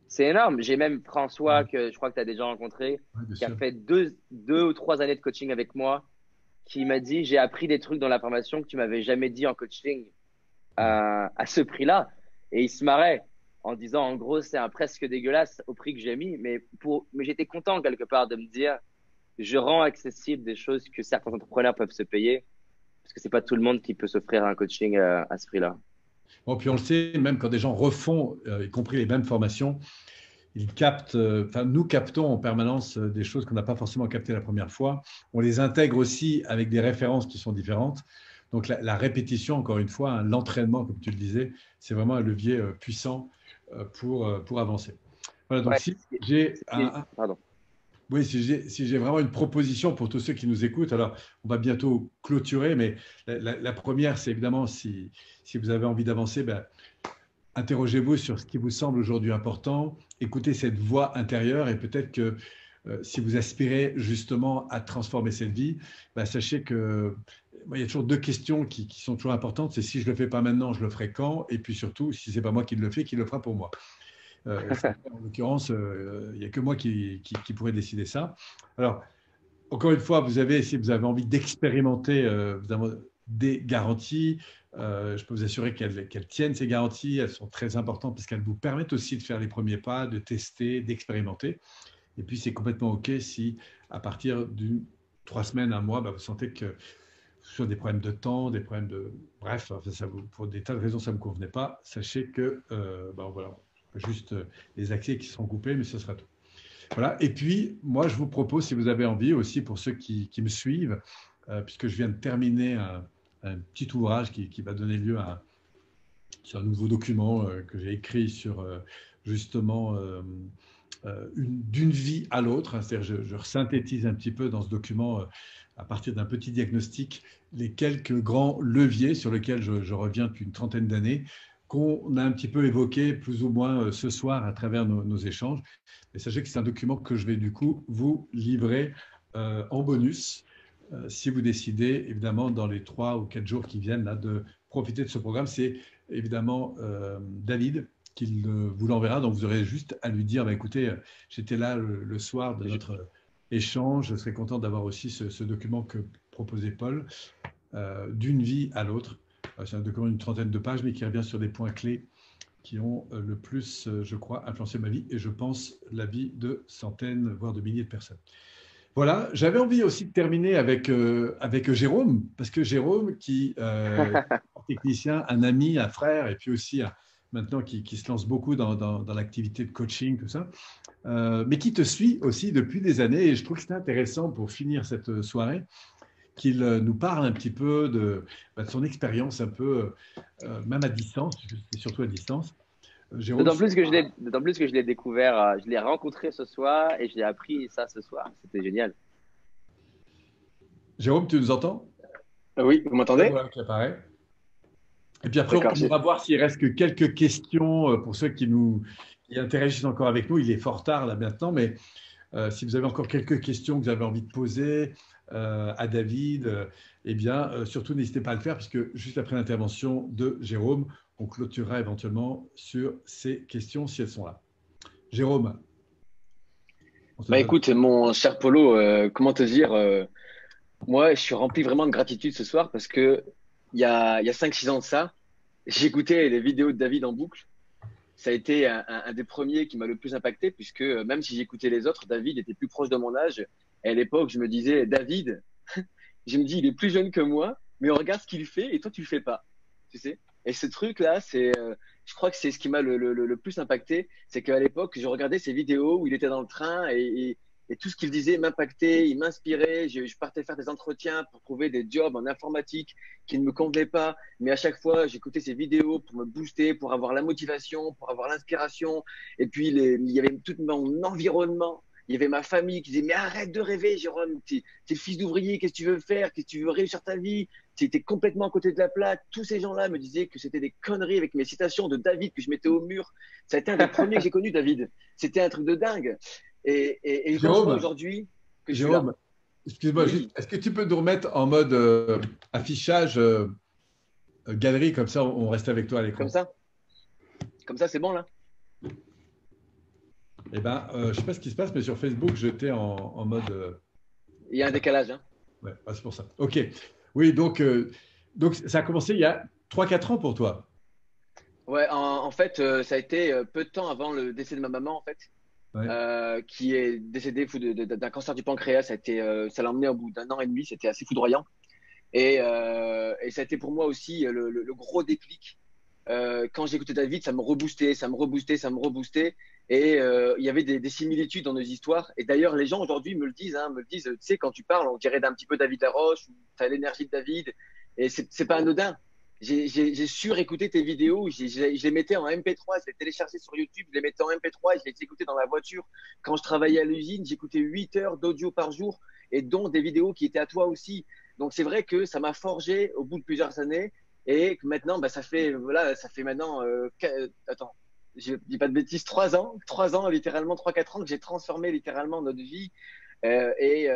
C'est énorme. J'ai même François, que je crois que tu as déjà rencontré, qui a fait 2 ou 3 années de coaching avec moi, qui m'a dit, j'ai appris des trucs dans la formation que tu m'avais jamais dit en coaching à ce prix-là. Et il se marrait en disant, en gros, c'est un presque dégueulasse au prix que j'ai mis. Mais j'étais content quelque part de me dire, je rends accessible des choses que certains entrepreneurs peuvent se payer, parce que c'est pas tout le monde qui peut s'offrir un coaching à ce prix-là. Bon, puis on le sait, même quand des gens refont, y compris les mêmes formations, ils captent, nous captons en permanence des choses qu'on n'a pas forcément captées la première fois. On les intègre aussi avec des références qui sont différentes Donc la répétition, encore une fois, hein, l'entraînement, comme tu le disais, c'est vraiment un levier puissant pour avancer. Voilà, donc Ouais, si j'ai pardon. oui, si j'ai vraiment une proposition pour tous ceux qui nous écoutent, alors on va bientôt clôturer, mais la première, c'est évidemment si vous avez envie d'avancer, ben, interrogez-vous sur ce qui vous semble aujourd'hui important, écoutez cette voix intérieure et peut-être que si vous aspirez justement à transformer cette vie, ben, sachez que il y a toujours deux questions qui sont toujours importantes. C'est si je ne le fais pas maintenant, je le ferai quand? Et puis surtout, si ce n'est pas moi qui le fais, qui le fera pour moi? En l'occurrence, il n'y a que moi qui pourrais décider ça. Alors, encore une fois, si vous avez envie d'expérimenter des garanties, je peux vous assurer qu'elles tiennent ces garanties. Elles sont très importantes parce qu'elles vous permettent aussi de faire les premiers pas, de tester, d'expérimenter. Et puis, c'est complètement OK si, à partir d'une 3 semaines, un mois, bah, vous sentez que sur des problèmes de temps, des problèmes de… Bref, pour des tas de raisons, ça ne me convenait pas. Sachez que, voilà, juste les accès qui seront coupés, mais ce sera tout. Voilà. Et puis, moi, je vous propose, si vous avez envie aussi, pour ceux qui me suivent, puisque je viens de terminer un petit ouvrage qui va donner lieu sur un nouveau document que j'ai écrit sur justement d'une vie à l'autre. C'est-à-dire, je synthétise un petit peu dans ce document, à partir d'un petit diagnostic, les quelques grands leviers sur lesquels je reviens depuis une trentaine d'années, qu'on a un petit peu évoqué plus ou moins ce soir à travers nos échanges. Et sachez que c'est un document que je vais du coup vous livrer en bonus si vous décidez, évidemment, dans les 3 ou 4 jours qui viennent, là, de profiter de ce programme. C'est évidemment David qui vous l'enverra. Donc, vous aurez juste à lui dire, bah, écoutez, j'étais là le soir de notre échange. Je serais content d'avoir aussi ce document que proposait Paul, d'une vie à l'autre. C'est un document d'une trentaine de pages, mais qui revient sur des points clés qui ont le plus, je crois, influencé ma vie et je pense la vie de centaines, voire de milliers de personnes. Voilà, j'avais envie aussi de terminer avec Jérôme, parce que Jérôme, qui est un technicien, un ami, un frère, et puis aussi maintenant qui se lance beaucoup dans l'activité de coaching, tout ça, mais qui te suit aussi depuis des années. Et je trouve que c'est intéressant pour finir cette soirée qu'il nous parle un petit peu de son expérience, un peu, même à distance, surtout à distance. Jérôme, D'autant plus que je l'ai découvert, je l'ai rencontré ce soir et je l'ai appris ça ce soir. C'était génial. Jérôme, tu nous entends? Oui, vous m'entendez? Voilà qui apparaît. Et puis après, on va voir s'il reste que quelques questions pour ceux qui interagissent encore avec nous. Il est fort tard là maintenant, mais si vous avez encore quelques questions que vous avez envie de poser à David, eh bien, surtout n'hésitez pas à le faire, puisque juste après l'intervention de Jérôme, on clôturera éventuellement sur ces questions si elles sont là. Jérôme. Écoute, mon cher Polo, comment te dire, moi, je suis rempli vraiment de gratitude ce soir parce que il y a 5-6 ans de ça, j'écoutais les vidéos de David en boucle. Ça a été un des premiers qui m'a le plus impacté puisque même si j'écoutais les autres, David était plus proche de mon âge. Et à l'époque, je me disais, David, je me dis, il est plus jeune que moi, mais on regarde ce qu'il fait et toi, tu le fais pas. Tu sais? Et ce truc-là, je crois que c'est ce qui m'a le plus impacté. C'est qu'à l'époque, je regardais ces vidéos où il était dans le train et tout ce qu'il disait m'impactait, il m'inspirait. Je partais faire des entretiens pour trouver des jobs en informatique qui ne me convenaient pas. Mais à chaque fois, j'écoutais ces vidéos pour me booster, pour avoir la motivation, pour avoir l'inspiration. Et puis, il y avait tout mon environnement. Il y avait ma famille qui disait, mais arrête de rêver, Jérôme, t'es le fils d'ouvrier, qu'est-ce que tu veux faire, qu'est-ce que tu veux réussir ta vie, tu étais complètement à côté de la plaque. Tous ces gens-là me disaient que c'était des conneries avec mes citations de David que je mettais au mur. Ça a été un des premiers que j'ai connu, David. C'était un truc de dingue. Et quand je vois aujourd'hui que je suis là. Jérôme, excuse-moi, juste, est-ce que tu peux nous remettre en mode affichage galerie, comme ça on reste avec toi à l'écran? Comme ça, c'est bon là? Eh bien, je ne sais pas ce qui se passe, mais sur Facebook, j'étais en mode… Il y a un décalage. Hein. Ouais, c'est pour ça. OK. Oui, donc ça a commencé il y a 3-4 ans pour toi. Ouais, en fait, ça a été peu de temps avant le décès de ma maman, en fait, qui est décédée d'un cancer du pancréas. Ça l'a emmené au bout d'1 an et demi. C'était assez foudroyant. Et ça a été pour moi aussi le gros déclic. Quand j'écoutais David, ça me reboostait, ça me reboostait, ça me reboostait. Et il y avait des similitudes dans nos histoires. Et d'ailleurs, les gens aujourd'hui me le disent, tu sais, quand tu parles, on dirait d'un petit peu David Laroche, tu as l'énergie de David. Et c'est pas anodin. J'ai surécouté tes vidéos, je les mettais en MP3, je les téléchargeais sur YouTube, je les mettais en MP3 et je les écoutais dans la voiture. Quand je travaillais à l'usine, j'écoutais 8 heures d'audio par jour et dont des vidéos qui étaient à toi aussi. Donc c'est vrai que ça m'a forgé au bout de plusieurs années et que maintenant, bah, ça fait maintenant, attends, je dis pas de bêtises, 3 ans, littéralement 3, 4 ans que j'ai transformé littéralement notre vie et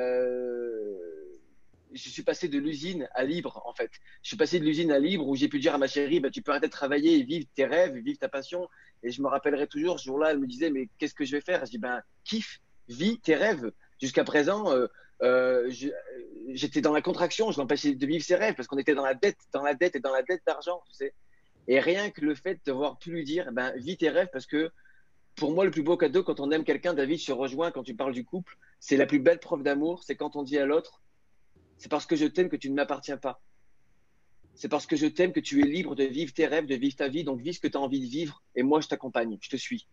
je suis passé de l'usine à libre, en fait. Je suis passé de l'usine à libre où j'ai pu dire à ma chérie, bah, tu peux arrêter de travailler et vivre tes rêves, vivre ta passion. Et je me rappellerai toujours, ce jour-là, elle me disait, mais qu'est-ce que je vais faire? Je dis, ben, kiffe, vis tes rêves. Jusqu'à présent, j'étais dans la contraction, je l'empêchais de vivre ses rêves parce qu'on était dans la dette et dans la dette d'argent, tu sais. Et rien que le fait d'avoir pu lui dire, ben, vis tes rêves parce que pour moi, le plus beau cadeau quand on aime quelqu'un, David, je te rejoins quand tu parles du couple, c'est la plus belle preuve d'amour, c'est quand on dit à l'autre, c'est parce que je t'aime que tu ne m'appartiens pas. C'est parce que je t'aime que tu es libre de vivre tes rêves, de vivre ta vie. Donc, vis ce que tu as envie de vivre. Et moi, je t'accompagne, je te suis.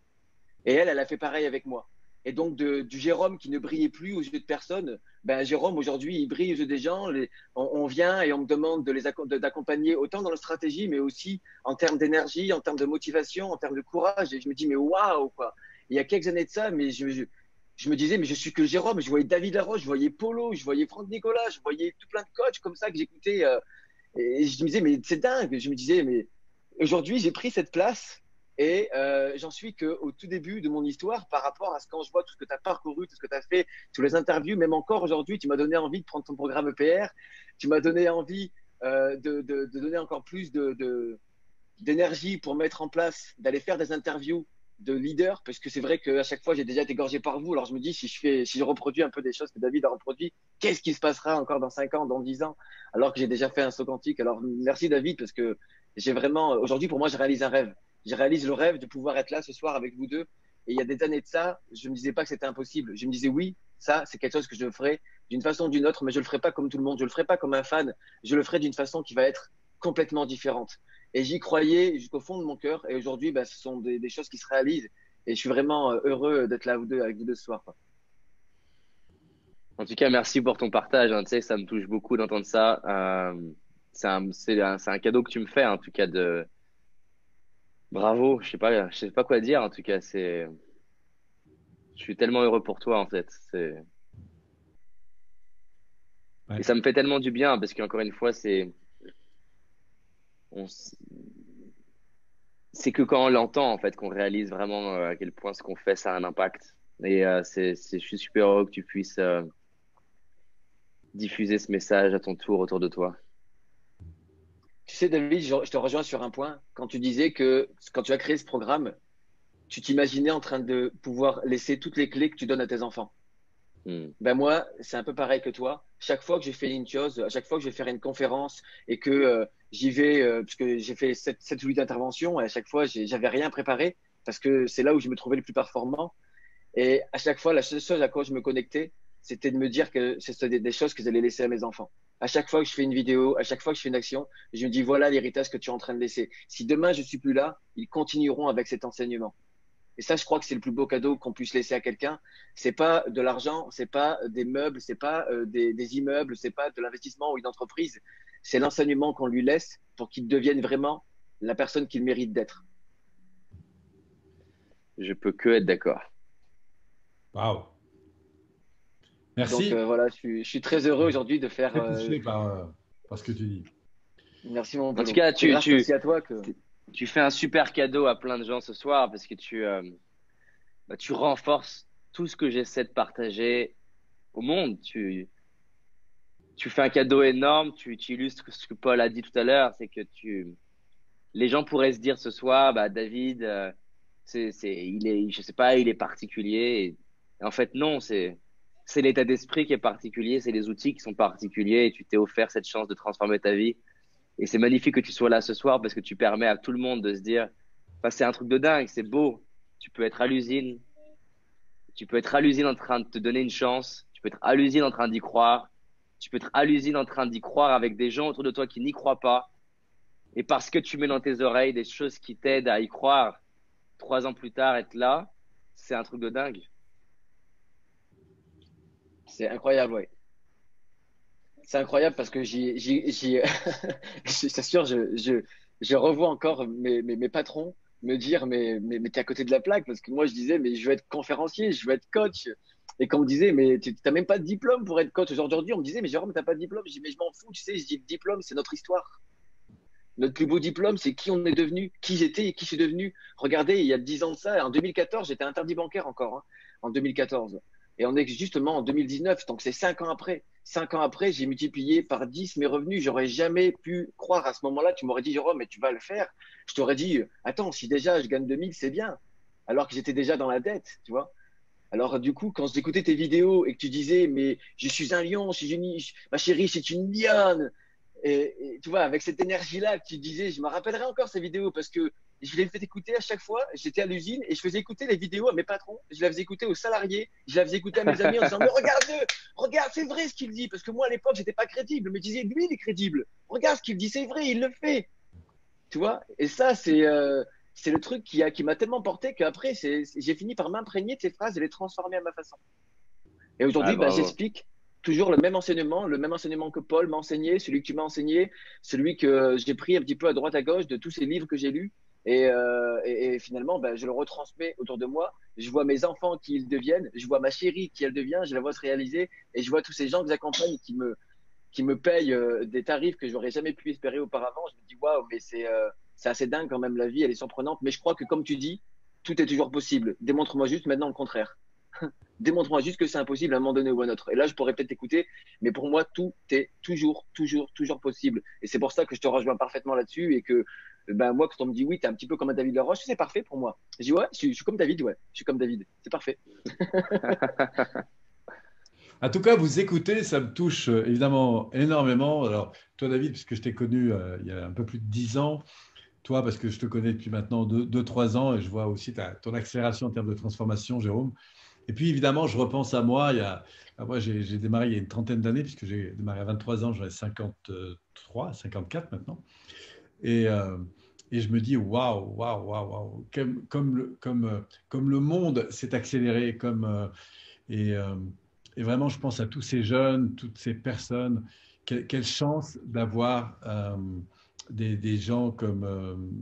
Et elle a fait pareil avec moi. Et donc, du Jérôme qui ne brillait plus aux yeux de personne, ben, Jérôme, aujourd'hui, il brille aux yeux des gens. On vient et on me demande d'accompagner autant dans la stratégie, mais aussi en termes d'énergie, en termes de motivation, en termes de courage. Et je me dis, mais waouh, quoi. Il y a quelques années de ça, mais je me disais, mais je suis que Jérôme. Je voyais David Laroche, je voyais Polo, je voyais Franck Nicolas, je voyais tout plein de coachs comme ça que j'écoutais. Et je me disais, mais c'est dingue. Je me disais, mais aujourd'hui, j'ai pris cette place et j'en suis qu'au tout début de mon histoire par rapport à ce quand je vois tout ce que tu as parcouru, tout ce que tu as fait, toutes les interviews, même encore aujourd'hui, tu m'as donné envie de prendre ton programme EPR, tu m'as donné envie de donner encore plus d'énergie pour mettre en place, d'aller faire des interviews de leaders, parce que c'est vrai qu'à chaque fois, j'ai déjà été gorgé par vous. Alors je me dis, si je reproduis un peu des choses que David a reproduit, qu'est-ce qui se passera encore dans 5 ans, dans 10 ans, alors que j'ai déjà fait un saut quantique. Alors merci David, parce que j'ai vraiment, aujourd'hui, pour moi, je réalise un rêve. Je réalise le rêve de pouvoir être là ce soir avec vous deux. Et il y a des années de ça, je me disais pas que c'était impossible. Je me disais, oui, ça, c'est quelque chose que je ferai d'une façon ou d'une autre, mais je le ferai pas comme tout le monde. Je le ferai pas comme un fan. Je le ferai d'une façon qui va être complètement différente. Et j'y croyais jusqu'au fond de mon cœur. Et aujourd'hui, bah, ce sont des choses qui se réalisent. Et je suis vraiment heureux d'être là avec vous deux ce soir, quoi. En tout cas, merci pour ton partage, hein. Tu sais, ça me touche beaucoup d'entendre ça. C'est un cadeau que tu me fais, en tout cas, de bravo. Je sais pas quoi dire, en tout cas. Je suis tellement heureux pour toi, en fait. Et Ouais. ça me fait tellement du bien parce qu'encore une fois, on, s- c'est que quand on l'entend, en fait, qu'on réalise vraiment à quel point ce qu'on fait, ça a un impact. Et je suis super heureux que tu puisses diffuser ce message à ton tour autour de toi. Tu sais, David, je te rejoins sur un point. Quand tu disais que quand tu as créé ce programme, tu t'imaginais en train de pouvoir laisser toutes les clés que tu donnes à tes enfants. Hmm. Ben moi, c'est un peu pareil que toi. Chaque fois que j'ai fait une chose, à chaque fois que je vais faire une conférence et que j'y vais, parce que j'ai fait 7 ou 8 interventions, et à chaque fois, j'avais rien préparé, parce que c'est là où je me trouvais le plus performant. Et à chaque fois, la seule chose à quoi je me connectais, c'était de me dire que c'était des choses que j'allais laisser à mes enfants. À chaque fois que je fais une vidéo, à chaque fois que je fais une action, je me dis, voilà l'héritage que tu es en train de laisser. Si demain je suis plus là, ils continueront avec cet enseignement. Et ça, je crois que c'est le plus beau cadeau qu'on puisse laisser à quelqu'un. C'est pas de l'argent, c'est pas des meubles, c'est pas des immeubles, c'est pas de l'investissement ou une entreprise. C'est l'enseignement qu'on lui laisse pour qu'il devienne vraiment la personne qu'il mérite d'être. Je peux que être d'accord. Waouh. Donc Merci. voilà, je suis très heureux aujourd'hui de faire. Très touché par ce que tu dis. Merci mon En tout Polo. cas, C'est grâce aussi à toi que. tu fais un super cadeau à plein de gens ce soir parce que tu renforces tout ce que j'essaie de partager au monde. Tu fais un cadeau énorme, tu illustres ce que Paul a dit tout à l'heure, c'est que les gens pourraient se dire ce soir, bah, David, je sais pas, il est particulier. Et en fait, non, c'est l'état d'esprit qui est particulier, c'est les outils qui sont particuliers et tu t'es offert cette chance de transformer ta vie. Et c'est magnifique que tu sois là ce soir parce que tu permets à tout le monde de se dire, enfin, c'est un truc de dingue, c'est beau. Tu peux être à l'usine, tu peux être à l'usine en train de te donner une chance, tu peux être à l'usine en train d'y croire, tu peux être à l'usine en train d'y croire avec des gens autour de toi qui n'y croient pas. Et parce que tu mets dans tes oreilles des choses qui t'aident à y croire, 3 ans plus tard, être là, c'est un truc de dingue. C'est incroyable, ouais. C'est incroyable parce que je t'assure, je revois encore mes patrons me dire, mais t'es à côté de la plaque parce que moi, je disais, mais je veux être conférencier, je veux être coach. Et quand on me disait, mais t'as même pas de diplôme pour être coach. Aujourd'hui, on me disait, mais Jérôme, t'as pas de diplôme. Je dis, mais je m'en fous, tu sais, je dis, le diplôme, c'est notre histoire. Notre plus beau diplôme, c'est qui on est devenu, qui j'étais et qui je suis devenu. Regardez, il y a 10 ans de ça, en 2014, j'étais interdit bancaire encore, hein, en 2014. Et on est justement en 2019, donc c'est 5 ans après. 5 ans après, j'ai multiplié par 10 mes revenus. J'aurais jamais pu croire à ce moment-là. Tu m'aurais dit, Jérôme, mais tu vas le faire. Je t'aurais dit, attends, si déjà je gagne 2000, c'est bien. Alors que j'étais déjà dans la dette, tu vois. Alors, du coup, quand j'écoutais tes vidéos et que tu disais, mais je suis un lion, ma chérie, c'est une lionne. Tu vois, avec cette énergie-là que tu disais, je me rappellerai encore ces vidéos parce que je les fait écouter à chaque fois. J'étais à l'usine et je faisais écouter les vidéos à mes patrons. Je les faisais écouter aux salariés. Je les faisais écouter à mes amis en disant, mais regarde-le, regarde, c'est vrai ce qu'il dit. Parce que moi, à l'époque, j'étais pas crédible. Mais je disais, lui, il est crédible. Regarde ce qu'il dit, c'est vrai, il le fait. Tu vois? Et ça, c'est le truc qui m'a tellement porté qu'après, j'ai fini par m'imprégner de ces phrases et les transformer à ma façon. Et Ah, aujourd'hui, bah, bravo. j'explique toujours le même enseignement que Paul m'a enseigné, celui que tu m'as enseigné, celui que j'ai pris un petit peu à droite à gauche de tous ces livres que j'ai lus. Et finalement, bah, je le retransmets autour de moi. Je vois mes enfants qui ils deviennent, je vois ma chérie qui elle devient, je la vois se réaliser, et je vois tous ces gens que j'accompagne qui me payent des tarifs que j'aurais jamais pu espérer auparavant. Je me dis waouh, mais c'est assez dingue quand même la vie, elle est surprenante. Mais je crois que comme tu dis, tout est toujours possible. Démontre-moi juste maintenant le contraire. Démontre-moi juste que c'est impossible à un moment donné ou à un autre. Et là, je pourrais peut-être t'écouter, mais pour moi, tout est toujours possible. Et c'est pour ça que je te rejoins parfaitement là-dessus et que, ben, moi, quand on me dit oui, t'es un petit peu comme un David Laroche, c'est parfait pour moi. Je dis ouais, je suis comme David, ouais, je suis comme David. C'est parfait. En tout cas, vous écoutez, ça me touche évidemment énormément. Alors, toi, David, puisque je t'ai connu il y a un peu plus de 10 ans, toi, parce que je te connais depuis maintenant 3 ans, et je vois aussi ton accélération en termes de transformation, Jérôme. Et puis, évidemment, je repense à moi. Moi, j'ai démarré il y a une trentaine d'années, puisque j'ai démarré à 23 ans, j'en ai 53, 54 maintenant. Et, euh, et je me dis, waouh, waouh, waouh, waouh, comme le monde s'est accéléré, et, euh, et vraiment, je pense à tous ces jeunes, toutes ces personnes. Quelle chance d'avoir des gens comme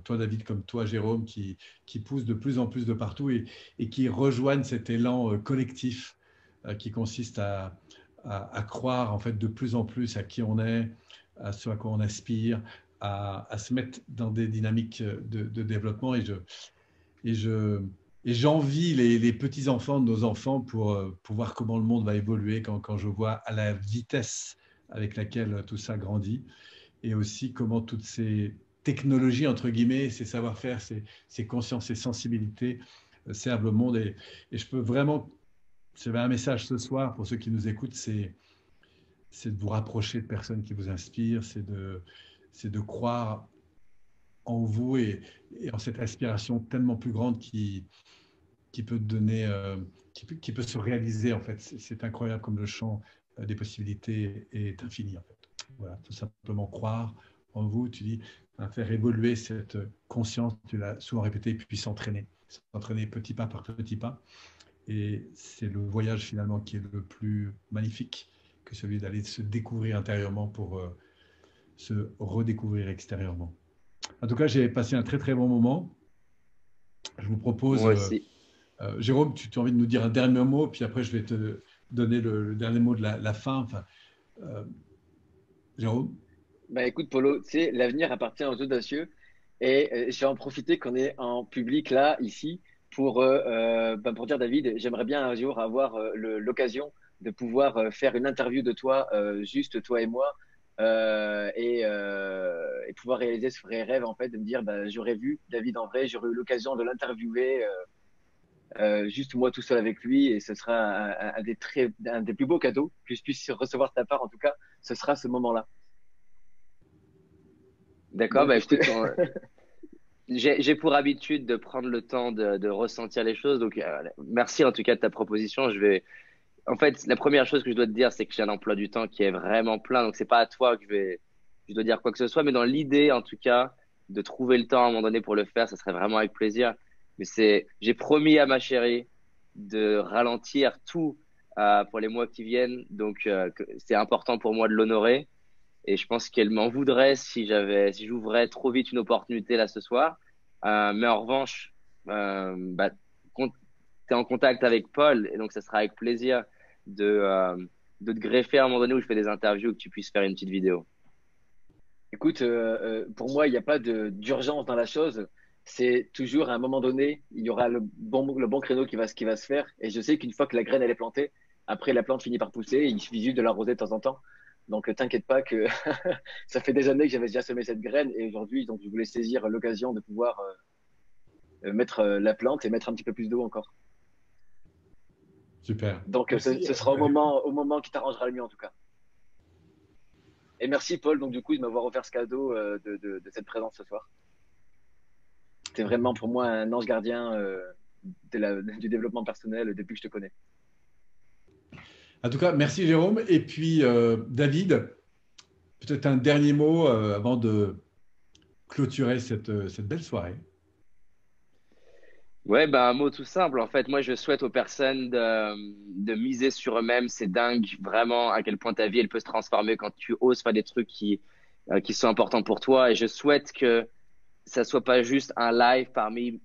toi, David, comme toi, Jérôme, qui poussent de plus en plus de partout et qui rejoignent cet élan collectif qui consiste à croire en fait de plus en plus à qui on est, à ce à quoi on aspire, à se mettre dans des dynamiques de développement. Et je, et j'envie les petits-enfants de nos enfants pour voir comment le monde va évoluer quand je vois à la vitesse avec laquelle tout ça grandit et aussi comment toutes ces technologies, entre guillemets, ces savoir-faire, ces consciences, ces sensibilités servent le monde. Et je peux vraiment, c'est un message ce soir pour ceux qui nous écoutent, c'est de vous rapprocher de personnes qui vous inspirent, c'est de croire en vous et en cette aspiration tellement plus grande qui peut donner, qui peut se réaliser en fait. C'est incroyable comme le champ des possibilités est infini en fait. Voilà, tout simplement croire en vous. Tu dis, faire évoluer cette conscience, tu l'as souvent répété, puis s'entraîner petit pas par petit pas. Et c'est le voyage finalement qui est le plus magnifique que celui d'aller se découvrir intérieurement pour se redécouvrir extérieurement. En tout cas, j'ai passé un très très bon moment. Je vous propose Moi aussi. Jérôme, tu as envie de nous dire un dernier mot, puis après je vais te donner le dernier mot de la fin. Enfin, euh, Jérôme, Bah écoute, Polo, tu sais, l'avenir appartient aux audacieux et je vais en profiter qu'on est en public là, ici, pour dire, David, j'aimerais bien un jour avoir l'occasion de pouvoir faire une interview de toi, juste toi et moi, et pouvoir réaliser ce vrai rêve, en fait, de me dire, bah, j'aurais vu David en vrai, j'aurais eu l'occasion de l'interviewer, juste moi tout seul avec lui, et ce sera un des plus beaux cadeaux que je puisse recevoir de ta part, en tout cas, ce sera ce moment-là. D'accord, Donc, bah je te... écoute, j'ai pour habitude de prendre le temps de ressentir les choses. Donc, merci en tout cas de ta proposition. En fait, la première chose que je dois te dire, c'est que j'ai un emploi du temps qui est vraiment plein. Donc, c'est pas à toi que je dois dire quoi que ce soit, mais dans l'idée, en tout cas, de trouver le temps à un moment donné pour le faire, ça serait vraiment avec plaisir. J'ai promis à ma chérie de ralentir tout pour les mois qui viennent. Donc, c'est important pour moi de l'honorer. Et je pense qu'elle m'en voudrait si j'ouvrais trop vite une opportunité là ce soir. Mais en revanche, bah, tu es en contact avec Paul et donc ça sera avec plaisir de te greffer à un moment donné où je fais des interviews et que tu puisses faire une petite vidéo. Écoute, pour moi, il n'y a pas d'urgence dans la chose. C'est toujours à un moment donné, il y aura le bon créneau qui va se faire. Et je sais qu'une fois que la graine elle est plantée, après la plante finit par pousser. Il suffit juste de l'arroser de temps en temps. Donc, t'inquiète pas que ça fait des années que j'avais déjà semé cette graine. Et aujourd'hui, donc, je voulais saisir l'occasion de pouvoir mettre la plante et mettre un petit peu plus d'eau encore. Super. Donc, Merci. ce sera au moment qui t'arrangera le mieux en tout cas. Et merci Paul, donc du coup, de m'avoir offert ce cadeau de cette présence ce soir. C'était vraiment pour moi un ange gardien du développement personnel depuis que je te connais. En tout cas, merci Jérôme. Et puis, David, peut-être un dernier mot avant de clôturer cette belle soirée. Ouais, ben, un mot tout simple. En fait, moi, je souhaite aux personnes de miser sur eux-mêmes. C'est dingue, vraiment, à quel point ta vie, elle peut se transformer quand tu oses faire des trucs qui sont importants pour toi. Et je souhaite que ça soit pas juste un live parmi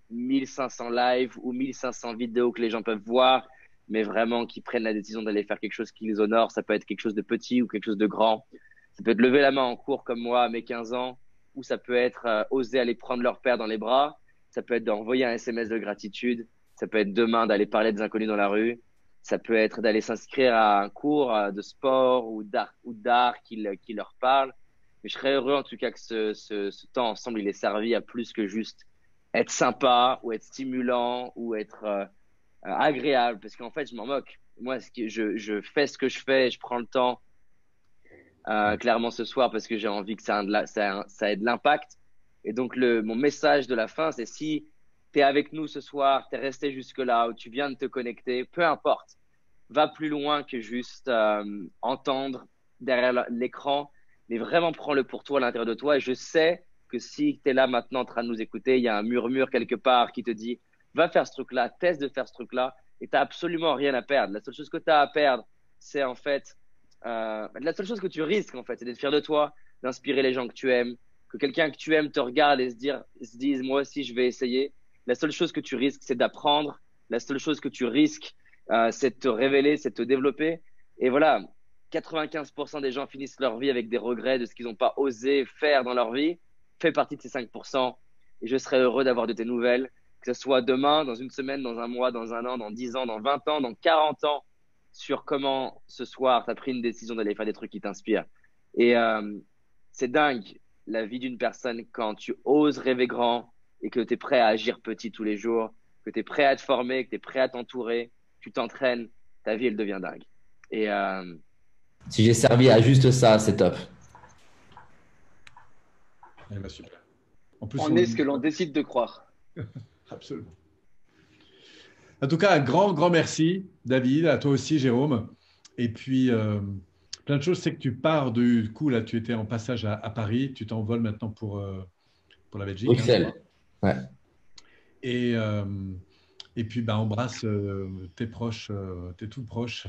1500 lives ou 1500 vidéos que les gens peuvent voir, mais vraiment qu'ils prennent la décision d'aller faire quelque chose qui les honore. Ça peut être quelque chose de petit ou quelque chose de grand. Ça peut être lever la main en cours comme moi à mes 15 ans, ou ça peut être oser aller prendre leur père dans les bras. Ça peut être d'envoyer un SMS de gratitude. Ça peut être demain d'aller parler des inconnus dans la rue. Ça peut être d'aller s'inscrire à un cours de sport ou d'art qui leur parle. Mais je serais heureux en tout cas que ce temps ensemble, il ait servi à plus que juste être sympa ou être stimulant ou être agréable. Parce qu'en fait, je m'en moque. Moi, je fais ce que je fais et je prends le temps clairement ce soir parce que j'ai envie que ça ait de l'impact. Et donc, mon message de la fin, c'est si tu es avec nous ce soir, tu es resté jusque-là ou tu viens de te connecter, peu importe, va plus loin que juste entendre derrière l'écran, mais vraiment prends-le pour toi à l'intérieur de toi. Et je sais que si tu es là maintenant en train de nous écouter, il y a un murmure quelque part qui te dit, va faire ce truc-là, teste de faire ce truc-là, et tu n'as absolument rien à perdre. La seule chose que tu as à perdre, c'est en fait, la seule chose que tu risques, en fait, c'est d'être fier de toi, d'inspirer les gens que tu aimes, que quelqu'un que tu aimes te regarde et se dise, moi aussi, je vais essayer. La seule chose que tu risques, c'est d'apprendre. La seule chose que tu risques, c'est de te révéler, c'est de te développer. Et voilà, 95% des gens finissent leur vie avec des regrets de ce qu'ils n'ont pas osé faire dans leur vie. Fais partie de ces 5%. Et je serais heureux d'avoir de tes nouvelles, que ce soit demain, dans une semaine, dans un mois, dans un an, dans 10 ans, dans 20 ans, dans 40 ans, sur comment ce soir, tu as pris une décision d'aller faire des trucs qui t'inspirent. Et c'est dingue, la vie d'une personne quand tu oses rêver grand et que tu es prêt à agir petit tous les jours, que tu es prêt à te former, que tu es prêt à t'entourer, tu t'entraînes, ta vie, elle devient dingue. Et Si j'ai servi à juste ça, c'est top. Eh ben, super. En plus, On est ce que l'on décide de croire. Absolument. En tout cas, un grand, grand merci, David, à toi aussi, Jérôme. Et puis, plein de choses, c'est que tu pars du coup, là, tu étais en passage à Paris, tu t'envoles maintenant pour la Belgique. Bruxelles. Ouais. Et puis, bah, embrasse tes proches, tes tout proches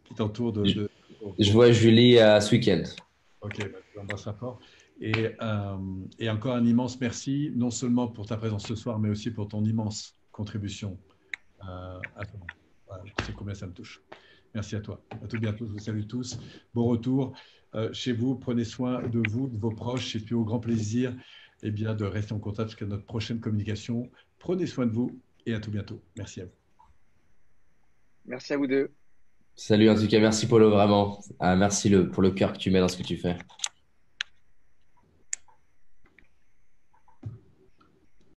qui t'entourent Je vois Julie ce week-end. Ok, bah, tu l'embrasseras fort. Et encore un immense merci, non seulement pour ta présence ce soir, mais aussi pour ton immense contribution à toi. Voilà, je sais combien ça me touche. Merci à toi. À tout bientôt. Je vous salue tous. Bon retour chez vous. Prenez soin de vous, de vos proches. Et puis au grand plaisir bien, de rester en contact jusqu'à notre prochaine communication. Prenez soin de vous et à tout bientôt. Merci à vous. Merci à vous deux. Salut, en tout cas, merci Polo, vraiment. Merci pour le cœur que tu mets dans ce que tu fais.